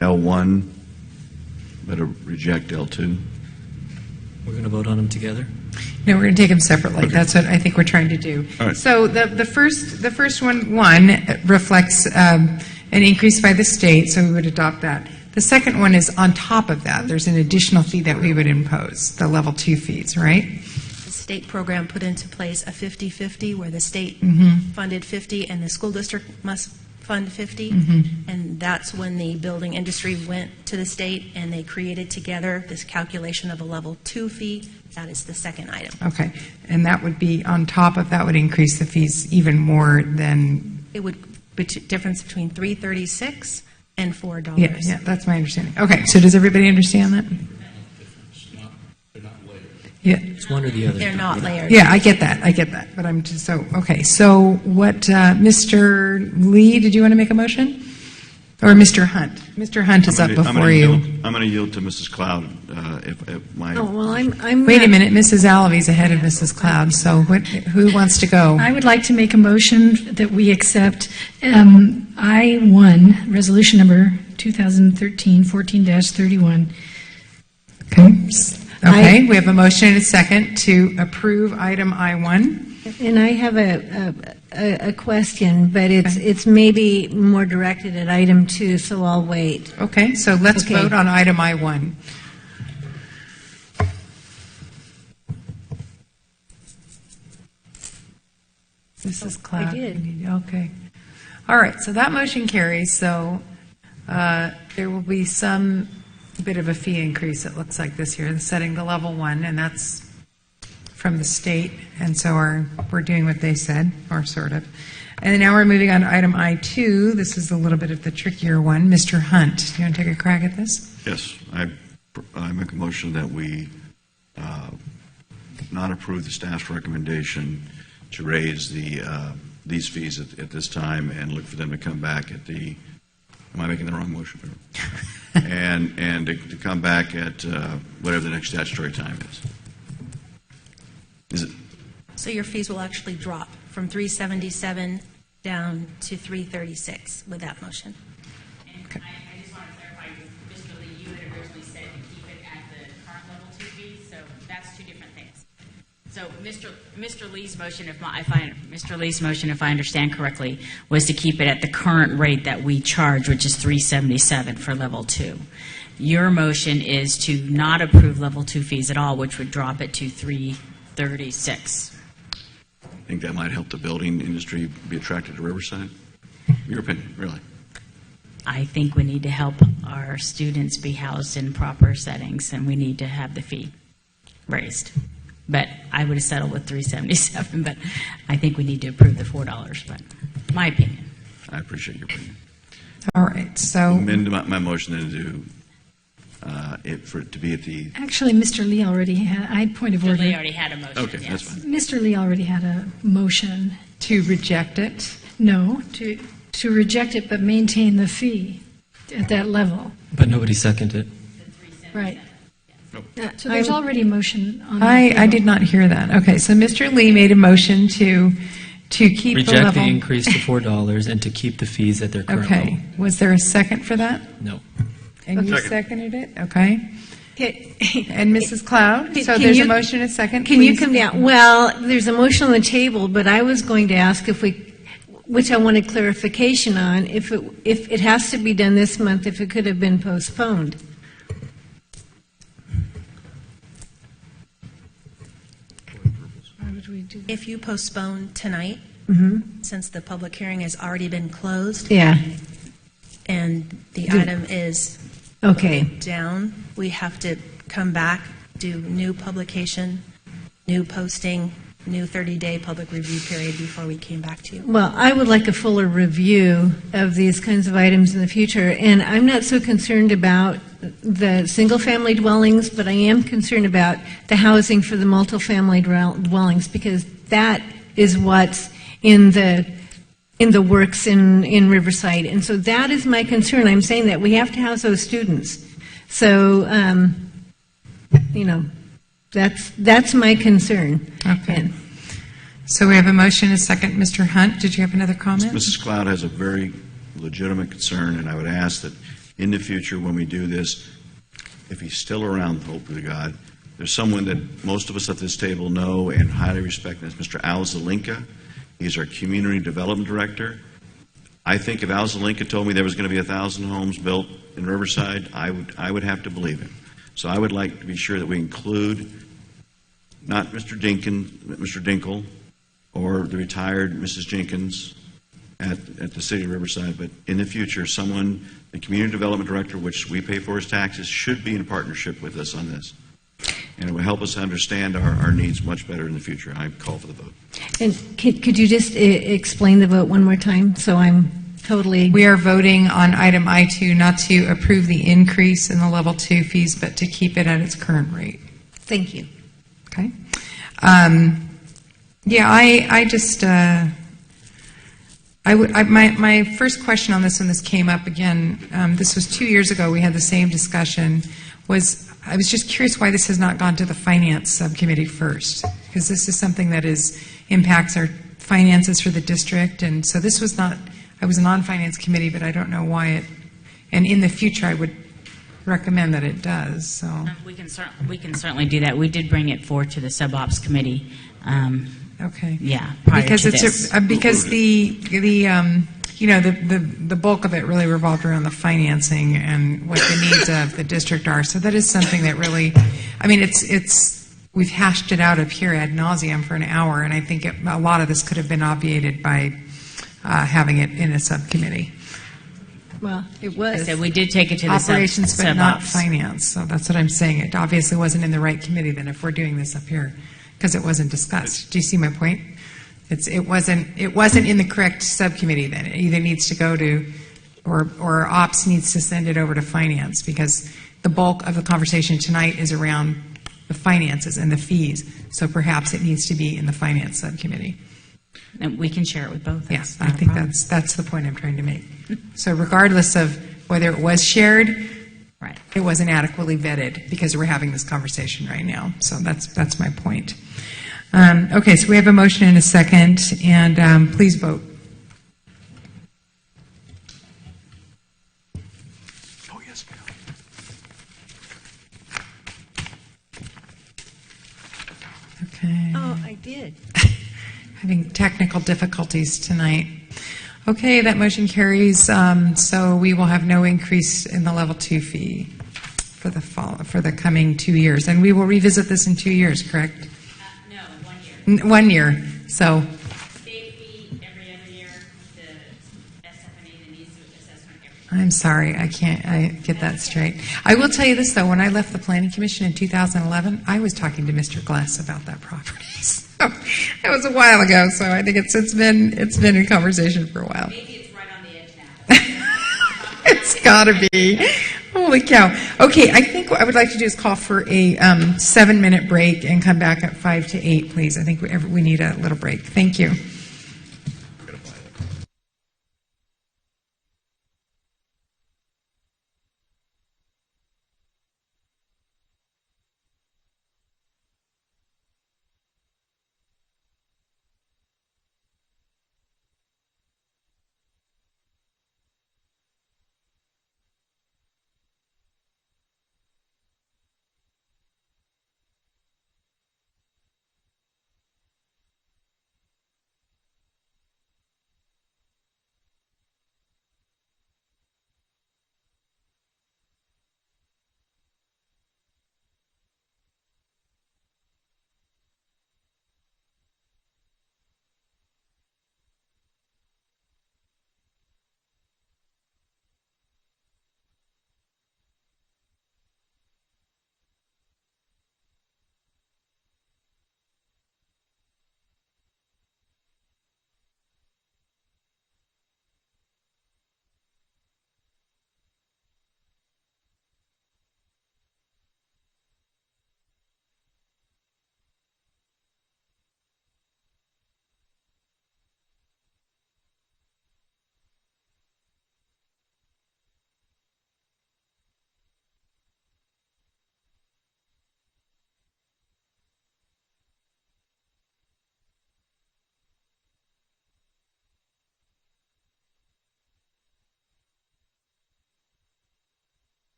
L1, but to reject L2? We're going to vote on them together? No, we're going to take them separately. Okay. That's what I think we're trying to do. All right. So the first one reflects an increase by the state, so we would adopt that. The second one is on top of that. There's an additional fee that we would impose, the level 2 fees, right? The state program put into place a 50-50 where the state funded 50 and the school district must fund 50. And that's when the building industry went to the state and they created together this calculation of a level 2 fee. That is the second item. Okay. And that would be on top of that would increase the fees even more than... It would be difference between $3.36 and $4. Yeah, that's my understanding. Okay, so does everybody understand that? Yeah. It's one or the other. They're not layered. Yeah, I get that. But I'm just okay. So what, Mr. Lee, did you want to make a motion? Or Mr. Hunt? Mr. Hunt is up before you. I'm going to yield to Mrs. Cloud. If my Oh, well, I'm Wait a minute, Mrs. Alavi's ahead of Mrs. Cloud, so who wants to go? I would like to make a motion that we accept I-1, resolution number 2013-14-31. Okay, we have a motion and a second to approve item I-1. And I have a question, but it's maybe more directed at item 2, so I'll wait. Okay, so let's vote on item I-1. Mrs. Cloud? I did. Okay. All right, so that motion carries, so there will be some bit of a fee increase, it looks like, this year, setting the level 1, and that's from the state, and so we're doing what they said, or sort of. And then now we're moving on to item I2. This is a little bit of the trickier one. Mr. Hunt, do you want to take a crack at this? Yes, I make a motion that we not approve the staff's recommendation to raise these fees at this time and look for them to come back at the, am I making the wrong motion? and to come back at whatever the next statutory time is. Is it? So your fees will actually drop from 377 down to 336 with that motion. And I just want to clarify, Mr. Lee, you had originally said to keep it at the current level 2 fees, so that's two different things. So Mr. Lee's motion, if I understand correctly, was to keep it at the current rate that we charge, which is 377 for level 2. Your motion is to not approve level 2 fees at all, which would drop it to 336. I think that might help the building industry be attracted to Riverside? Your opinion, really? I think we need to help our students be housed in proper settings, and we need to have the fee raised. But I would have settled with 377, but I think we need to approve the $4, but my opinion. I appreciate your opinion. All right, so... Amend my motion then to do for it to be at the... Actually, Mr. Lee already had, I point of Mr. order. Lee already had a motion. Okay, yes. that's fine. Mr. Lee already had a motion. To reject it? No, to reject it but maintain the fee at that level. But nobody seconded it. Right. So there's already a motion on the I table. did not hear that. Okay, so Mr. Lee made a motion to keep the Reject level... the increase to $4 and to keep the fees at their current level. Okay, was there a second for that? No. And you Second. seconded it? Okay. Okay. And Mrs. Cloud? So Can there's you- a motion and a second, Can you please. come down? Well, there's a motion on the table, but I was going to ask if we, which I wanted clarification on, if it has to be done this month, if it could have been postponed. If you postpone tonight, since the public hearing has already been closed, Yeah. and the Do- item is Okay. down, we have to come back, do new publication, new posting, new 30-day public review period before we came back to you. Well, I would like a fuller review of these kinds of items in the future, and I'm not so concerned about the single-family dwellings, but I am concerned about the housing for the multifamily dwellings, because that is what's in the works in Riverside, and so that is my concern. I'm saying that we have to house those students. So, that's my concern. Okay. So we have a motion and a second. Mr. Hunt, did you have another comment? Mrs. Cloud has a very legitimate concern, and I would ask that in the future when we do this, if he's still around, hopefully God, there's someone that most of us at this table know and highly respect, and that's Mr. Al Zelinka. He's our Community Development Director. I think if Al Zelinka told me there was going to be 1,000 homes built in Riverside, I would have to believe him. So I would like to be sure that we include not Mr. Dinkle, or the retired Mrs. Jenkins at the City of Riverside, but in the future, someone, the Community Development Director, which we pay for his taxes, should be in partnership with us on this. And it will help us understand our needs much better in the future. I call for the vote. And could you just explain the vote one more time, so I'm totally... We are voting on item I2 not to approve the increase in the level 2 fees, but to keep it at its current rate. Thank you. Okay. I just, my first question on this, when this came up again, this was 2 years ago, we had the same discussion, I was just curious why this has not gone to the Finance Subcommittee first, because this is something that impacts our finances for the district, and so this was not, I was a non-finance committee, but I don't know why and in the future I would recommend that it does, so. We can certainly do that. We did bring it forward to the sub-ops committee. Okay. Yeah, prior because to it's this. because the bulk of it really revolved around the financing and what the needs of the district are. So that is something that really, we've hashed it out up here ad nauseum for an hour, and I think a lot of this could have been obviated by having it in a subcommittee. Well, it I was. said we did take it to the Operations, but not sub-ops. finance, so that's what I'm saying. It obviously wasn't in the right committee then if we're doing this up here, because it wasn't discussed. Do you see my point? It wasn't in the correct subcommittee then. It either needs to go to, or ops needs to send it over to finance, because the bulk of the conversation tonight is around the finances and the fees. So perhaps it needs to be in the finance subcommittee. And we can share it with both. Yes, I think that's the point I'm trying to make. So regardless of whether it was shared, right, it wasn't adequately vetted because we're having this conversation right now. So that's my point. Okay, so we have a motion and a second, and please vote. Oh, yes, Okay. Oh, I did. Having technical difficulties tonight. Okay, that motion carries. So we will have no increase in the level 2 fee for the coming 2 years, and we will revisit this in 2 years. Correct? No, 1 year. 1 year. So. State fee every other year. The SFNA, the needs assessment every I'm sorry, I get that straight. I will tell you this though, when I left the Planning Commission in 2011, I was talking to Mr. Glass about that property. So that was a while ago, so I think it's been in conversation for a while. Maybe it's right on the edge now. It's gotta be. Holy cow. Okay, I think what I would like to do is call for a 7-minute break and come back at 5 to 8, please. I think we need a little break. Thank you.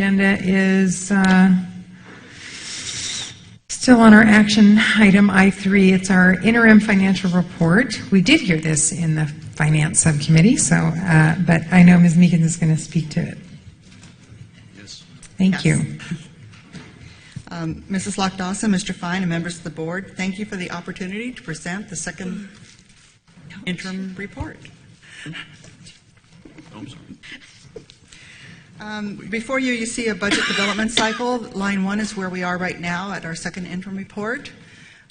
Agenda is still on our action item I3. It's our interim financial report. We did hear this in the Finance Subcommittee, so but I know Ms. Meekins is going to speak to it. Yes. Thank you. Mrs. Locke Dawson, Mr. Fine, and members of the board, thank you for the opportunity to present the second interim report. Oh, I'm sorry. Before you see a budget development cycle. Line 1 is where we are right now at our second interim report.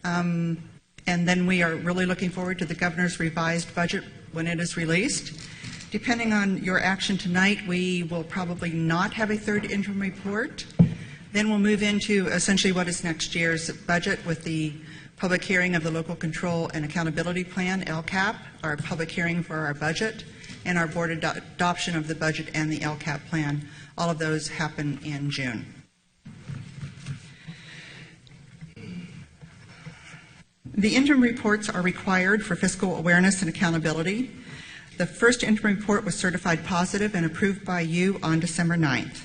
And then we are really looking forward to the governor's revised budget when it is released. Depending on your action tonight, we will probably not have a third interim report. Then we'll move into essentially what is next year's budget with the public hearing of the Local Control and Accountability Plan, LCAP, our public hearing for our budget, and our board adoption of the budget and the LCAP plan. All of those happen in June. The interim reports are required for fiscal awareness and accountability. The first interim report was certified positive and approved by you on December 9th.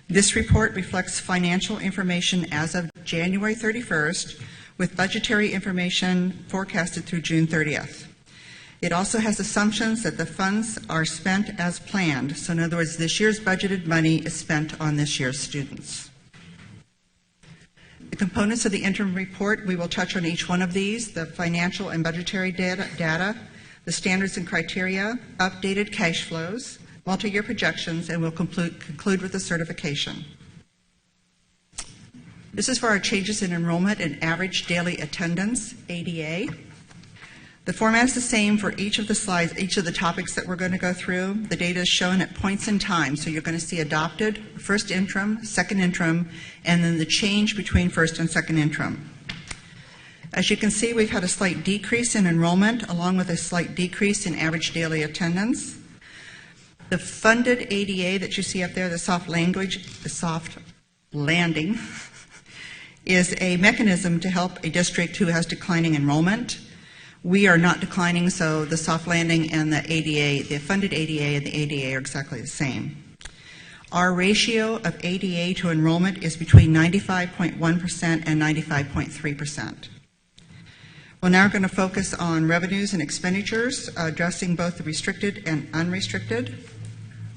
This report reflects financial information as of January 31st, with budgetary information forecasted through June 30th. It also has assumptions that the funds are spent as planned. So in other words, this year's budgeted money is spent on this year's students. The components of the interim report, we will touch on each one of these: the financial and budgetary data, the standards and criteria, updated cash flows, multi-year projections, and we'll conclude with the certification. This is for our changes in enrollment and average daily attendance, ADA. The format is the same for each of the slides, each of the topics that we're going to go through. The data is shown at points in time, so you're going to see adopted, first interim, second interim, and then the change between first and second interim. As you can see, we've had a slight decrease in enrollment along with a slight decrease in average daily attendance. The funded ADA that you see up there, the soft landing, is a mechanism to help a district who has declining enrollment. We are not declining, so the soft landing and the ADA, the funded ADA and the ADA are exactly the same. Our ratio of ADA to enrollment is between 95.1% and 95.3%. Well, now we're going to focus on revenues and expenditures, addressing both the restricted and unrestricted.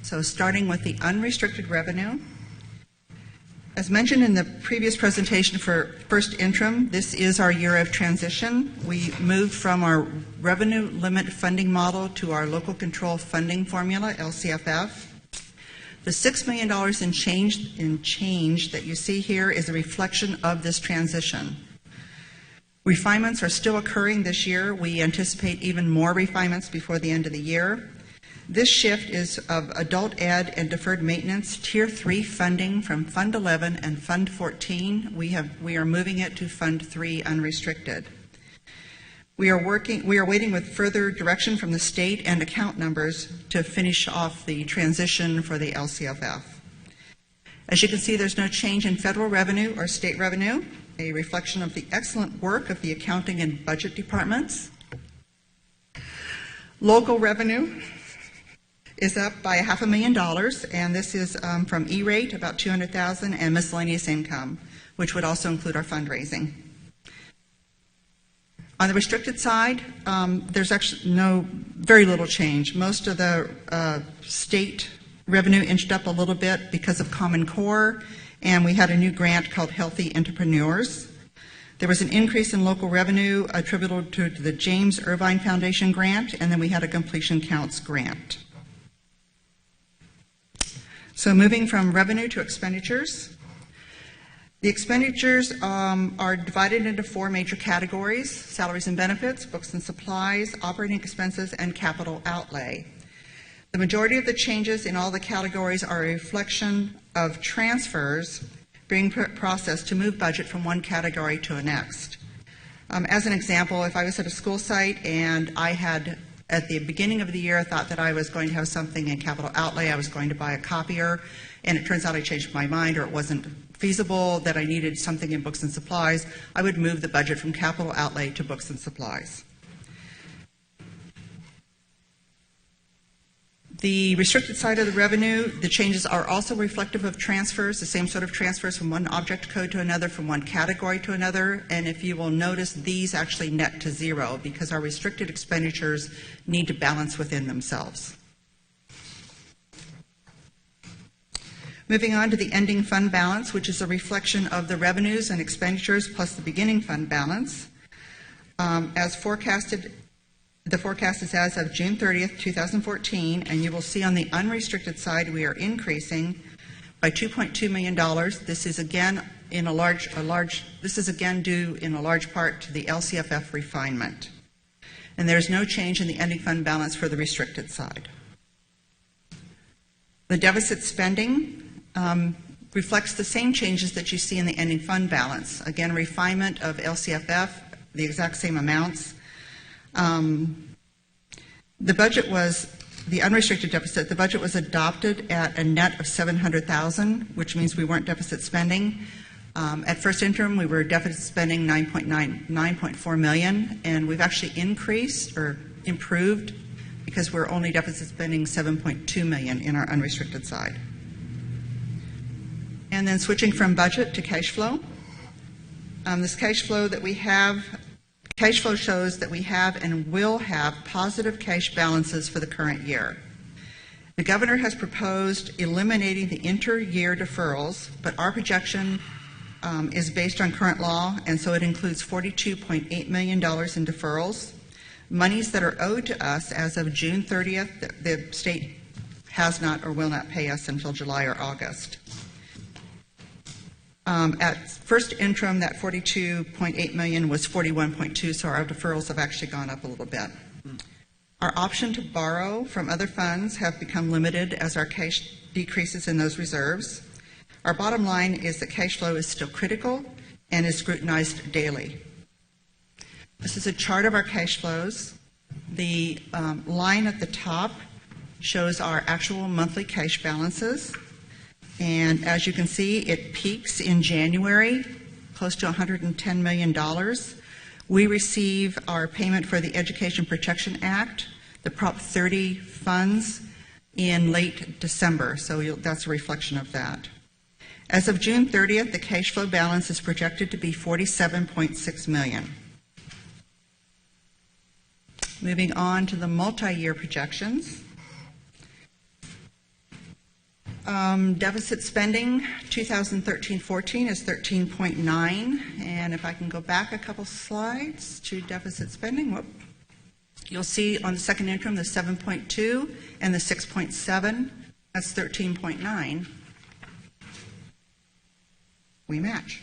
So starting with the unrestricted revenue. As mentioned in the previous presentation for first interim, this is our year of transition. We moved from our revenue limit funding model to our local control funding formula, LCFF. The $6 million in change that you see here is a reflection of this transition. Refinements are still occurring this year. We anticipate even more refinements before the end of the year. This shift is of adult ed and deferred maintenance Tier 3 funding from Fund 11 and Fund 14. We are moving it to Fund 3 unrestricted. We are waiting with further direction from the state and account numbers to finish off the transition for the LCFF. As you can see, there's no change in federal revenue or state revenue, a reflection of the excellent work of the accounting and budget departments. Local revenue is up by $500,000, and this is from E-rate, about $200,000, and miscellaneous income, which would also include our fundraising. On the restricted side, there's actually very little change. Most of the state revenue inched up a little bit because of Common Core, and we had a new grant called Healthy Entrepreneurs. There was an increase in local revenue attributable to the James Irvine Foundation grant, and then we had a completion counts grant. So moving from revenue to expenditures. The expenditures are divided into 4 major categories: salaries and benefits, books and supplies, operating expenses, and capital outlay. The majority of the changes in all the categories are a reflection of transfers being processed to move budget from one category to the next. As an example, if I was at a school site and I had, at the beginning of the year, I thought that I was going to have something in capital outlay, I was going to buy a copier, and it turns out I changed my mind, or it wasn't feasible, that I needed something in books and supplies, I would move the budget from capital outlay to books and supplies. The restricted side of the revenue, the changes are also reflective of transfers, the same sort of transfers from one object code to another, from one category to another. And if you will notice, these actually net to zero because our restricted expenditures need to balance within themselves. Moving on to the ending fund balance, which is a reflection of the revenues and expenditures plus the beginning fund balance. As forecasted, the forecast is as of June 30th, 2014, and you will see on the unrestricted side we are increasing by $2.2 million. This is again due in a large part to the LCFF refinement. And there's no change in the ending fund balance for the restricted side. The deficit spending reflects the same changes that you see in the ending fund balance. Again, refinement of LCFF, the exact same amounts. The budget was, the unrestricted deficit, the budget was adopted at a net of $700,000, which means we weren't deficit spending. At first interim, we were deficit spending $9.4 million, and we've actually increased or improved because we're only deficit spending $7.2 million in our unrestricted side. And then switching from budget to cash flow. This cash flow that we have, cash flow shows that we have and will have positive cash balances for the current year. The governor has proposed eliminating the inter-year deferrals, but our projection is based on current law, and so it includes $42.8 million in deferrals. Monies that are owed to us as of June 30th, the state has not or will not pay us until July or August. At first interim, that $42.8 million was $41.2, so our deferrals have actually gone up a little bit. Our option to borrow from other funds have become limited as our cash decreases in those reserves. Our bottom line is that cash flow is still critical and is scrutinized daily. This is a chart of our cash flows. The line at the top shows our actual monthly cash balances. And as you can see, it peaks in January, close to $110 million. We receive our payment for the Education Protection Act, the Prop 30 funds, in late December, so that's a reflection of that. As of June 30th, the cash flow balance is projected to be $47.6 million. Moving on to the multi-year projections. Deficit spending 2013-14 is 13.9, and if I can go back a couple slides to deficit spending, you'll see on the second interim the 7.2 and the 6.7. That's 13.9. We match.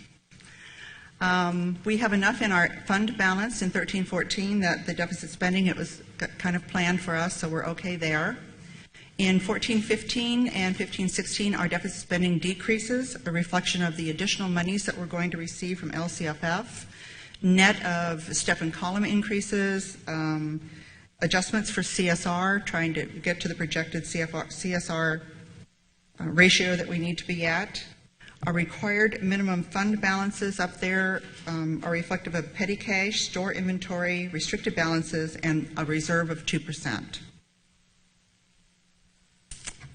We have enough in our fund balance in 13-14 that the deficit spending, it was kind of planned for us, so we're okay there. In 14-15 and 15-16, our deficit spending decreases, a reflection of the additional monies that we're going to receive from LCFF, net of step and column increases, adjustments for CSR, trying to get to the projected CSR ratio that we need to be at. Our required minimum fund balances up there are reflective of petty cash, store inventory, restricted balances, and a reserve of 2%.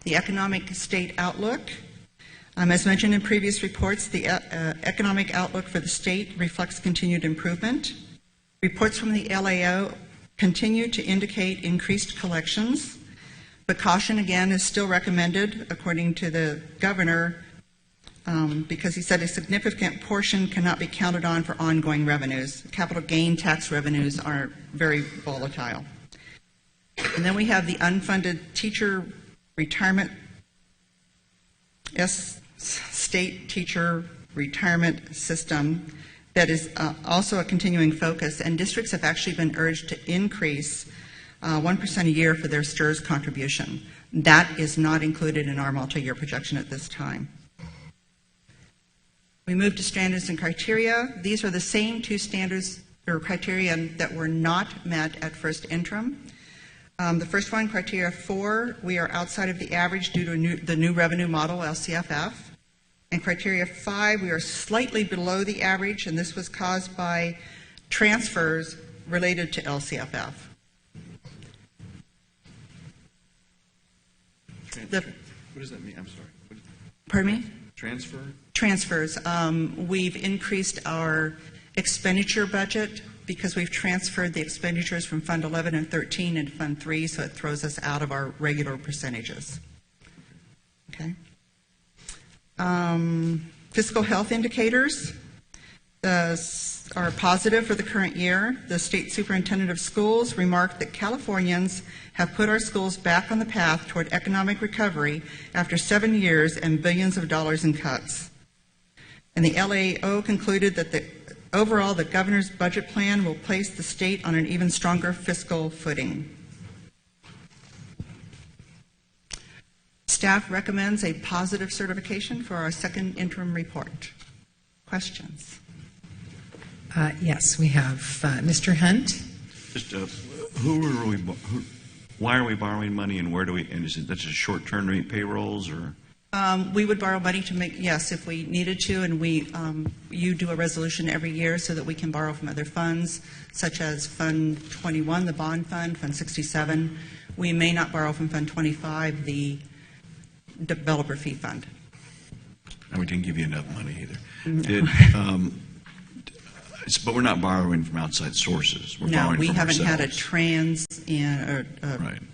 The economic state outlook. As mentioned in previous reports, the economic outlook for the state reflects continued improvement. Reports from the LAO continue to indicate increased collections, but caution again is still recommended according to the governor because he said a significant portion cannot be counted on for ongoing revenues. Capital gain tax revenues are very volatile. And then we have the unfunded teacher retirement, state teacher retirement system that is also a continuing focus, and districts have actually been urged to increase 1% a year for their STRS contribution. That is not included in our multi-year projection at this time. We move to standards and criteria. These are the same two standards or criteria that were not met at first interim. The first one, criteria 4, we are outside of the average due to the new revenue model, LCFF. And criteria 5, we are slightly below the average, and this was caused by transfers related to LCFF. What does that mean? I'm sorry. Pardon me? Transfer? Transfers. We've increased our expenditure budget because we've transferred the expenditures from Fund 11 and 13 into Fund 3, so it throws us out of our regular percentages. Okay. Fiscal health indicators are positive for the current year. The State Superintendent of Schools remarked that Californians have put our schools back on the path toward economic recovery after 7 years and billions of dollars in cuts. And the LAO concluded that overall the governor's budget plan will place the state on an even stronger fiscal footing. Staff recommends a positive certification for our second interim report. Questions? Yes, we have Mr. Hunt. Just why are we borrowing money, and where do we? And is it that's just short-term payrolls, or? We would borrow money to make, yes, if we needed to, and you do a resolution every year so that we can borrow from other funds, such as Fund 21, the bond fund, Fund 67. We may not borrow from Fund 25, the developer fee fund. And we didn't give you enough money either. But we're not borrowing from outside sources. We're borrowing we from haven't had a ourselves.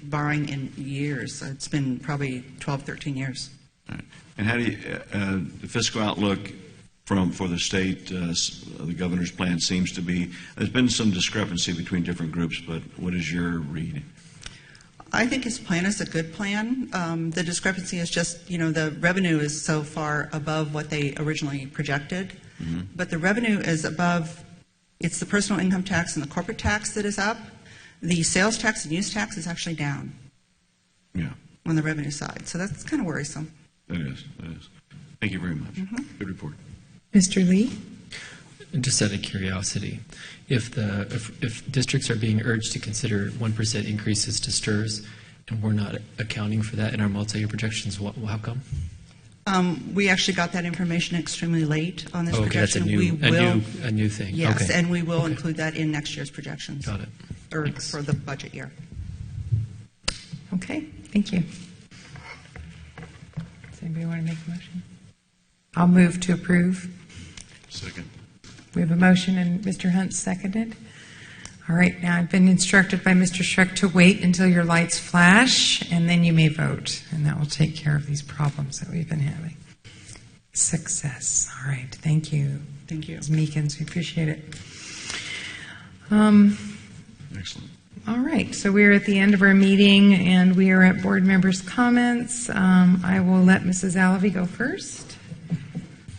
borrowing in years. It's been probably 12, 13 years. Right. And how do you, the fiscal outlook for the state, the governor's plan seems to be, there's been some discrepancy between different groups, but what is your read? I think his plan is a good plan. The discrepancy is just, the revenue is so far above what they originally projected. Mm-hmm. But the revenue is above, it's the personal income tax and the corporate tax that is up. The sales tax and use tax is actually down. Yeah. On the revenue side. So that's kind of worrisome. That is. Thank you very much. Mm-hmm. Good report. Mr. Lee? Just out of curiosity, if districts are being urged to consider 1% increases to STRS, and we're not accounting for that in our multi-year projections, how come? We actually got that information extremely late on this projection. That's a new thing. Yes, okay. and we will include that in next year's projections. Got it. Or Thanks. for the budget year. Okay, thank you. Does anybody want to make a motion? I'll move to approve. Second. We have a motion and Mr. Hunt seconded. All right, now I've been instructed by Mr. Schreck to wait until your lights flash, and then you may vote, and that will take care of these problems that we've been having. Success. All right, thank you. Thank you. Ms. Meekins, we appreciate it. Excellent. All right, so we're at the end of our meeting, and we are at board members' comments. I will let Mrs. Alavi go first.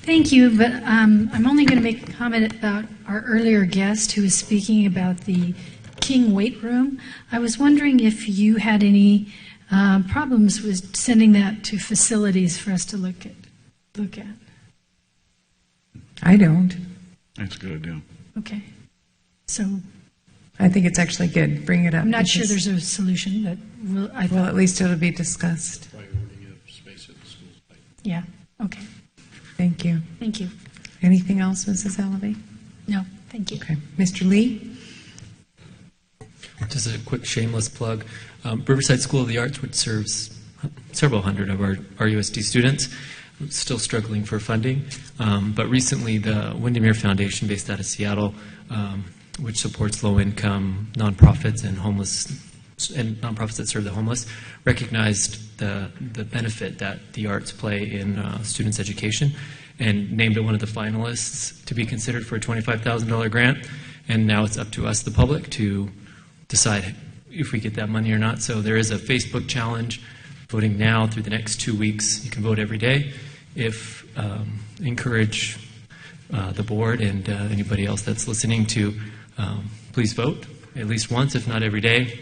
Thank you, but I'm only going to make a comment about our earlier guest who was speaking about the King Weight Room. I was wondering if you had any problems with sending that to facilities for us to look at. I don't. That's a good idea. Okay. So I think it's actually good. Bring it up. I'm not sure there's a solution, but well, at least it'll be discussed. Space at the school site. Yeah, okay. Thank you. Thank you. Anything else, Mrs. Alavi? No, thank you. Okay. Mr. Lee? Just a quick shameless plug. Riverside School of the Arts, which serves several hundred of our RUSD students, still struggling for funding. But recently, the Windermere Foundation, based out of Seattle, which supports low-income nonprofits and nonprofits that serve the homeless, recognized the benefit that the arts play in students' education, and named it one of the finalists to be considered for a $25,000 grant. And now it's up to us, the public, to decide if we get that money or not. So there is a Facebook challenge, voting now through the next 2 weeks. You can vote every day. Encourage the board and anybody else that's listening to please vote at least once, if not every day,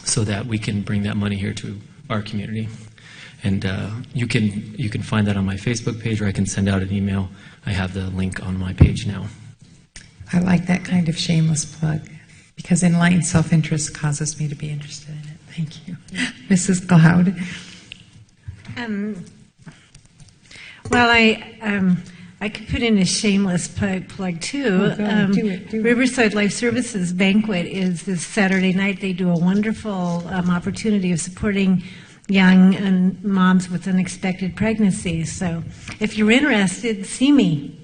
so that we can bring that money here to our community. And you can find that on my Facebook page, or I can send out an email. I have the link on my page now. I like that kind of shameless plug, because enlightened self-interest causes me to be interested in it. Thank you. Mrs. Cloud? Well, I could put in a shameless plug too. Do it. Riverside Life Services Banquet is this Saturday night. They do a wonderful opportunity of supporting young and moms with unexpected pregnancies. So if you're interested, see me.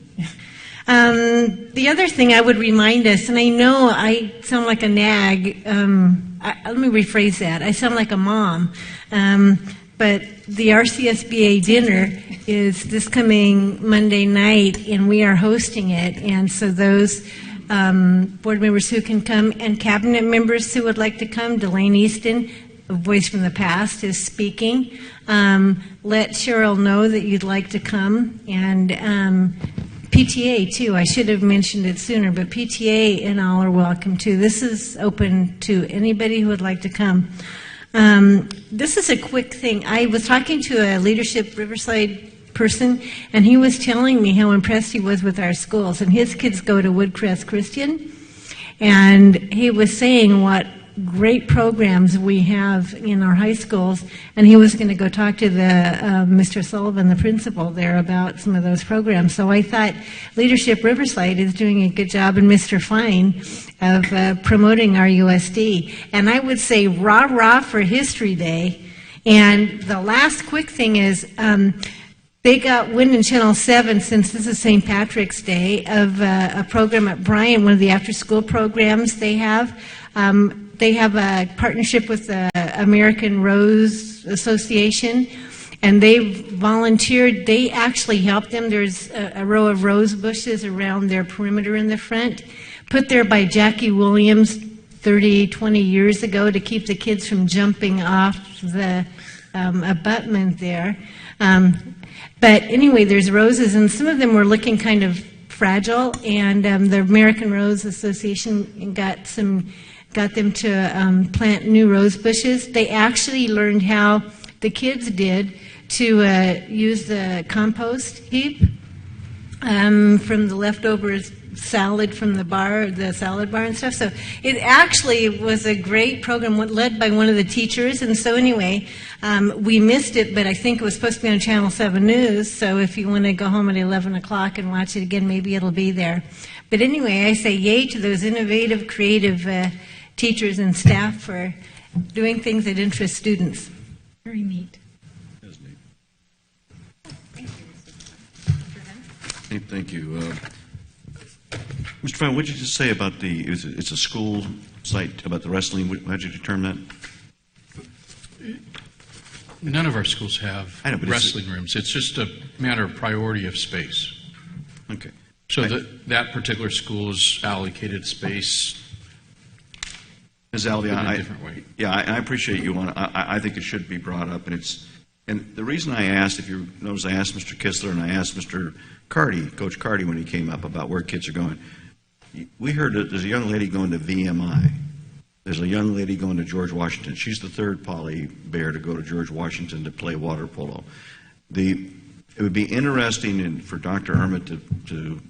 The other thing I would remind us, and I know I sound like a nag, let me rephrase that. I sound like a mom, but the RCSBA dinner is this coming Monday night, and we are hosting it. And so those board members who can come and cabinet members who would like to come, Delane Easton, a voice from the past, is speaking. Let Cheryl know that you'd like to come, and PTA too. I should have mentioned it sooner, but PTA and all are welcome too. This is open to anybody who would like to come. This is a quick thing. I was talking to a Leadership Riverside person, and he was telling me how impressed he was with our schools. And his kids go to Woodcrest Christian, and he was saying what great programs we have in our high schools, and he was going to go talk to the Mr. Sullivan, the principal there, about some of those programs. So I thought Leadership Riverside is doing a good job, and Mr. Fine, of promoting our USD. And I would say rah-rah for History Day. And the last quick thing is they got wind in Channel 7, since this is St. Patrick's Day, of a program at Bryan, one of the after-school programs they have. They have a partnership with the American Rose Association, and they volunteered. They actually helped them. There's a row of rose bushes around their perimeter in the front, put there by Jackie Williams 30, 20 years ago to keep the kids from jumping off the abutment there. But anyway, there's roses, and some of them were looking kind of fragile, and the American Rose Association got them to plant new rose bushes. They actually learned how the kids did to use the compost heap from the leftovers salad from the salad bar and stuff. So it actually was a great program led by one of the teachers. And so anyway, we missed it, but I think it was supposed to be on Channel 7 News. So if you want to go home at 11 o'clock and watch it again, maybe it'll be there. But anyway, I say yay to those innovative, creative teachers and staff for doing things that interest students. Very neat. That's neat. Thank you. Mr. Fine, what did you just say about it's a school site, about the wrestling? How did you determine that? None of our schools have wrestling rooms. It's just a matter of priority of space. Okay. So that particular school is allocated space. Ms. Alvey, in a different way. I appreciate you. I think it should be brought up, and the reason I asked, if you notice, I asked Mr. Kistler and I asked Mr. Carty, Coach Carty, when he came up about where kids are going. We heard that there's a young lady going to VMI. There's a young lady going to George Washington. She's the third Polly Bear to go to George Washington to play water polo. It would be interesting for Dr. Ermit to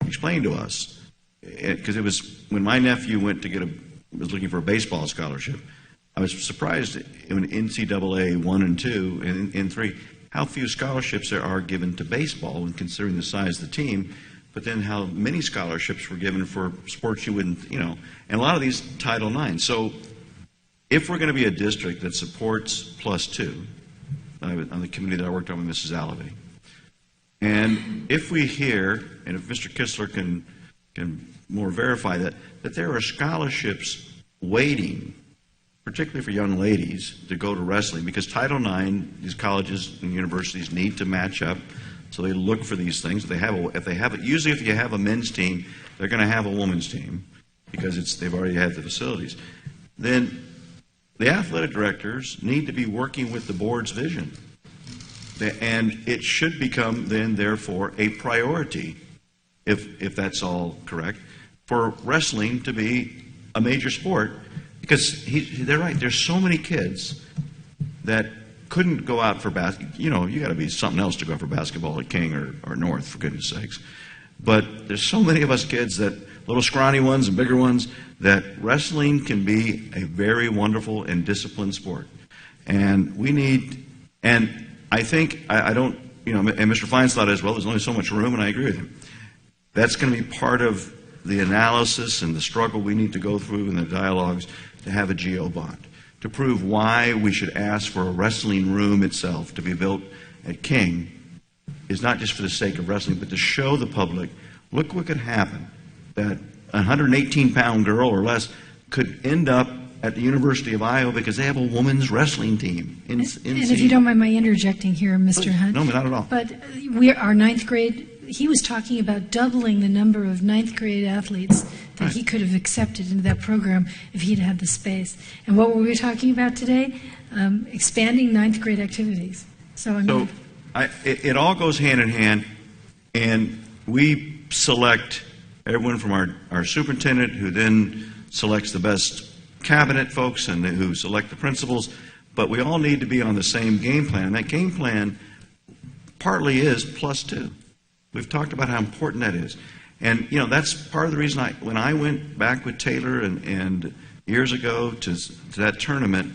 explain to us, because it was when my nephew went to was looking for a baseball scholarship. I was surprised in NCAA 1 and 2 and in 3 how few scholarships there are given to baseball when considering the size of the team, but then how many scholarships were given for sports you wouldn't, and a lot of these Title IX. So if we're going to be a district that supports +2, on the committee that I worked on with Mrs. Alvey, and if we hear, and if Mr. Kistler can more verify that there are scholarships waiting, particularly for young ladies, to go to wrestling, because Title IX, these colleges and universities need to match up, so they look for these things. Usually if you have a men's team, they're going to have a women's team, because they've already had the facilities. Then the athletic directors need to be working with the board's vision, and it should become then, therefore, a priority, if that's all correct, for wrestling to be a major sport, because they're right. There's so many kids that couldn't go out for basketball. You got to be something else to go for basketball at King or North, for goodness sakes. But there's so many of us kids, that little scrawny ones and bigger ones, that wrestling can be a very wonderful and disciplined sport. And we need, and I think, I don't, and Mr. Fines thought as well, there's only so much room, and I agree with him. That's going to be part of the analysis and the struggle we need to go through in the dialogues to have a GO bond. to prove why we should ask for a wrestling room itself to be built at King is not just for the sake of wrestling, but to show the public, look what could happen, that a 118-pound girl or less could end up at the University of Iowa because they have a women's wrestling team. And if you don't mind my interjecting here, Mr. Hunt. No, not at all. But our ninth grade, he was talking about doubling the number of ninth grade athletes that he could have accepted into that program if he'd had the space. And what were we talking about today? Expanding ninth grade activities. So, it all goes hand in hand, and we select everyone from our superintendent, who then selects the best cabinet folks and who select the principals, but we all need to be on the same game plan. And that game plan partly is +2. We've talked about how important that is. And, that's part of the reason when I went back with Taylor and years ago to that tournament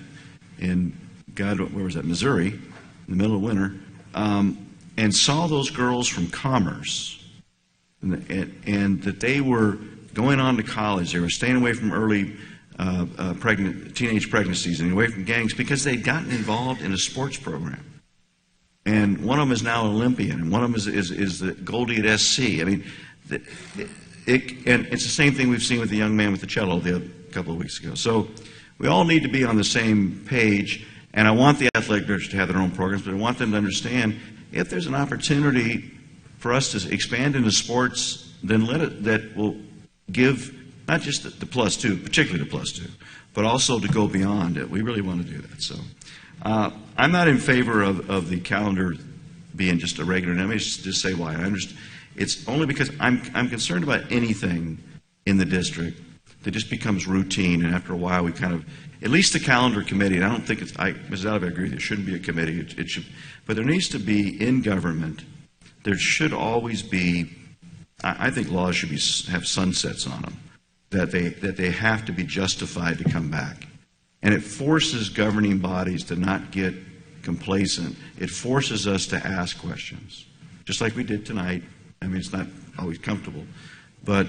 in, where was that, Missouri, in the middle of winter, and saw those girls from Commerce, and that they were going on to college. They were staying away from early teenage pregnancies and away from gangs because they'd gotten involved in a sports program. And one of them is now an Olympian, and one of them is the Goldie at SC. I mean, and it's the same thing we've seen with the young man with the cello a couple of weeks ago. So we all need to be on the same page, and I want the athletic directors to have their own programs, but I want them to understand if there's an opportunity for us to expand into sports, then that will give not just the +2, particularly the +2, but also to go beyond it. We really want to do that. So I'm not in favor of the calendar being just a regular. Let me just say why. I understand. It's only because I'm concerned about anything in the district that just becomes routine, and after a while we kind of, at least the calendar committee, and I don't think it's, Ms. Alva, I agree with you, it shouldn't be a committee, it should, but there needs to be, in government, there should always be, I think laws should have sunsets on them, that they have to be justified to come back. And it forces governing bodies to not get complacent. It forces us to ask questions, just like we did tonight. I mean, it's not always comfortable. But,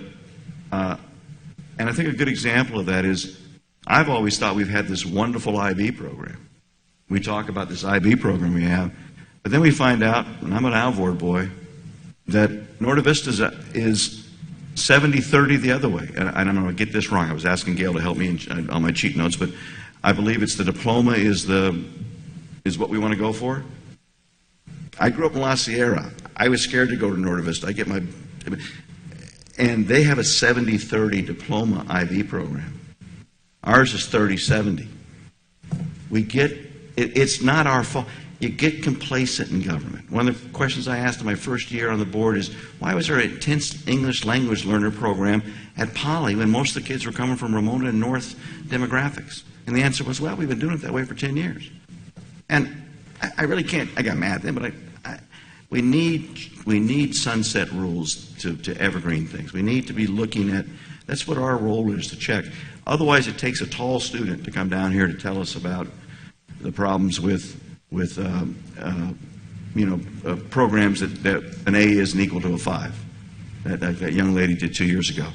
and I think a good example of that is, I've always thought we've had this wonderful IB program. We talk about this IB program we have, but then we find out, and I'm an Alvord boy, that Norte Vista is 70-30 the other way. And I don't know, I get this wrong. I was asking Gail to help me on my cheat notes, but I believe it's the diploma is what we want to go for. I grew up in La Sierra. I was scared to go to Norte Vista. And they have a 70-30 diploma IB program. Ours is 30-70. It's not our fault. You get complacent in government. One of the questions I asked in my first year on the board is, why was there an intense English language learner program at Poly when most of the kids were coming from Ramona and North demographics? And the answer was, well, we've been doing it that way for 10 years. And I really can't, I got mad then, but we need sunset rules to evergreen things. We need to be looking at, that's what our role is, to check. Otherwise, it takes a tall student to come down here to tell us about the problems with programs that an A isn't equal to a 5. That young lady did 2 years ago.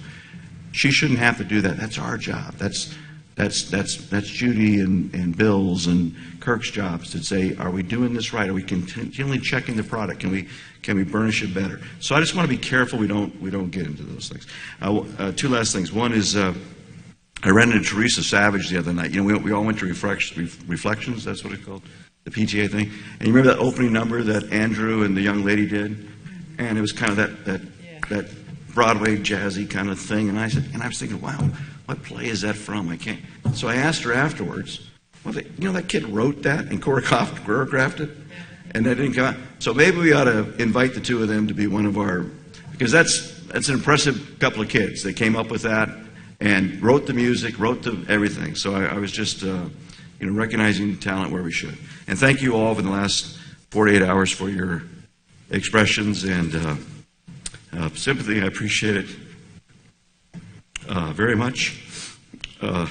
She shouldn't have to do that. That's our job. That's Judy and Bill's and Kirk's jobs to say, are we doing this right? Are we continually checking the product? Can we burnish it better? So I just want to be careful we don't get into those things. Two last things. One is I ran into Teresa Savage the other night. We all went to Reflections. That's what it's called, the PTA thing. And you remember that opening number that Andrew and the young lady did? And it was kind of that Broadway jazzy kind of thing. And I was thinking, wow, what play is that from? I can't. So I asked her afterwards, well, that kid wrote that and choreographed it, and that didn't come out. So maybe we ought to invite the two of them to be one of our, because that's an impressive couple of kids. They came up with that and wrote the music, wrote the everything. So I was just, recognizing talent where we should. And thank you all for the last 48 hours for your expressions and sympathy. I appreciate it very much. The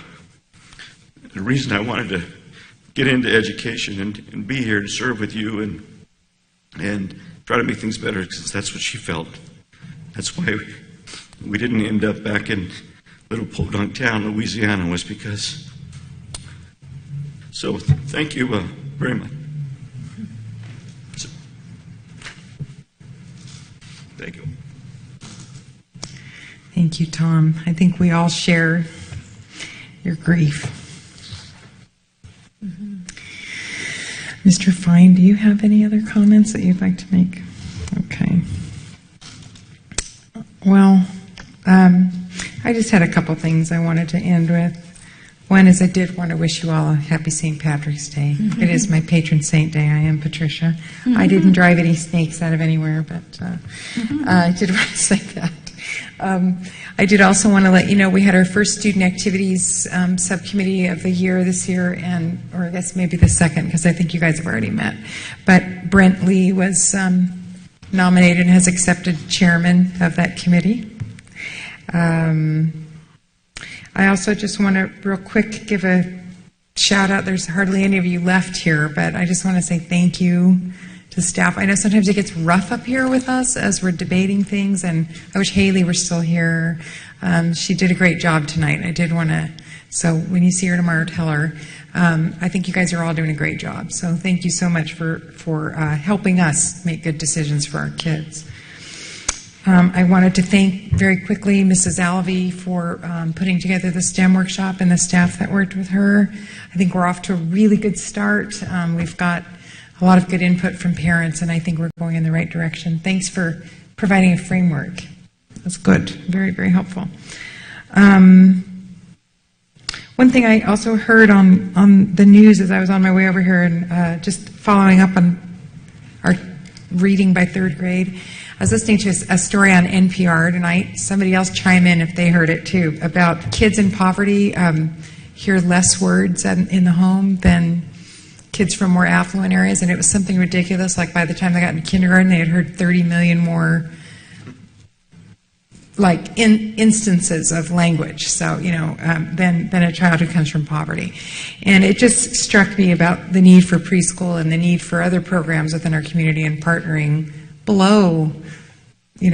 reason I wanted to get into education and be here to serve with you and try to make things better, because that's what she felt. That's why we didn't end up back in little podunk town, Louisiana, was because So thank you very much. Thank you. Thank you, Tom. I think we all share your grief. Mr. Fine, do you have any other comments that you'd like to make? Okay. Well, I just had a couple things I wanted to end with. One is I did want to wish you all a happy St. Patrick's Day. It is my patron saint day. I am Patricia. I didn't drive any snakes out of anywhere, but I did want to say that. I did also want to let you know we had our first student activities subcommittee of the year this year, or I guess maybe the second, because I think you guys have already met. But Brent Lee was nominated and has accepted chairman of that committee. I also just want to real quick give a shout out. There's hardly any of you left here, but I just want to say thank you to staff. I know sometimes it gets rough up here with us as we're debating things, and I wish Haley were still here. She did a great job tonight. I did want to, so when you see her tomorrow, tell her. I think you guys are all doing a great job. So thank you so much for helping us make good decisions for our kids. I wanted to thank very quickly Mrs. Alvey for putting together the STEM workshop and the staff that worked with her. I think we're off to a really good start. We've got a lot of good input from parents, and I think we're going in the right direction. Thanks for providing a framework. That's good. Very, very helpful. One thing I also heard on the news as I was on my way over here and just following up on our reading by third grade, I was listening to a story on NPR tonight. Somebody else chime in if they heard it too, about kids in poverty hear less words in the home than kids from more affluent areas, and it was something ridiculous. Like by the time they got in kindergarten, they had heard 30 million more instances of language. So than a child who comes from poverty, and it just struck me about the need for preschool and the need for other programs within our community and partnering below. I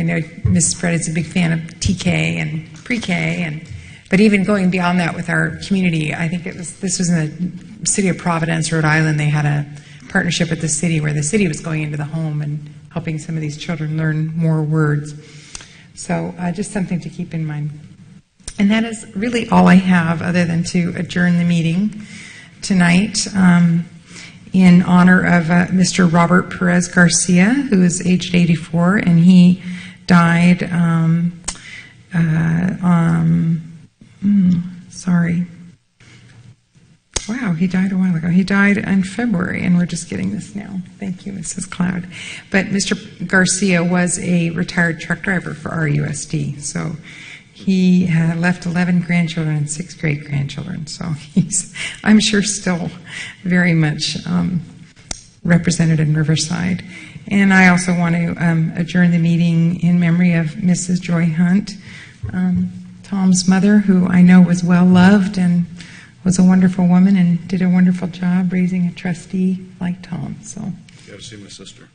know Mrs. Fred is a big fan of TK and pre-K, but even going beyond that with our community, I think this was in the city of Providence, Rhode Island. They had a partnership with the city where the city was going into the home and helping some of these children learn more words. So just something to keep in mind. And that is really all I have other than to adjourn the meeting tonight in honor of Mr. Robert Perez Garcia, who is aged 84, and he died Wow, he died a while ago. He died in February, and we're just getting this now. Thank you, Mrs. Cloud. But Mr. Garcia was a retired truck driver for RUSD, so he had left 11 grandchildren and 6 great-grandchildren, so he's, I'm sure, still very much represented in Riverside. And I also want to adjourn the meeting in memory of Mrs. Joy Hunt, Tom's mother, who I know was well-loved and was a wonderful woman and did a wonderful job raising a trustee like Tom. So, You got to see my sister.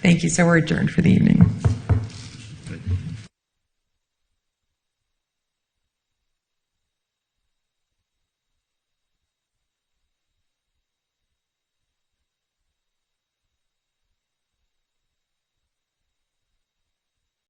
Thank you. So we're adjourned for the evening.